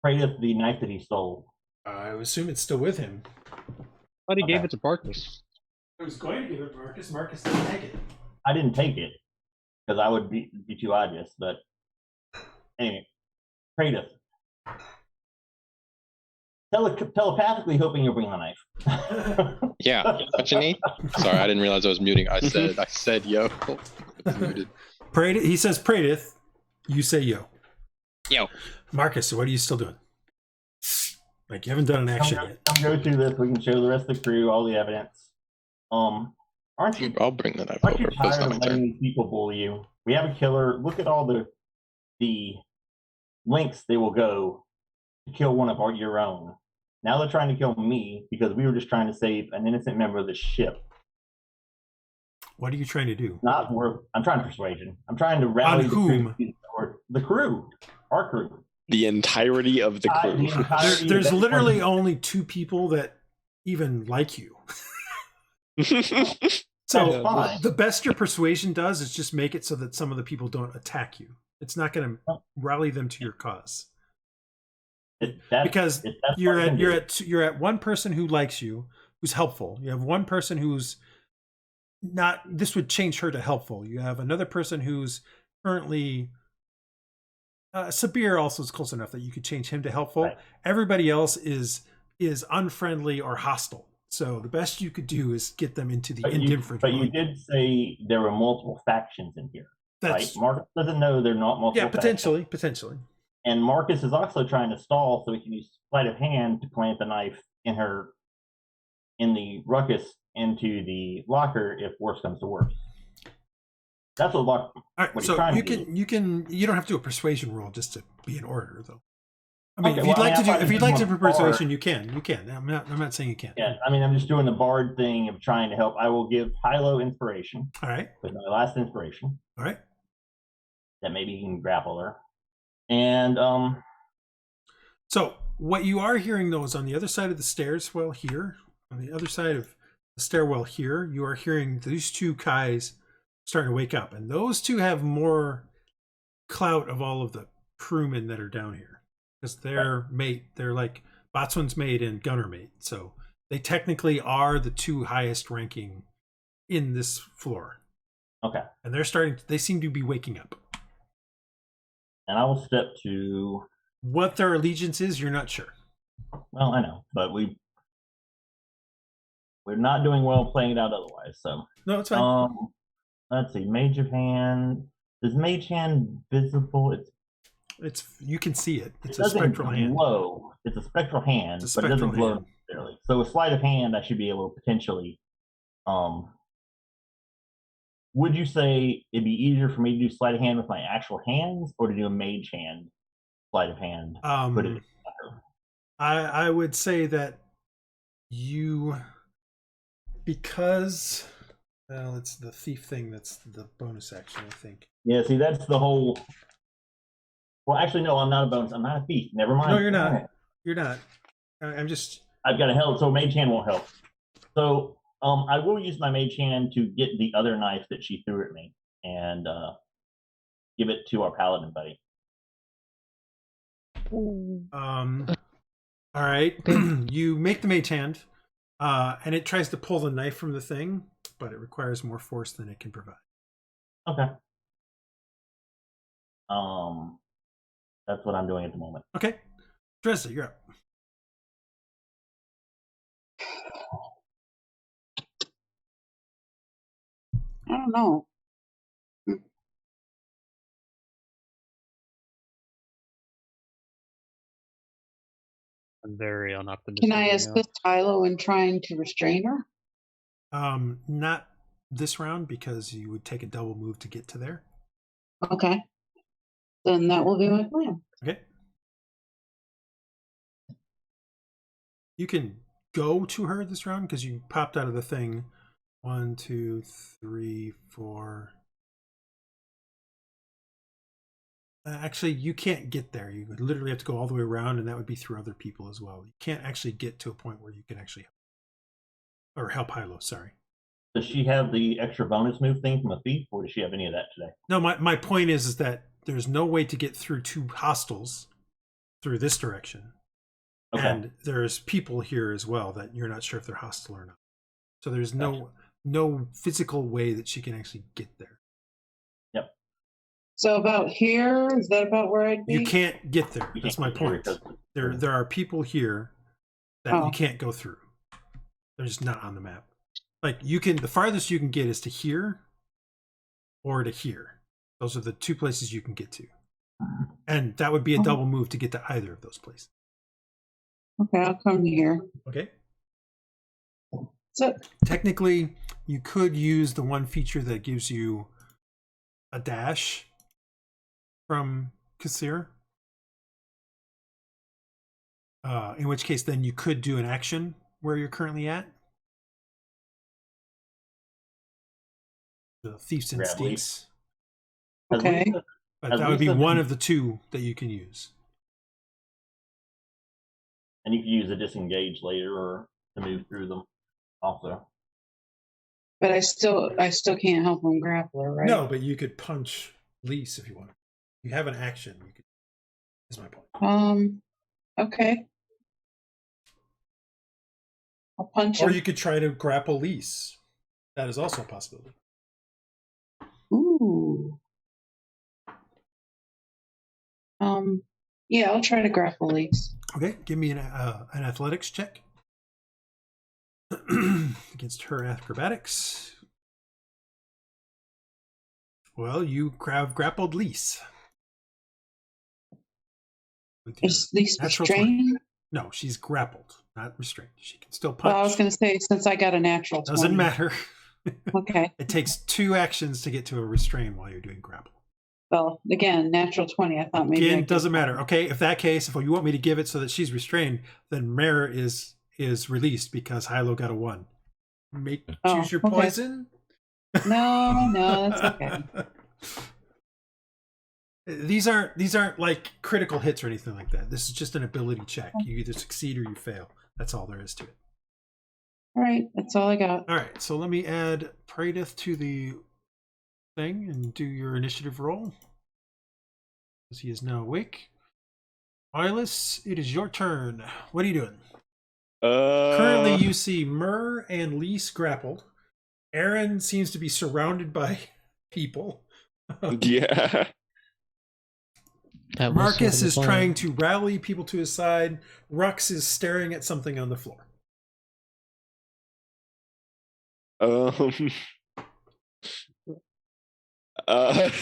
Praedyth, the knife that he stole. I assume it's still with him. But he gave Okay. it to Marcus. I was going to give it to Marcus. Marcus didn't take it. I didn't take it because I would be too obvious. But anyway, Praedyth, telepathically hoping you'll bring the knife. Yeah, what you need? Sorry, I didn't realize I was muting. I said yo. Muted. He says Praedyth. You say yo. Yo. Marcus, what are you still doing? Like you haven't done an action yet. Come go through this. We can show the rest of the crew all the evidence. Aren't you? I'll bring that up Aren't you over. But it's tired not of my turn. letting these people bully you? We have a killer. Look at all the lengths they will go to kill one of your own. Now they're trying to kill me because we were just trying to save an innocent member of the ship. What are you trying to do? Not worth. I'm trying persuasion. I'm trying to rally On whom? The crew, our crew. The entirety of the crew. There's literally only 2 people that even like you. So fine. the best your persuasion does is just make it so that some of the people don't attack you. It's not going to rally them to your cause. Because you're at one person who likes you, who's helpful. You have one person who's not. This would change her to helpful. You have another person who's currently Sabir. Also is close enough that you could change him to helpful. Right. Everybody else is unfriendly or hostile. So the best you could do is get them into the indifferent. But you did say there were multiple factions in here. Right? Marcus doesn't know they're not multiple. Yeah, potentially. And Marcus is also trying to stall so he can use sleight of hand to plant the knife in the ruckus into the locker if worse comes to worse. That's what All right, what so you don't have to do a persuasion roll just to be in order though. I mean, if you'd like to do persuasion, you can. I'm not saying you can't. Yeah, I mean, I'm just doing the bard thing of trying to help. I will give Hylough inspiration. All right. With my last inspiration. All right. That maybe he can grapple her. And so what you are hearing though is on the other side of the stairs, well here, on the other side of the stairwell here, you are hearing these 2 Kais starting to wake up, and those 2 have more clout of all of the crewmen that are down here because they're they're like boatswain's mate and gunner mate, so they technically are the 2 highest ranking in this floor. Okay. And they seem to be waking up. And I will step to what their allegiance is. You're not sure. Well, I know, but we're not doing well playing it out otherwise. So no, it's fine. Let's see. Mage of Hand. Is Mage Hand visible? It's you can see it. It's a spectral hand. Glow. It's a spectral hand, but it doesn't glow necessarily. So with sleight of hand, I should be able to potentially. Would you say it'd be easier for me to do sleight of hand with my actual hands, or to do a mage hand sleight of hand? I would say that because it's the thief thing that's the bonus action, I think. Yeah, see, that's the whole. Well, actually, no, I'm not a bonus. I'm not a thief. Never mind. No, you're not. You're not. I'm just. I've got to help, so mage hand won't help. So. I will use my mage hand to get the other knife that she threw at me and give it to our paladin buddy. All right. You make the mage hand, and it tries to pull the knife from the thing, but it requires more force than it can provide. Okay. That's what I'm doing at the moment. Okay. Dresd'a, you're up. I don't know. I'm very unoptimistic. Can I assist Hylough in trying to restrain her? Not this round because you would take a double move to get to there. Okay. Then that will be my plan. Okay. You can go to her this round because you popped out of the thing. 1, 2, 3, 4. Actually, you can't get there. You would literally have to go all the way around, and that would be through other people as well. You can't actually get to a point where you can actually help Hylough. Sorry. Does she have the extra bonus move thing from a thief, or does she have any of that today? No, my point is that there's no way to get through 2 hostiles through this direction. Okay. And there's people here as well that you're not sure if they're hostile or not. So there's no physical way that she can actually get there. Yep. So about here, is that about where I'd be? You can't get there. That's my point. There are people here that you can't go through. They're just not on the map. Like the farthest you can get is to here or to here. Those are the 2 places you can get to. And that would be a double move to get to either of those places. Okay, I'll come here. Okay. So technically, you could use the one feature that gives you a dash from Corsair. In which case, then you could do an action where you're currently at. The Thief's Instincts. Okay. But that would be one of the two that you can use. And you can use a disengage later or to move through them also. But I still can't help on grappler, right? No, but you could punch Iylis if you want. You have an action. You could. Is my point. Okay. I'll punch Or him. you could try to grapple Iylis. That is also a possibility. Ooh. Yeah, I'll try to grapple Iylis. Okay, give me an athletics check against her acrobatics. Well, you grappled Iylis. Is Iylis natural restrained? No, she's grappled, not restrained. She can still punch. Well, I was going to say, since I got a natural 20. Doesn't matter. Okay. It takes 2 actions to get to a restrain while you're doing grapple. Well, again, natural 20. I thought maybe. Again, doesn't matter. Okay, if that case, if you want me to give it so that she's restrained, then Mare is released because Hylough got a 1. Choose your poison. No, that's okay. These aren't like critical hits or anything like that. This is just an ability check. You either succeed or you fail. That's all there is to it. All right, that's all I got. All right, so let me add Praedyth to the thing and do your initiative roll. Because he is now awake. Iylis, it is your turn. What are you doing? Currently, you see Myrrh and Iylis grappled. Aaron seems to be surrounded by people. Yeah. Marcus is trying to rally people to his side. Rux is staring at something on the floor. I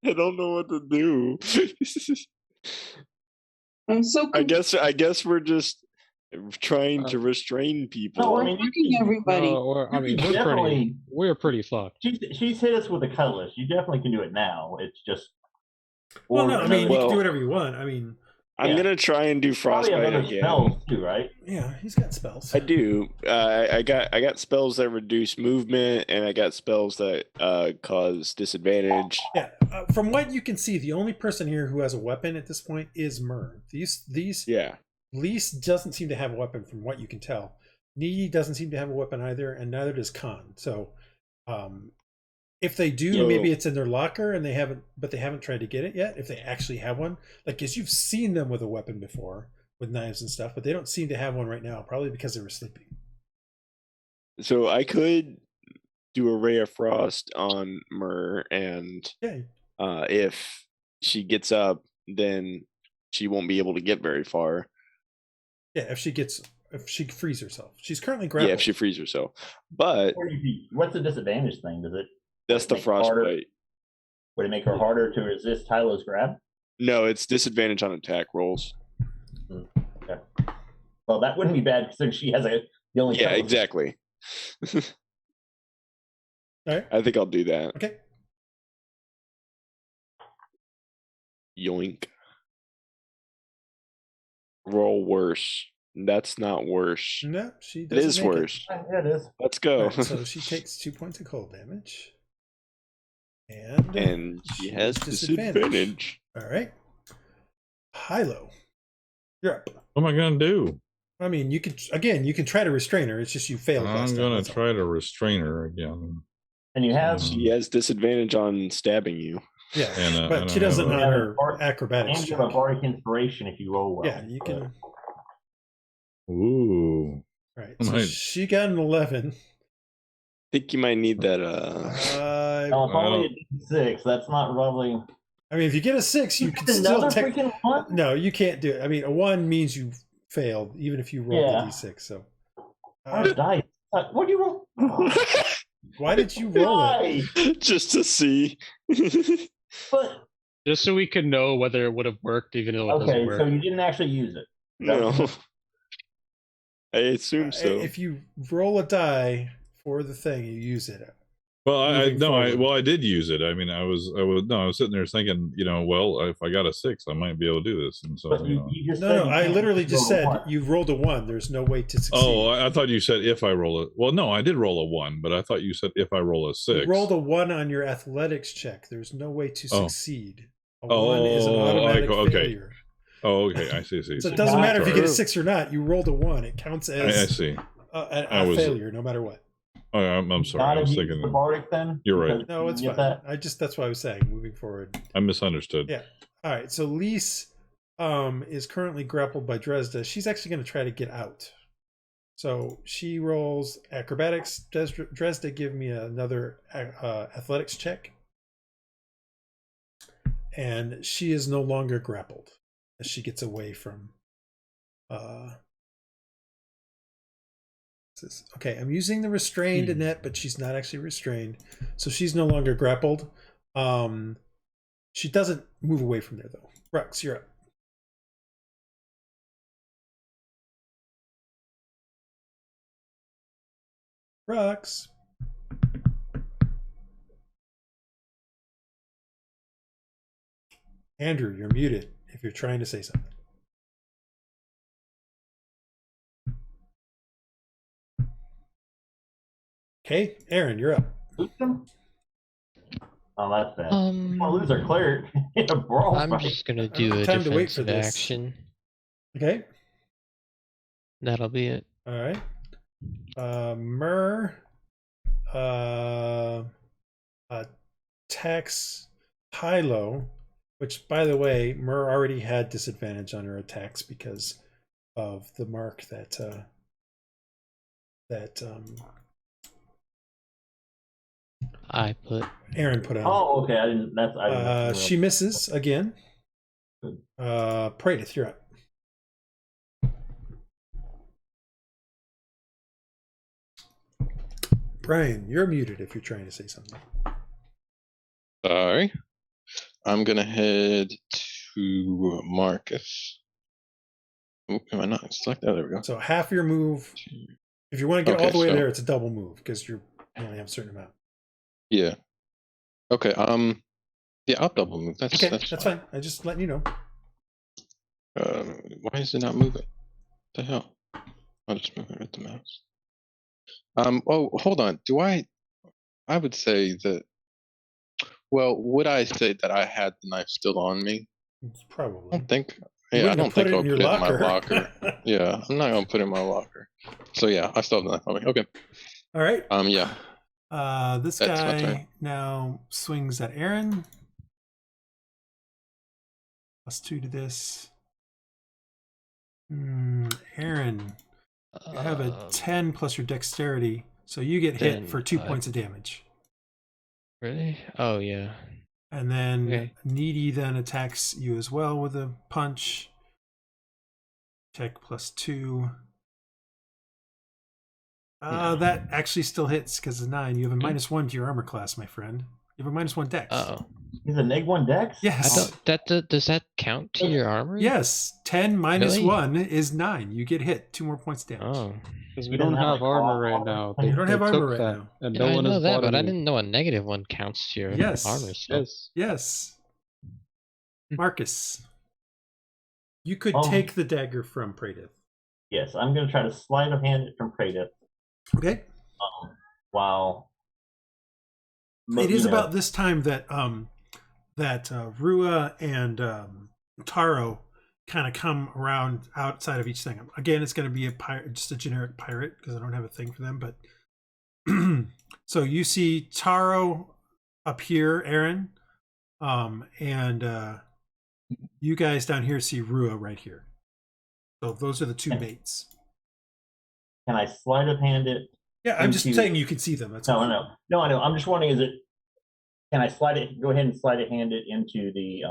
don't know what to do. I'm so confused. I guess we're just trying to restrain people. No, We're fucking everybody. We're pretty fucked. She's hit us with a cutlass. You definitely can do it now. It's just. Well, no, I mean, you Well, can do whatever you want. I mean, I'm gonna try and do frostbite again. Spells too, right? Yeah, he's got spells. I do. I got spells that reduce movement, and I got spells that cause disadvantage. Yeah, from what you can see, the only person here who has a weapon at this point is Myrrh. These Yeah. Iylis doesn't seem to have a weapon from what you can tell. Needy doesn't seem to have a weapon either, and neither does Khan. So, if they do, maybe it's in their locker, and they haven't tried to get it yet. If they actually have one, like, because you've seen them with a weapon before, with knives and stuff, but they don't seem to have one right now, probably because they were sleeping. So I could do a ray of frost on Myrrh, and if she gets up, then she won't be able to get very far. Yeah, if she frees herself, she's currently grappled. Yeah, if she frees herself. But what's the disadvantage thing? Does it? That's the frostbite. Would it make her harder to resist Hylough's grab? No, it's disadvantage on attack rolls. Okay. Well, that wouldn't be bad since she has the only. Yeah, exactly. All right. I think I'll do that. Okay. Yoink. Roll worse. That's not worse. No, she doesn't. It is worse. Yeah, it is. Let's go. Right, so she takes 2 points of cold damage. And she has disadvantage. All right. Hylough, you're up. What am I gonna do? I mean, you can try to restrain her. It's just you failed. I'm gonna try to restrain her again. And you have she has disadvantage on stabbing you. Yeah, but she doesn't have her acrobatics. And you have a bardic inspiration if you roll well. Yeah, you can. Ooh. Right. So she got an 11. I think you might need that. If only a 6. That's not probably. I mean, if you get a 6, you can still freaking 1? No, you can't do it. I mean, a 1 means you failed, even if you rolled a d6. So. Dice. What do you roll? Why did you roll it? Just to see. But just so we could know whether it would have worked, even though it doesn't work. So you didn't actually use it. No. I assume so. If you roll a die for the thing, you use it. Well, I Moving did use it. I mean, I was sitting there thinking, well, if I got a 6, I might be able to do this. And so, But you just said No, you I can't literally roll just a said one. you rolled a 1. There's no way to succeed. Oh, I thought you said if I roll it. Well, no, I did roll a 1, but I thought you said if I roll a 6. You rolled a 1 on your athletics check. There's no way to Oh. succeed. A 1 is an automatic failure. Oh, okay. I see. So it doesn't matter if you get a Sorry. 6 or not. You rolled a 1. It counts I as see. a failure, no matter what. Oh, I'm sorry. I was thinking. the bardic then. You're right. No, it's You fine. get that? That's why I was saying moving forward. I misunderstood. Yeah. All right. So Lise is currently grappled by Dresd'a. She's actually going to try to get out. So she rolls acrobatics. Dresd'a, give me another athletics check. And she is no longer grappled as she gets away from. Okay, I'm using the restrained net, but she's not actually restrained, so she's no longer grappled. She doesn't move away from there though. Rux, you're up. Rux. Andrew, you're muted if you're trying to say something. Okay, Aaron, you're up. Oh, that's bad. We want to lose our cleric in a brawl I'm fight. just gonna do a Time to wait for defensive this. action. Okay. That'll be it. All right. Myr attacks Hylough, which, by the way, Myr already had disadvantage on her attacks because of the mark that I put. Aaron put on. Oh, okay. I didn't. She misses again. Praedyth, you're up. Brian, you're muted if you're trying to say something. Sorry. I'm gonna head to Marcus. Oh, am I not select? Oh, there we go. So half your move. If you want to get all Okay, the way so- there, it's a double move because you only have a certain amount. Yeah. Okay. Yeah, I'll double move. That's fine. I just letting you know. Why is it not moving? What the hell? I'll just move it with the mouse. Oh, hold on. I would say that. Well, would I say that I had the knife still on me? Probably. I don't think. You Yeah, I wouldn't don't have put think it I'll in put your it in my locker. locker. Yeah, I'm not gonna put it in my locker. So yeah, I still have the knife on me. Okay. All right. Yeah. This That's my guy turn. now swings at Aaron. +2 to this. Aaron, you have a 10 plus your dexterity, so you get hit 10, for 2 points of damage. Really? Oh yeah. And then Okay. Needy then attacks you as well with a punch. Tech +2. No. That actually still hits because of 9. You have a -1 to your armor class, my friend. You have a -1 dex. Oh. He's a -1 dex? Yes. Does that count to your armor? Yes. 10 minus Really? 1 is 9. You get hit. 2 more points damage. Oh. Because we He doesn't don't have, have like, armor all- right now. You don't have They armor took right that, now. and Yeah, no I one know has that, bought but I any. didn't know a -1 counts to your Yes. armor. So. Yes. Yes. Marcus, you could Oh. take the dagger from Praedyth. Yes, I'm going to try to sleight of hand it from Praedyth. Okay. While It is about this time that Rua and Taro kind of come around outside of each thing. Again, it's going to be a pirate, just a generic pirate because I don't have a thing for them. But so you see Taro up here, Aaron, and you guys down here see Rua right here. So those are the two mates. Can I sleight of hand it? Yeah, I'm just into- saying you can see them. That's No, all. I know. I'm just wondering, can I go ahead and sleight of hand it into the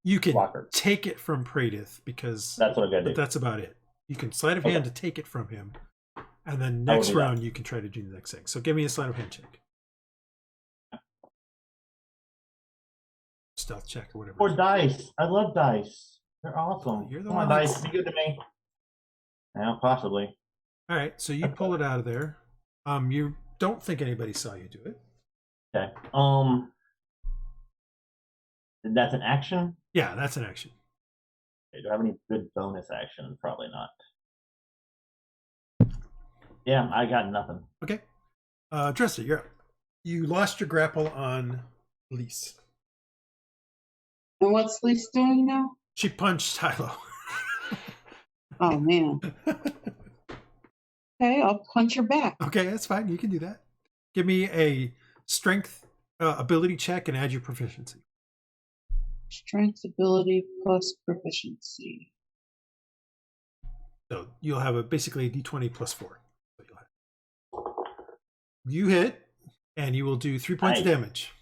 You can locker? take it from Praedyth because That's what I got to but do. that's about it. You can sleight of hand to take it from him, and then I will next do that. round you can try to do the next thing. So give me a sleight of hand check, stealth check, or whatever. Or dice. I love dice. They're awesome. You're the Come one on, that's- dice. Be good to me. Yeah, possibly. All right, so you pull it out of there. You don't think anybody saw you do it. Okay. That's an action? Yeah, that's an action. Okay, do I have any good bonus action? Probably not. Yeah, I got nothing. Okay. Dresd'a, you're up. You lost your grapple on Iylis. And what's Lisa doing now? She punched Hylough. Oh man. Okay, I'll punch her back. Okay, that's fine. You can do that. Give me a strength ability check and add your proficiency. Strength, ability plus proficiency. So you'll have basically a d20 plus 4. You hit, and you will do 3 points of damage.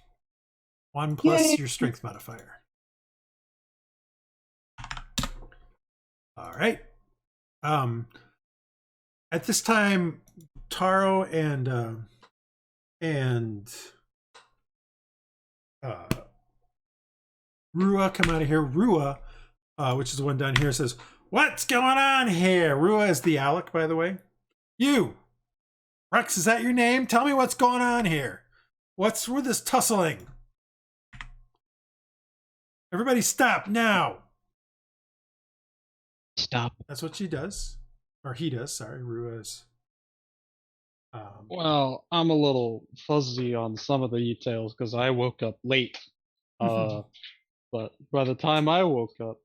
1 plus Yay. your strength modifier. All right. At this time, Taro and Rua come out of here. Rua, which is the one down here, says, "What's going on here?" Rua is the Alec, by the way. You, Rex, is that your name? Tell me what's going on here. What's with this tussling? Everybody stop now. Stop. That's what she does. Or he does, sorry. Rua is. Well, I'm a little fuzzy on some of the details because I woke up late. But by the time I woke up,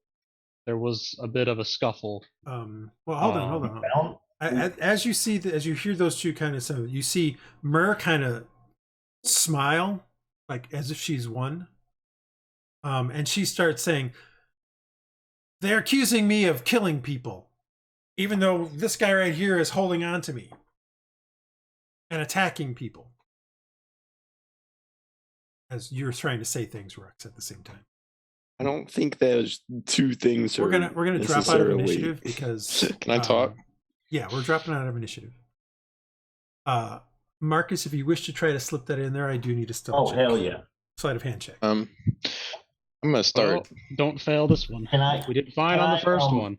there was a bit of a scuffle. Well, hold on. As you see, as you hear those two kind of sound, you see Myr kind of smile, like as if she's won. And she starts saying, "They're accusing me of killing people, even though this guy right here is holding on to me and attacking people." As you're trying to say things, Rex, at the same time. I don't think those two things are. We're gonna drop out of initiative because. Can I talk? Yeah, we're dropping out of initiative. Marcus, if you wish to try to slip that in there, I do need a still check. Oh, hell yeah. Sleight of hand check. I'm gonna start. Well, don't fail this one. We did fine on the first one.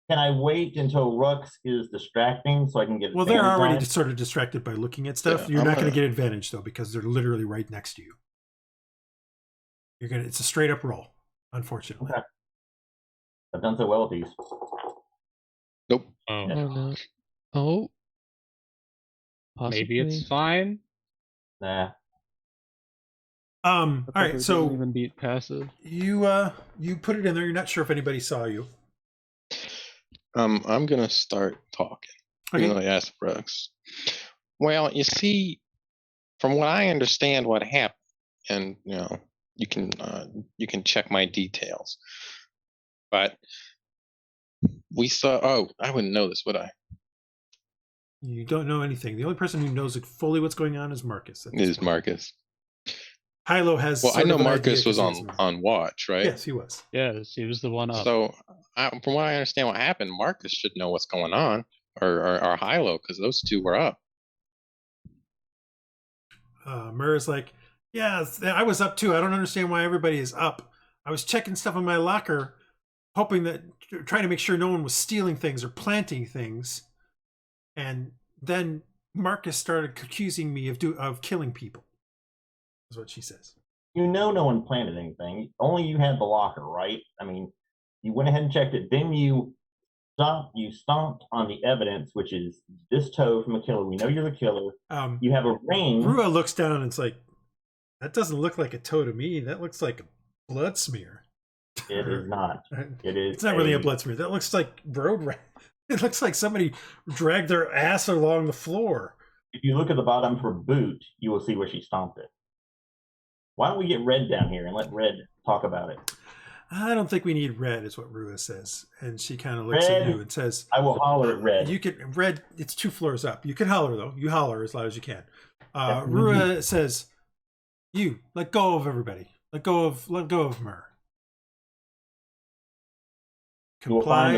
Can I wait until Rux is distracting so I can get? Well, they're advantage on already it? sort of distracted by looking at stuff. Yeah, You're not going to get advantage though because they're literally right next to you. It's a straight up roll, unfortunately. Okay. I've done so well with these. Nope. Oh no. Oh. Maybe it's fine. Nah. All right, so Doesn't even beat passive. you put it in there. You're not sure if anybody saw you. I'm gonna start talking. Okay. I'm gonna ask Brooks. Well, you see, from what I understand, what happened, and you can check my details, but we saw. Oh, I wouldn't know this, would I? You don't know anything. The only person who knows fully what's going on is Marcus. Is Marcus? Hylough has. Well, I sort know of an Marcus idea was 'cause he's- on watch, right? Yes, he was. Yes, he was the one up. So, from what I understand, what happened, Marcus should know what's going on, or Hylough, because those two were up. Myr is like, yeah, I was up too. I don't understand why everybody is up. I was checking stuff in my locker, trying to make sure no one was stealing things or planting things, and then Marcus started accusing me of killing people. Is what she says. No one planted anything. Only you had the locker, right? I mean, you went ahead and checked it. Then you stomped on the evidence, which is this toe from a killer. We know you're the killer. You have a ring. Rua looks down and it's like, that doesn't look like a toe to me. That looks like a blood smear. It is not. It is. It's not really a blood smear. That looks like road rat. It looks like somebody dragged their ass along the floor. If you look at the bottom of her boot, you will see where she stomped it. Why don't we get Red down here and let Red talk about it? I don't think we need Red, is what Rua says. And she kind of looks at you and says, I will holler at Red. You can, Red, it's 2 floors up. You can holler, though. You holler as loud as you can. Rua says, you, let go of everybody. Let go of Myr. Comply,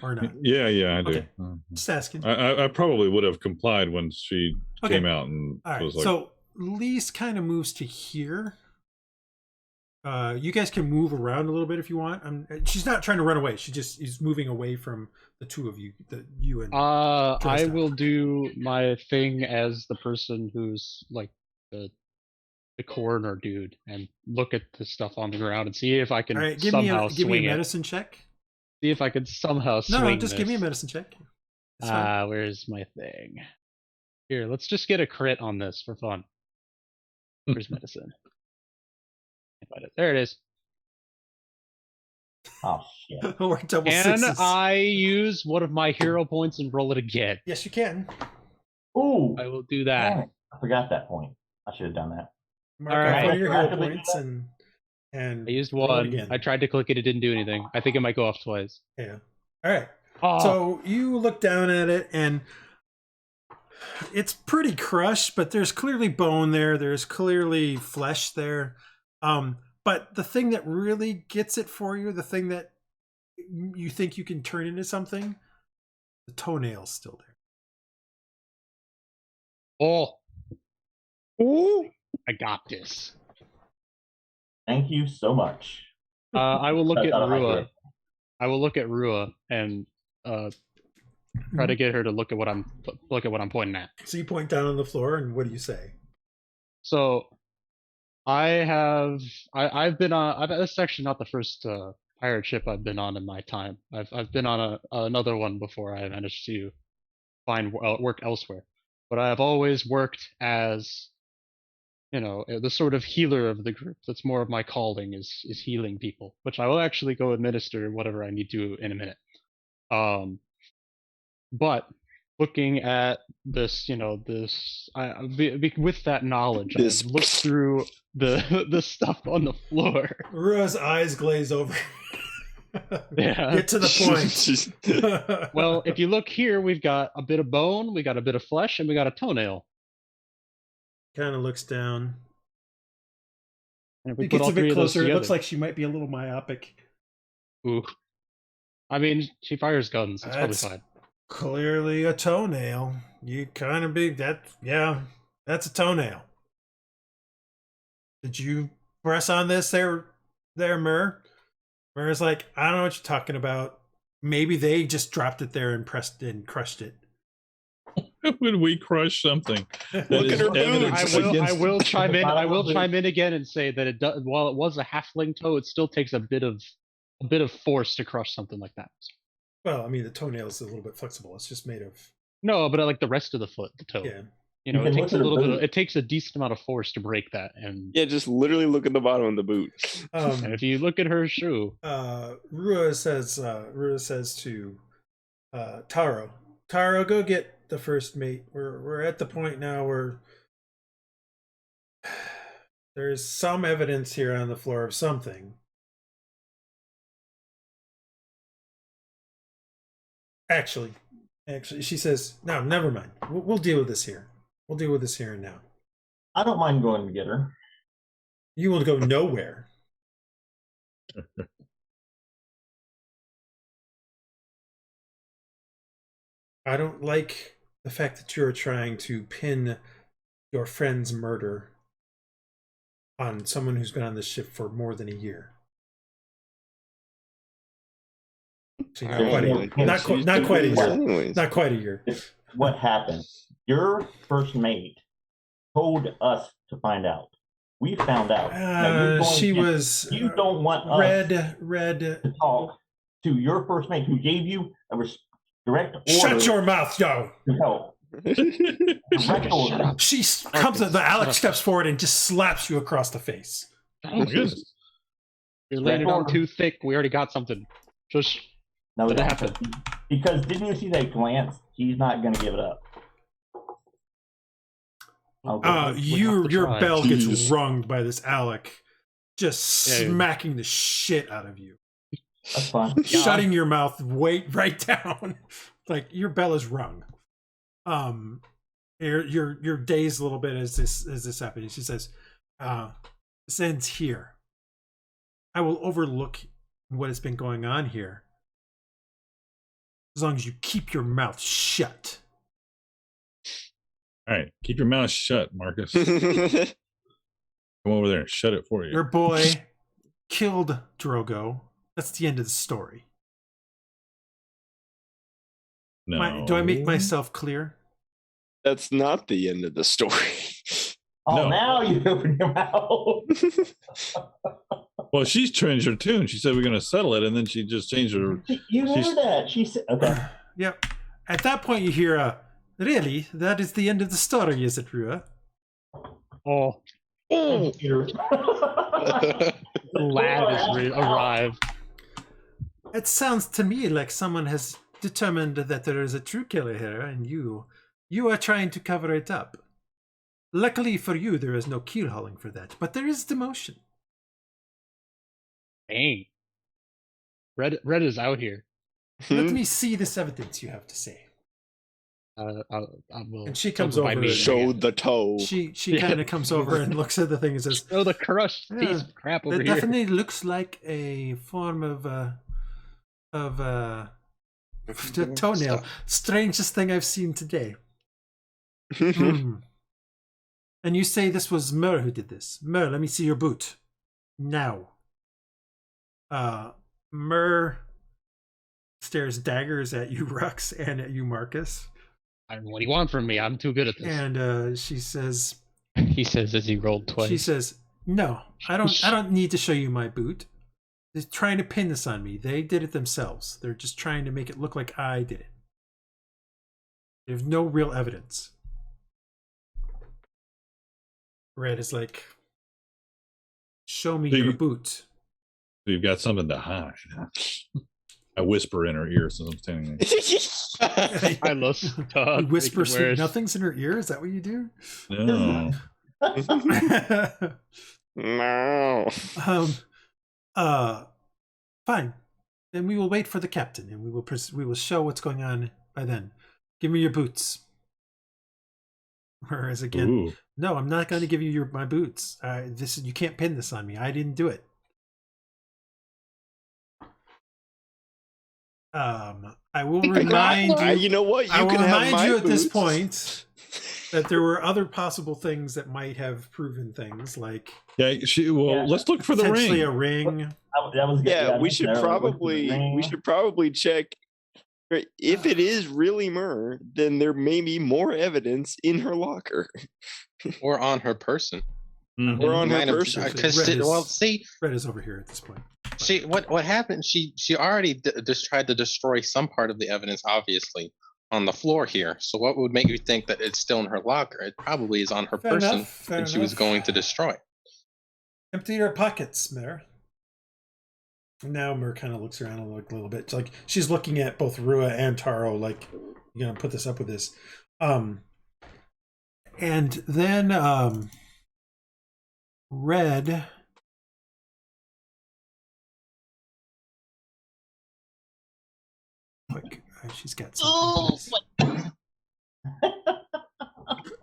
or not? Yeah, I do. Okay. Just asking. I probably would have complied when she Okay. came out and All right, was like, so Iylis kind of moves to here. You guys can move around a little bit if you want. She's not trying to run away. She just is moving away from the two of you. You and I Dresd'a. will do my thing as the person who's like the coroner dude and look at the stuff on the ground and see if I can All right, somehow give me swing a it. medicine check. See if I can somehow swing No, just this. give me a medicine check. That's fine. Where's my thing? Here, let's just get a crit on this for fun. Where's medicine? There it is. Oh shit. Or double Can sixes. I use one of my hero points and roll it again? Yes, you can. Ooh. I will do that. Damn it. I forgot that point. I should have done that. Mark All off right. one of your hero Activate points that. and I used roll it one. again. I tried to click it. It didn't do anything. I think it might go off twice. Yeah. All right. Oh, So you look down at it, and it's pretty crushed, but there's clearly bone there. There's clearly flesh there. But the thing that really gets it for you, the thing that you think you can turn into something, the toenail's still there. oh, I got this. Thank you so much. I will look I at thought I might do Rua. it. I will look at Rua and try to get her to look at what I'm pointing at. So you point down on the floor, and what do you say? So I've been on. This is actually not the first pirate ship I've been on in my time. I've been on another one before I managed to find work elsewhere. But I've always worked as, the sort of healer of the group. That's more of my calling is healing people, which I will actually go administer whatever I need to in a minute. But looking at this, with that knowledge, This- I've looked through the stuff on the floor. Rua's eyes glaze over. Yeah. Get to the point. Well, if you look here, we've got a bit of bone, we got a bit of flesh, and we got a toenail. Kind of looks down. And if we It put gets all a bit three of those closer. It looks together- like she might be a little myopic. Ooh. I mean, she fires guns. It's probably That's fine. clearly a toenail. You kind of big that. Yeah, that's a toenail. Did you press on this there, Mur? Mur's like, I don't know what you're talking about. Maybe they just dropped it there and pressed and crushed it. When we crush something, that Look is at her evidence boots. I will against- chime in. I will chime in again and say that it does. While it was a halfling toe, it still takes a bit of force to crush something like that. Well, I mean, the toenail is a little bit flexible. It's just made of. No, but I like the rest of the foot, the toe. Yeah. It can takes a look at her little bit. boot. It takes a decent amount of force to break that, and Yeah, just literally look at the bottom of the boot. and if you look at her shoe, Rua says to Taro, go get the first mate. We're at the point now where there's some evidence here on the floor of something. Actually, she says, no, never mind. We'll deal with this here. We'll deal with this here and now. I don't mind going to get her. You will go nowhere. I don't like the fact that you're trying to pin your friend's murder on someone who's been on this ship for more than a year. So I don't know. not quite a year. Anyways. Not quite a year. What happened? Your first mate told us to find out. We found out. Now you're going She in- was You don't want us red. to talk to your first mate who gave you a direct order Shut your mouth, yo. to help. Direct order. She comes. The Alex steps forward and just slaps you across the face. Oh my goodness. you're laying it on order. too thick. We already got something. Just No, Let it don't. happen. Because didn't you see that glance? He's not going to give it up. Okay. Your try. bell gets Jeez. rung by this Alec, just Yeah. smacking the shit out of you, That's fine. shutting your mouth right down. Like your bell is rung. You're dazed a little bit as this happens. She says, "This ends here. I will overlook what has been going on here, as long as you keep your mouth shut." All right, keep your mouth shut, Marcus. Come over there and shut it for you. Your boy killed Drogo, that's the end of the story. No. Do I make myself clear? That's not the end of the story. Oh, No. now you open your mouth. Well, she's changed her tune. She said we're going to settle it, and then she just changed her. You heard that. She said, okay. Yep. At that point, you hear really? That is the end of the story, is it, Rua? Oh, the lad has arrived. It sounds to me like someone has determined that there is a true killer here, and you are trying to cover it up. Luckily for you, there is no keel hauling for that, but there is demotion. Dang. Red is out here. Let me see this evidence you have to say. I will. And she comes over and Show the toe. She kind of comes over and looks at the thing and says, Oh, the crushed piece of crap over that here. definitely looks like a form of toenail. Strangest thing I've seen today. And you say this was Mer who did this. Mer, let me see your boot. Now. Mer stares daggers at you, Rux, and at you, Marcus. What do you want from me? I'm too good at this. And she says... He says as he rolled twice. She says, no, I don't need to show you my boot. They're trying to pin this on me. They did it themselves. They're just trying to make it look like I did it. There's no real evidence. Red is like, show me your boot. You've got something to hide. I whisper in her ear since I'm standing there. I love You whisper sweet nothings in her ear? Is that what you do? No. No. Fine. Then we will wait for the captain, and we will show what's going on by then. Give me your boots. Whereas again, Ooh. no, I'm not going to give you my boots. You can't pin this on me. I didn't do it. I will remind you. You know what? I will can have remind my you at this boots. point that there were other possible things that might have proven things, like Let's look for the potentially ring. a ring. That was good. Yeah, we should probably check. If it is really Myrrh, then there may be more evidence in her locker. Or on her person. Mhm. Or on her person. Red is over here at this point. What happened? She already just tried to destroy some part of the evidence, obviously, on the floor here. So what would make you think that it's still in her locker? It probably is on her person that she was going to destroy. Empty your pockets, Mer. Now Mer kind of looks around a little bit. It's like she's looking at both Rua and Taro, like, you're gonna put this up with this. And then Red. Quick, she's got something.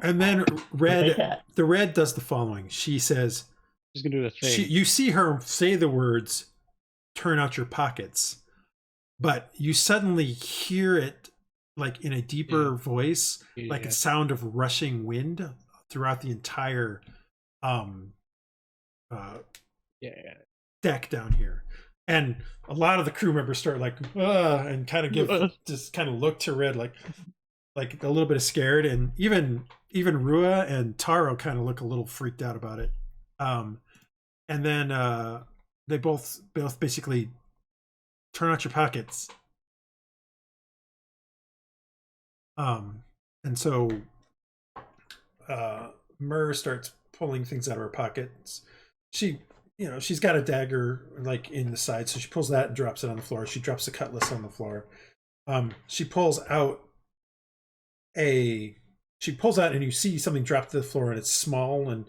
And then the Red does the following. She says, She's gonna do the thing. you see her say the words, "Turn out your pockets," but you suddenly hear it like in a deeper voice, like a sound of rushing wind throughout the entire deck down here. And a lot of the crew members start like, and kind of look to Red like a little bit of scared, and even Rua and Taro kind of look a little freaked out about it. And then they both basically turn out your pockets. And so Myrrh starts pulling things out of her pockets. She's got a dagger like in the side, so she pulls that and drops it on the floor. She drops the cutlass on the floor. She pulls out and you see something drop to the floor, and it's small, and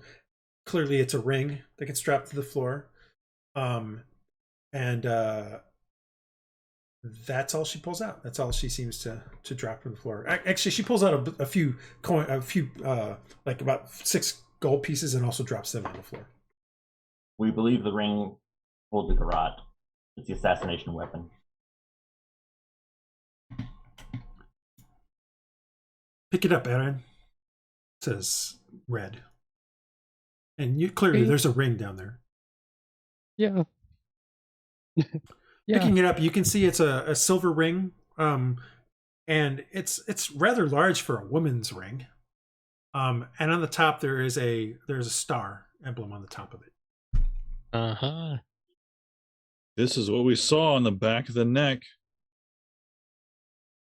clearly it's a ring that gets dropped to the floor. And that's all she pulls out. That's all she seems to drop from the floor. Actually, she pulls out a few like about 6 gold pieces, and also drops them on the floor. We believe the ring holds a garrote. It's the assassination weapon. Pick it up, Aaron, says Red. And clearly there's a ring down there. Yeah, Yeah. Picking it up, you can see it's a silver ring, and it's rather large for a woman's ring. And on the top there's a star emblem on the top of it. Uh-huh. This is what we saw on the back of the neck.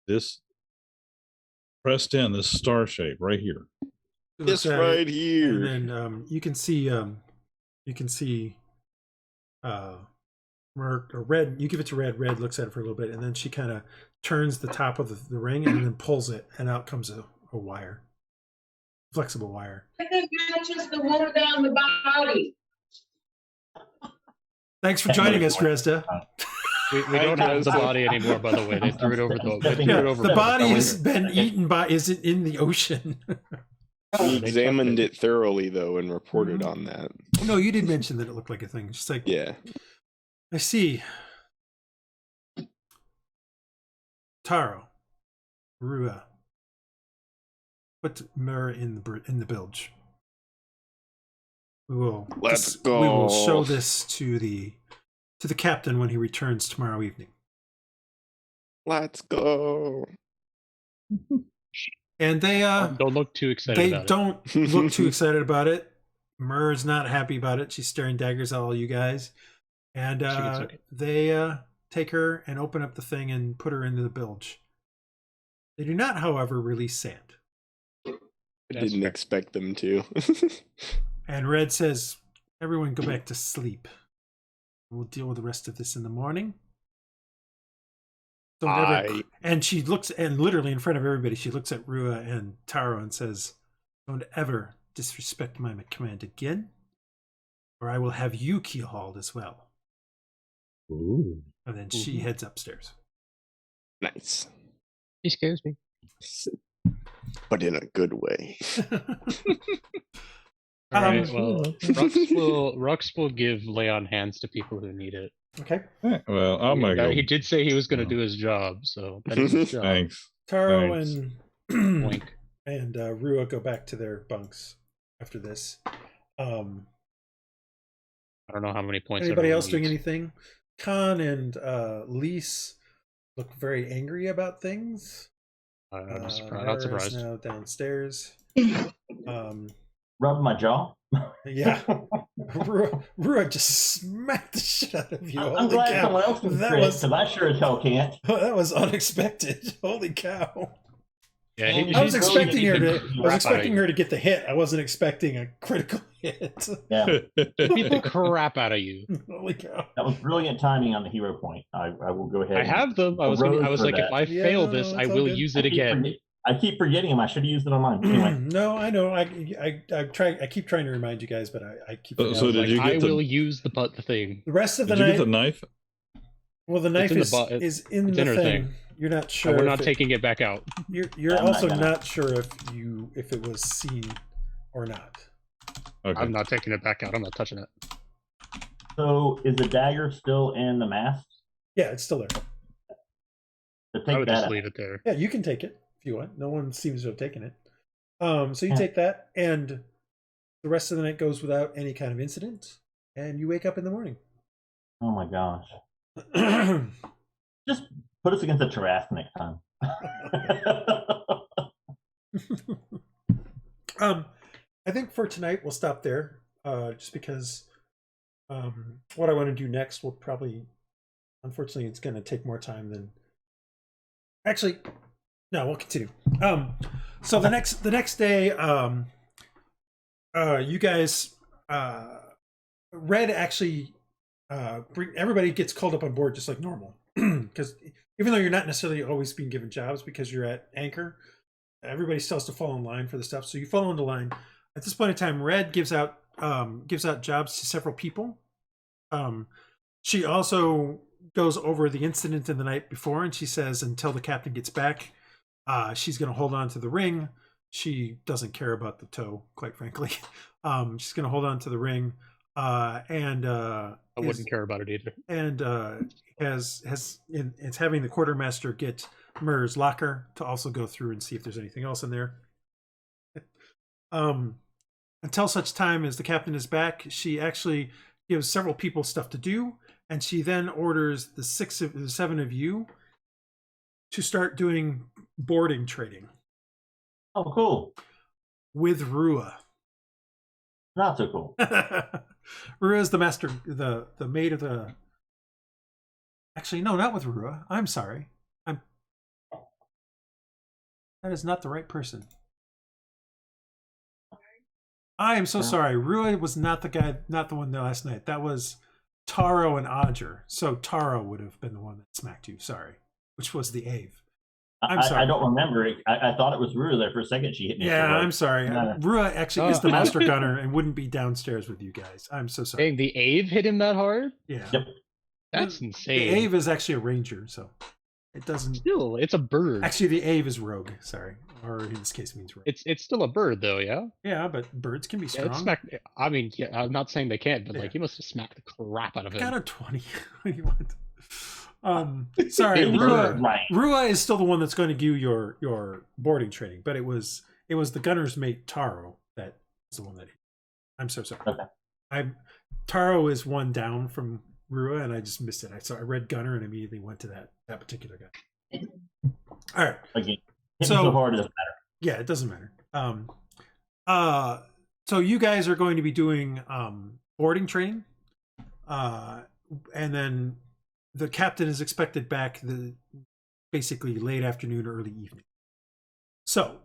This pressed in, this star shape right here. This right here. And then you can see Red. You give it to Red. Red looks at it for a little bit, and then she kind of turns the top of the ring and then pulls it, and out comes a wire, flexible wire. I think matches the one down the body. Thanks for joining us, Dresd'a. We don't have the body anymore, by the way. They threw it over The body has been eaten by. Is it in the ocean? We examined it thoroughly, though, and reported on that. No, you did mention that it looked like a thing. Just like, Yeah. I see. Taro, Rua, put Myrrh in the bilge. Let's go. We will show this to the captain when he returns tomorrow evening. Let's go. And they don't look too excited. They don't look too excited about it. Myrrh's not happy about it. She's staring daggers at all you guys. And they take her and open up the thing and put her into the bilge. They do not, however, release sand. I didn't expect them to. And Red says, everyone go back to sleep. We'll deal with the rest of this in the morning. And she looks, and literally in front of everybody, she looks at Rua and Taro and says, don't ever disrespect my command again, or I will have you keel-hauled as well. Ooh. And then she heads upstairs. Nice. He scares me. But in a good way. All right, well, Rux will give lay on hands to people who need it. Okay. Well, I'm gonna go. He did say he was going to do his job, so that is his job. Thanks. Taro Thanks. and Rua go back to their bunks after this. I don't know how many points. Anybody else doing needs. anything? Khan and Lise look very angry about things. Not Myrrh surprised. is now downstairs. Rub my jaw. Yeah. Rua just smacked the shit out of you. I'm Holy glad cow. someone else can because I sure as hell can't. That was unexpected. Holy cow. Yeah, I was expecting her to get the hit. I wasn't expecting a critical hit. Yeah. Beat the crap out of you. Holy cow. That was brilliant timing on the hero point. I will go ahead. I have them. I was like, that. if I fail this, I will use it again. I keep forgetting them. I should have used it on mine. Anyway. No, I know. I keep trying to remind you guys, but I keep. So did you get I will use the thing. The rest of the Did you night. get the knife? Well, the knife is in the thing. thing. You're not sure. We're not taking it back out. You're also not sure if it was seen or not. Okay. I'm not taking it back out. I'm not touching it. So is the dagger still in the mask? Yeah, it's still there. So I take would that just out. leave it there. Yeah, you can take it if you want. No one seems to have taken it. So you take that, and the rest of the night goes without any kind of incident, and you wake up in the morning. Oh my gosh. Just put us against the Tarrasque next time. I think for tonight we'll stop there, just because what I want to do next will probably, unfortunately, it's going to take more time than. Actually, no, we'll continue. So the next day, you guys, Red actually, everybody gets called up on board just like normal, because even though you're not necessarily always being given jobs because you're at anchor, everybody still has to fall in line for the stuff. So you fall into line. At this point in time, Red gives out jobs to several people. She also goes over the incident in the night before, and she says until the captain gets back, she's going to hold on to the ring. She doesn't care about the toe, quite frankly. She's going to hold on to the ring, and I wouldn't care about it either. And it's having the quartermaster get Myrrh's locker to also go through and see if there's anything else in there. Until such time as the captain is back, she actually gives several people stuff to do, and she then orders the 7 of you to start doing boarding trading Oh, cool. with Rua. Not so cool. Rua is the master, the maid of the. Actually, no, not with Rua. I'm sorry. That is not the right person. I am so sorry. Rua was not the one there last night. That was Taro and Odger. So Taro would have been the one that smacked you. Sorry, which was the Ave. I'm sorry. I don't remember it. I thought it was Rua there for a second. She hit me. Yeah, I'm sorry. Rua actually is the Oh. master gunner and wouldn't be downstairs with you guys. I'm so sorry. Dang, the Ave hit him that hard? Yeah. Yep. That's The insane. Ave is actually a ranger, so it doesn't. Still, it's a bird. Actually, the Ave is rogue. Sorry, or in this case means rogue. It's still a bird though, yeah. Yeah, but birds can be Yeah, strong. it smacked. I mean, yeah, I'm not saying they can't, but Yeah. like he must have smacked the crap out of him. Got a 20. What do you want? Sorry, Big Rua. bird. Right. Rua is still the one that's going to do your boarding training, but it was the gunner's mate Taro that is the one that. I'm so sorry. Okay. Taro is one down from Rua, and I just missed it. I read gunner and immediately went to that particular guy. All right. Again, hitting so hard it doesn't matter. Yeah, it doesn't matter. So you guys are going to be doing boarding training, and then the captain is expected back basically late afternoon, early evening. So,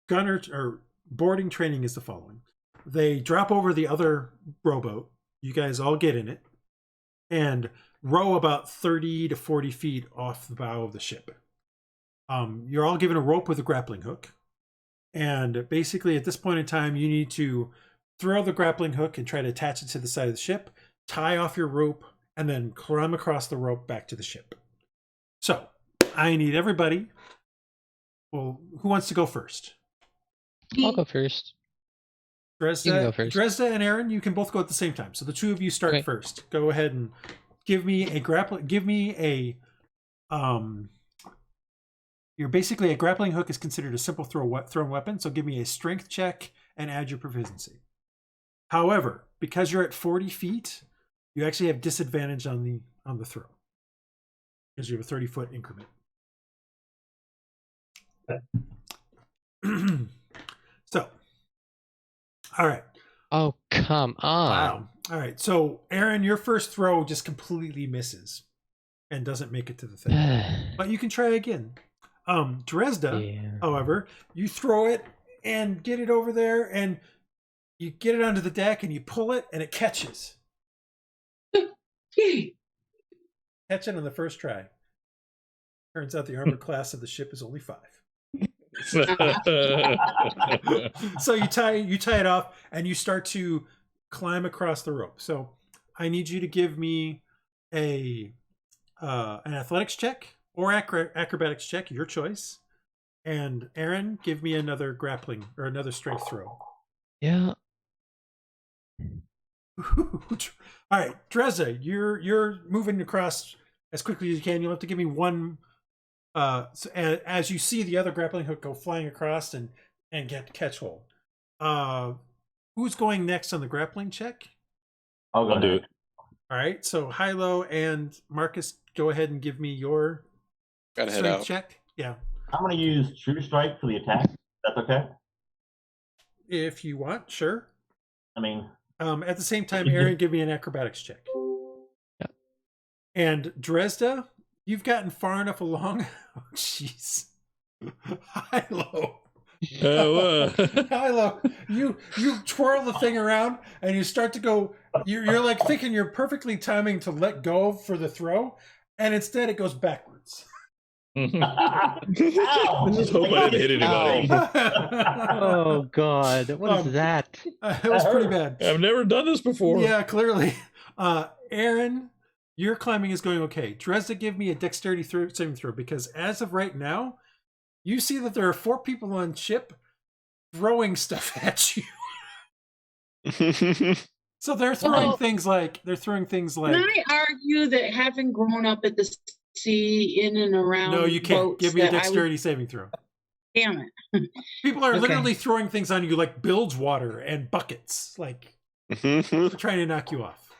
gunner or boarding training is the following: they drop over the other rowboat. You guys all get in it and row about 30 to 40 feet off the bow of the ship. You're all given a rope with a grappling hook. And basically, at this point in time, you need to throw the grappling hook and try to attach it to the side of the ship, tie off your rope, and then climb across the rope back to the ship. So, I need everybody. Well, who wants to go first? I'll go first. Dresd'a, You can go first. Dresd'a and Aaron, you can both go at the same time. So the two of you start Okay. first. Go ahead and give me a you're basically a grappling hook is considered a simple thrown weapon, so give me a strength check and add your proficiency. However, because you're at 40 feet, you actually have disadvantage on the throw because you have a 30-foot increment. So, all right. Oh, come on. Wow. All right. So, Aaron, your first throw just completely misses and doesn't make it to the thing. But you can try again. Dresd'a, Yeah. however, you throw it and get it over there, and you get it onto the deck, and you pull it, and it catches. Catch it on the first try. Turns out the armor class of the ship is only 5. So you tie it off, and you start to climb across the rope. So I need you to give me an athletics check or acrobatics check, your choice. And Aaron, give me another grappling or another strength throw. Yeah. All right, Dresd'a, you're moving across as quickly as you can. You'll have to give me one. So as you see the other grappling hook go flying across and catch hold. Who's going next on the grappling check? I'll do it. All right, so Hylough and Marcus, go ahead and give me your Gotta head strength out. check. Yeah, I'm going to use True Strike for the attack. That's okay. if you want, sure. I mean, At the same time, Aaron, give me an acrobatics check. Yeah. And Dresd'a, you've gotten far enough along. Oh, jeez. Hylough. Hylough, you twirl the thing around and you start to go. You're like thinking you're perfectly timing to let go for the throw, and instead it goes backwards. ow! Just hope I didn't hit anybody. Oh God, what is that? It was pretty bad. I've never done this before. Yeah, clearly. Aaron, your climbing is going okay. Dresd'a, give me a dexterity saving throw, because as of right now, you see that there are 4 people on ship throwing stuff at you. So they're throwing things like Can I argue that having grown up at the sea in and around No, you can't. boats Give me a that I dexterity saving throw. damn it. People are Okay. literally throwing things on you like bilge water and buckets, like trying to knock you off.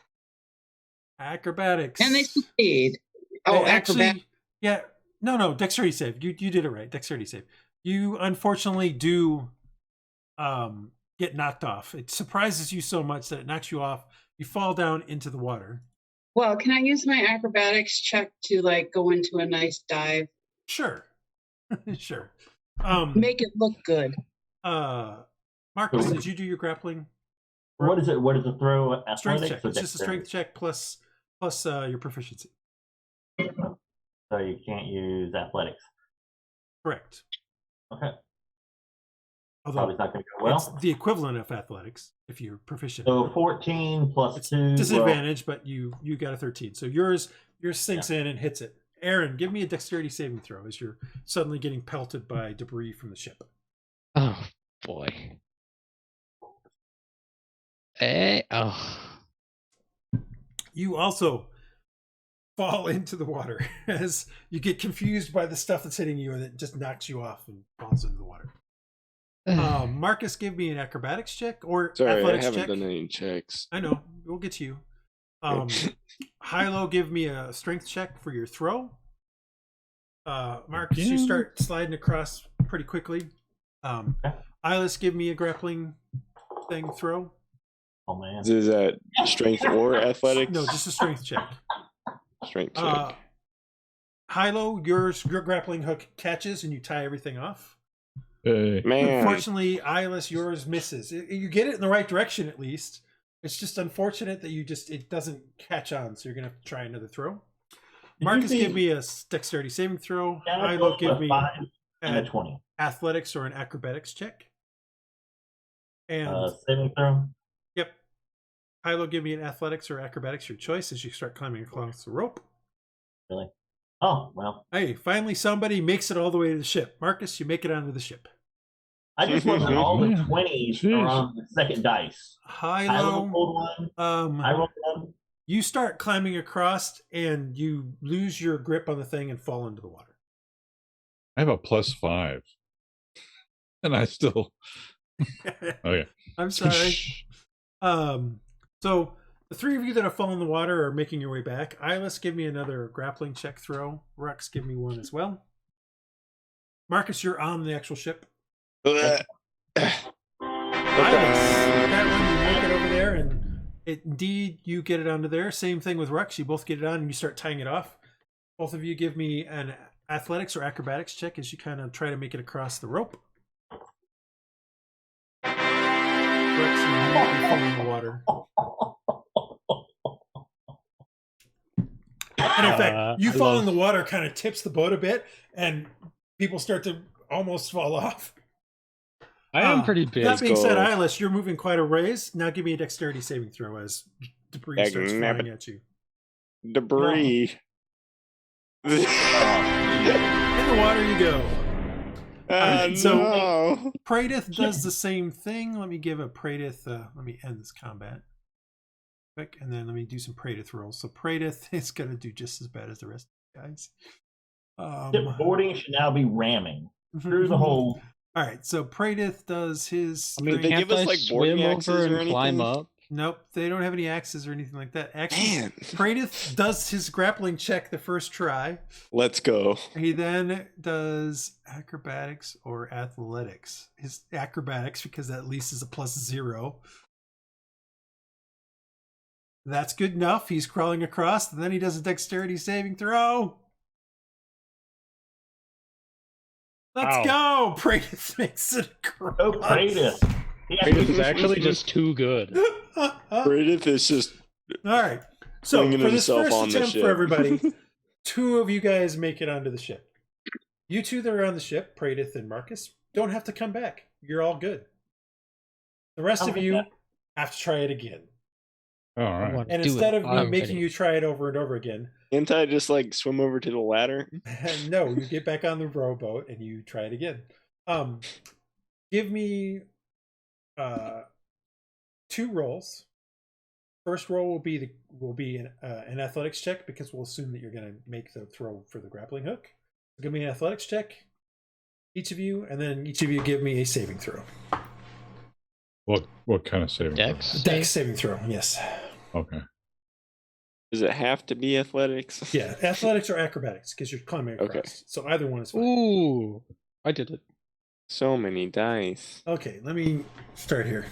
Acrobatics. And they succeed. They Oh, acrobat. Yeah. No. Dexterity save. You did it right. Dexterity save. You unfortunately do get knocked off. It surprises you so much that it knocks you off. You fall down into the water. Well, can I use my acrobatics check to like go into a nice dive? Sure. Sure. Make it look good. Marcus, did you do your grappling? What is it? What is the throw? Strength Athletics check. or It's just a strength dexterity? check plus your proficiency. So you can't use athletics. Correct. Okay. Although Probably not going to go it's well. the equivalent of athletics if you're proficient. So 14 plus It's 2. disadvantage, but you got a 13. So yours sinks in and hits it. Aaron, give me a dexterity saving throw as you're suddenly getting pelted by debris from the ship. Oh boy. Oh. You also fall into the water as you get confused by the stuff that's hitting you, and it just knocks you off and falls into the water. Marcus, give me an acrobatics check or Sorry, I athletics haven't check. done any checks. I know. We'll get to you. Hylough, give me a strength check for your throw. Marcus, you start sliding across pretty quickly. Iylis, give me a grappling thing throw. Oh, man. Is that strength or athletics? No, just a strength check. Strength check. Hylough, your grappling hook catches and you tie everything off. Hey. Man, Unfortunately, Iylis, yours misses. You get it in the right direction at least. It's just unfortunate that it doesn't catch on, so you're gonna have to try another throw. Marcus, give me a dexterity saving throw. Hylough, give me and a 20. athletics or an acrobatics check. And Saving throw. yep, Hylough, give me an athletics or acrobatics, your choice, as you start climbing across the rope. Really? Oh, well. Hey, finally somebody makes it all the way to the ship. Marcus, you make it onto the ship. I just wasn't all the Yeah. 20s Jeez. are on the second dice. I Hylough, rolled one. I rolled one. you start climbing across and you lose your grip on the thing and fall into the water. I have a +5. And I still. Okay. I'm sorry. So the three of you that have fallen in the water are making your way back. Iylis, give me another grappling check throw. Rux, give me one as well. Marcus, you're on the actual ship. Iylis, that one, you make it over there, and indeed you get it onto there. Same thing with Rux. You both get it on, and you start tying it off. Both of you give me an athletics or acrobatics check as you kind of try to make it across the rope. Rux, you fall in the water. And in fact, you fall in the water, kind of tips the boat a bit, and people start to almost fall off. I am pretty big. That being said, go. Iylis, you're moving quite a ways. Now give me a dexterity saving throw as debris starts flying at you. Debris. In the water you go. So Praedyth does the same thing. Let me give a Praedyth. Let me end this combat quick, and then let me do some Praedyth rolls. So Praedyth is going to do just as bad as the rest of the guys. Ship boarding should now be ramming through the hole. All right, so Praedyth does his. I mean, Did they can't give us, I like, boarding swim axes over or and climb anything? up? Nope, they don't have any axes or anything like that. Actually, Man. Praedyth does his grappling check the first try. Let's go. He then does acrobatics or athletics. His acrobatics, because that at least is a +0. That's good enough. He's crawling across, and then he does a dexterity saving throw. Let's go! Praedyth makes it across. Oh, Praedyth. Praedyth is actually just too good. Praedyth is just All right. So flinging for this himself first on the attempt ship. for everybody, 2 of you guys make it onto the ship. You 2 that are on the ship, Praedyth and Marcus, don't have to come back. You're all good. The rest of you have to try it again. All right. And instead of me making you try it over and over again, Can't I just like swim over to the ladder? no, you get back on the rowboat and you try it again. Give me 2 rolls. First roll will be an athletics check, because we'll assume that you're going to make the throw for the grappling hook. So give me an athletics check, each of you, and then each of you give me a saving throw. What kind of saving? Dex? Dex saving throw, yes. Okay. Does it have to be athletics? Yeah, athletics or acrobatics, because you're climbing across. Okay. So either one is fine. Ooh, I did it. So many dice. Okay, let me start here.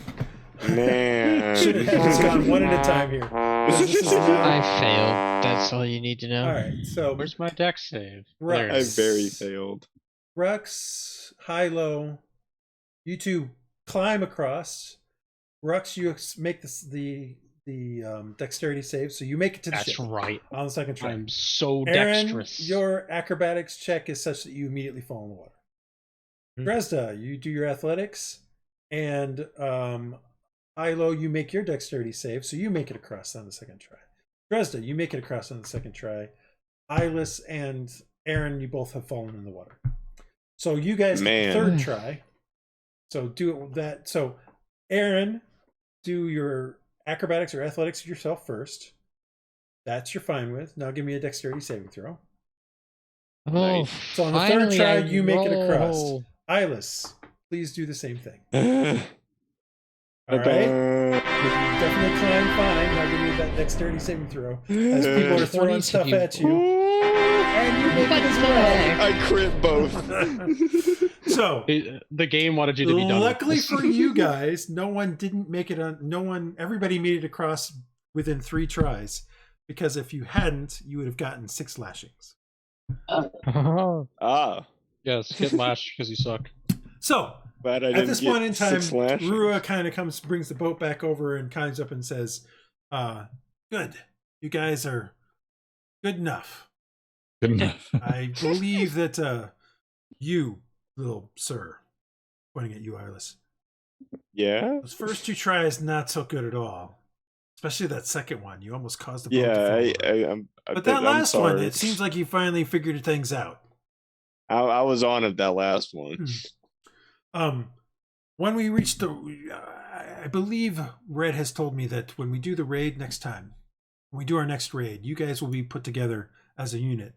Man. Should have just gone one at a time here. This is I failed. That's all you need to know. all right. So Where's my deck save? Right. There it I is. very failed. Rux, Hylough, you two climb across. Rux, you make the dexterity save, so you make it to the That's ship right. on the second try. I'm so Aaron, dexterous. your acrobatics check is such that you immediately fall in the water. Dresd'a, you do your athletics, and Hylough, you make your dexterity save, so you make it across on the second try. Dresd'a, you make it across on the second try. Iylis and Aaron, you both have fallen in the water. So you guys get the third try. So do that. So Aaron, do your acrobatics or athletics yourself first. That's you're fine with. Now give me a dexterity saving throw. Oh, Nice. So on the third finally try, I you make it across. roll. Iylis, please do the same thing. All All right. Definitely climb fine. Now give me that dexterity saving throw. As people are throwing 20 stuff you- at you. And you make it as well. I crit both. So The game wanted you to be done. with luckily this. for you guys, no one didn't make it on. No one. Everybody made it across within 3 tries, because if you hadn't, you would have gotten 6 lashings. Ah, Yes, get lashed because you suck. So glad I at didn't this get point in time, 6 lashings. Rua kind of brings the boat back over and climbs up and says, "Good, you guys are good enough. Good enough. I believe that you, little sir," pointing at you, Iylis, Yeah. those first 2 tries not so good at all. Especially that second one. You almost caused the boat to fall Yeah, over. I But think that I'm last one, sorry. it seems like you finally figured things out. I was on it that last one. When we reach I believe Red has told me that when we do the raid next time, when we do our next raid, you guys will be put together as a unit.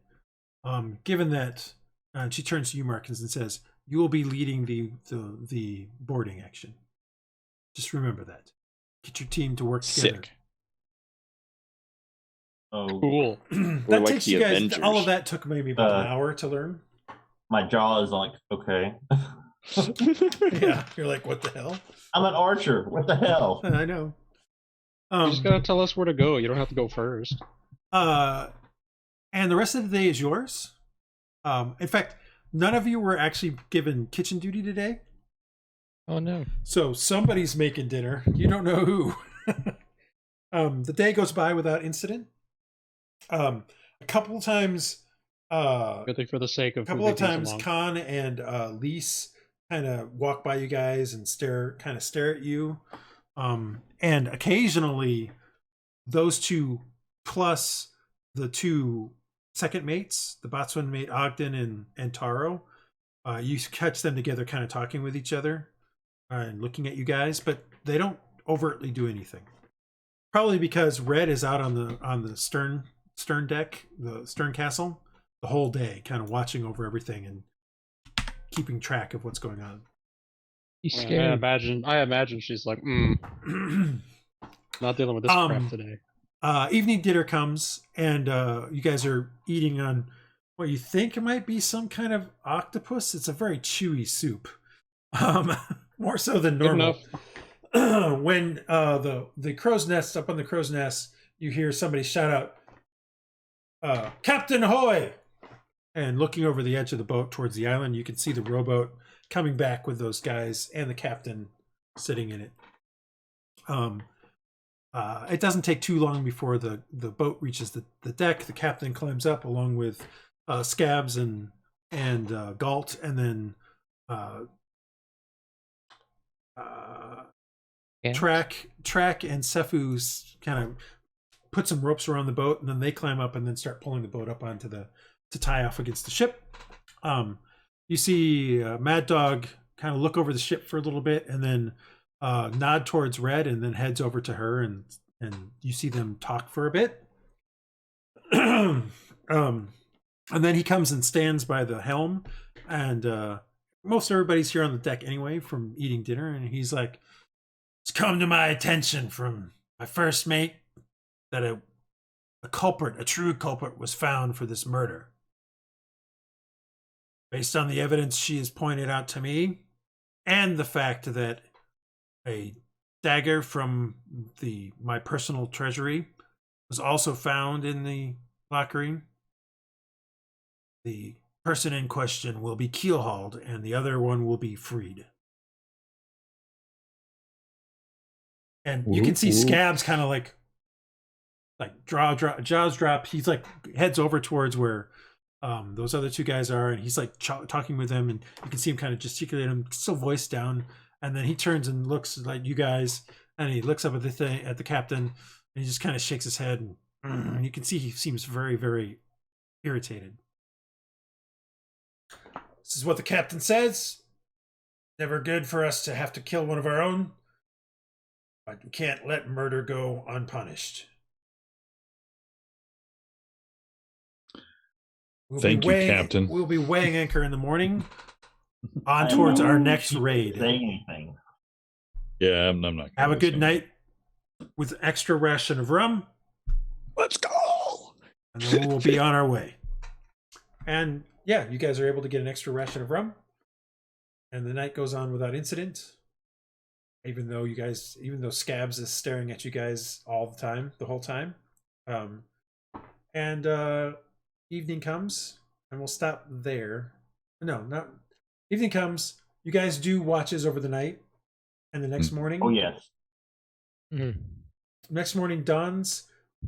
Given that, and she turns to you, Marcus, and says, "You will be leading the boarding action. Just remember that. Get your team to work together." Sick. Oh, Cool. That like takes the you guys. Avengers. All of that took maybe about an hour to learn. my jaw is like, okay. Yeah, you're like, what the hell? I'm an archer. What the hell? I know. You just gotta tell us where to go. You don't have to go first. And the rest of the day is yours. In fact, none of you were actually given kitchen duty today. Oh no. So somebody's making dinner. You don't know who. The day goes by without incident. A couple of times, Good thing for the sake of a couple of times, Khan and Lise kind of walk by you guys and stare at you. And occasionally, those 2 plus the 2 second mates, the boatswain mate Ogden and Taro, you catch them together kind of talking with each other and looking at you guys, but they don't overtly do anything. Probably because Red is out on the stern deck, the stern castle, the whole day, kind of watching over everything and keeping track of what's going on. He's I scared. imagine she's like, not dealing with this crap today. Evening dinner comes, and you guys are eating on what you think it might be some kind of octopus. It's a very chewy soup, more so than normal. When the crow's nest, up on the crow's nest, you hear somebody shout out, "Captain Ahoy!" And looking over the edge of the boat towards the island, you can see the rowboat coming back with those guys and the captain sitting in it. It doesn't take too long before the boat reaches the deck. The captain climbs up along with Scabs and Galt, and then Yeah. Track and Sefu's kind of put some ropes around the boat, and then they climb up and then start pulling the boat up to tie off against the ship. You see Mad Dog kind of look over the ship for a little bit, and then nod towards Red, and then heads over to her, and you see them talk for a bit. And then he comes and stands by the helm, and most everybody's here on the deck anyway from eating dinner, and he's like, "It's come to my attention from my first mate that a a true culprit was found for this murder. Based on the evidence she has pointed out to me, and the fact that a dagger from my personal treasury was also found in the locker room, the person in question will be keelhauled and the other one will be freed. And you can see Scabs kind of like jaws drop. He's like heads over towards where those other two guys are, and he's like talking with them, and you can see him kind of gesticulating, still voice down, and then he turns and looks like you guys, and he looks up at the captain, and he just kind of shakes his head, and you can see he seems very, very irritated. This is what the captain says. Never good for us to have to kill one of our own, but we can't let murder go unpunished. Thank you, Captain. We'll be weighing anchor in the morning on towards our next raid. Say anything. Yeah, I'm not. Have a good night with extra ration of rum. Let's go. And then we'll be on our way. And yeah, you guys are able to get an extra ration of rum. And the night goes on without incident. Even though Scabs is staring at you guys all the time, the whole time. Evening comes, and we'll stop there. No, not evening comes. You guys do watches over the night, and the next morning. Oh yes. Mm-hmm. Next morning dawns,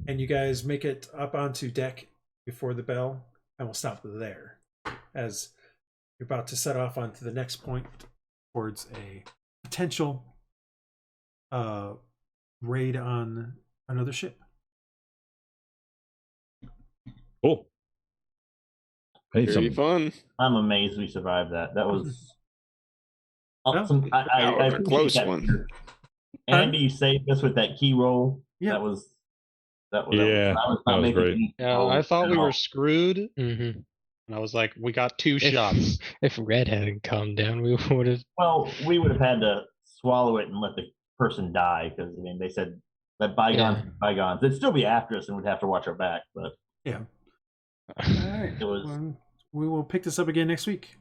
and you guys make it up onto deck before the bell, and we'll stop there, as you're about to set off onto the next point towards a potential raid on another ship. Cool. Very fun. I'm amazed we survived that. That was awesome. Yeah. I was a close that. one. Andy, you saved us with that key roll. Yeah. That was That was great. Yeah, I thought we at all. were screwed, Mm-hmm. and I was like, we got two shots. If Red hadn't calmed down, we would have. Well, we would have had to swallow it and let the person die because I mean they said that bygones be bygones. They'd still be after us and we'd have to watch our back. But yeah. All right. it was. We will pick this up again next week.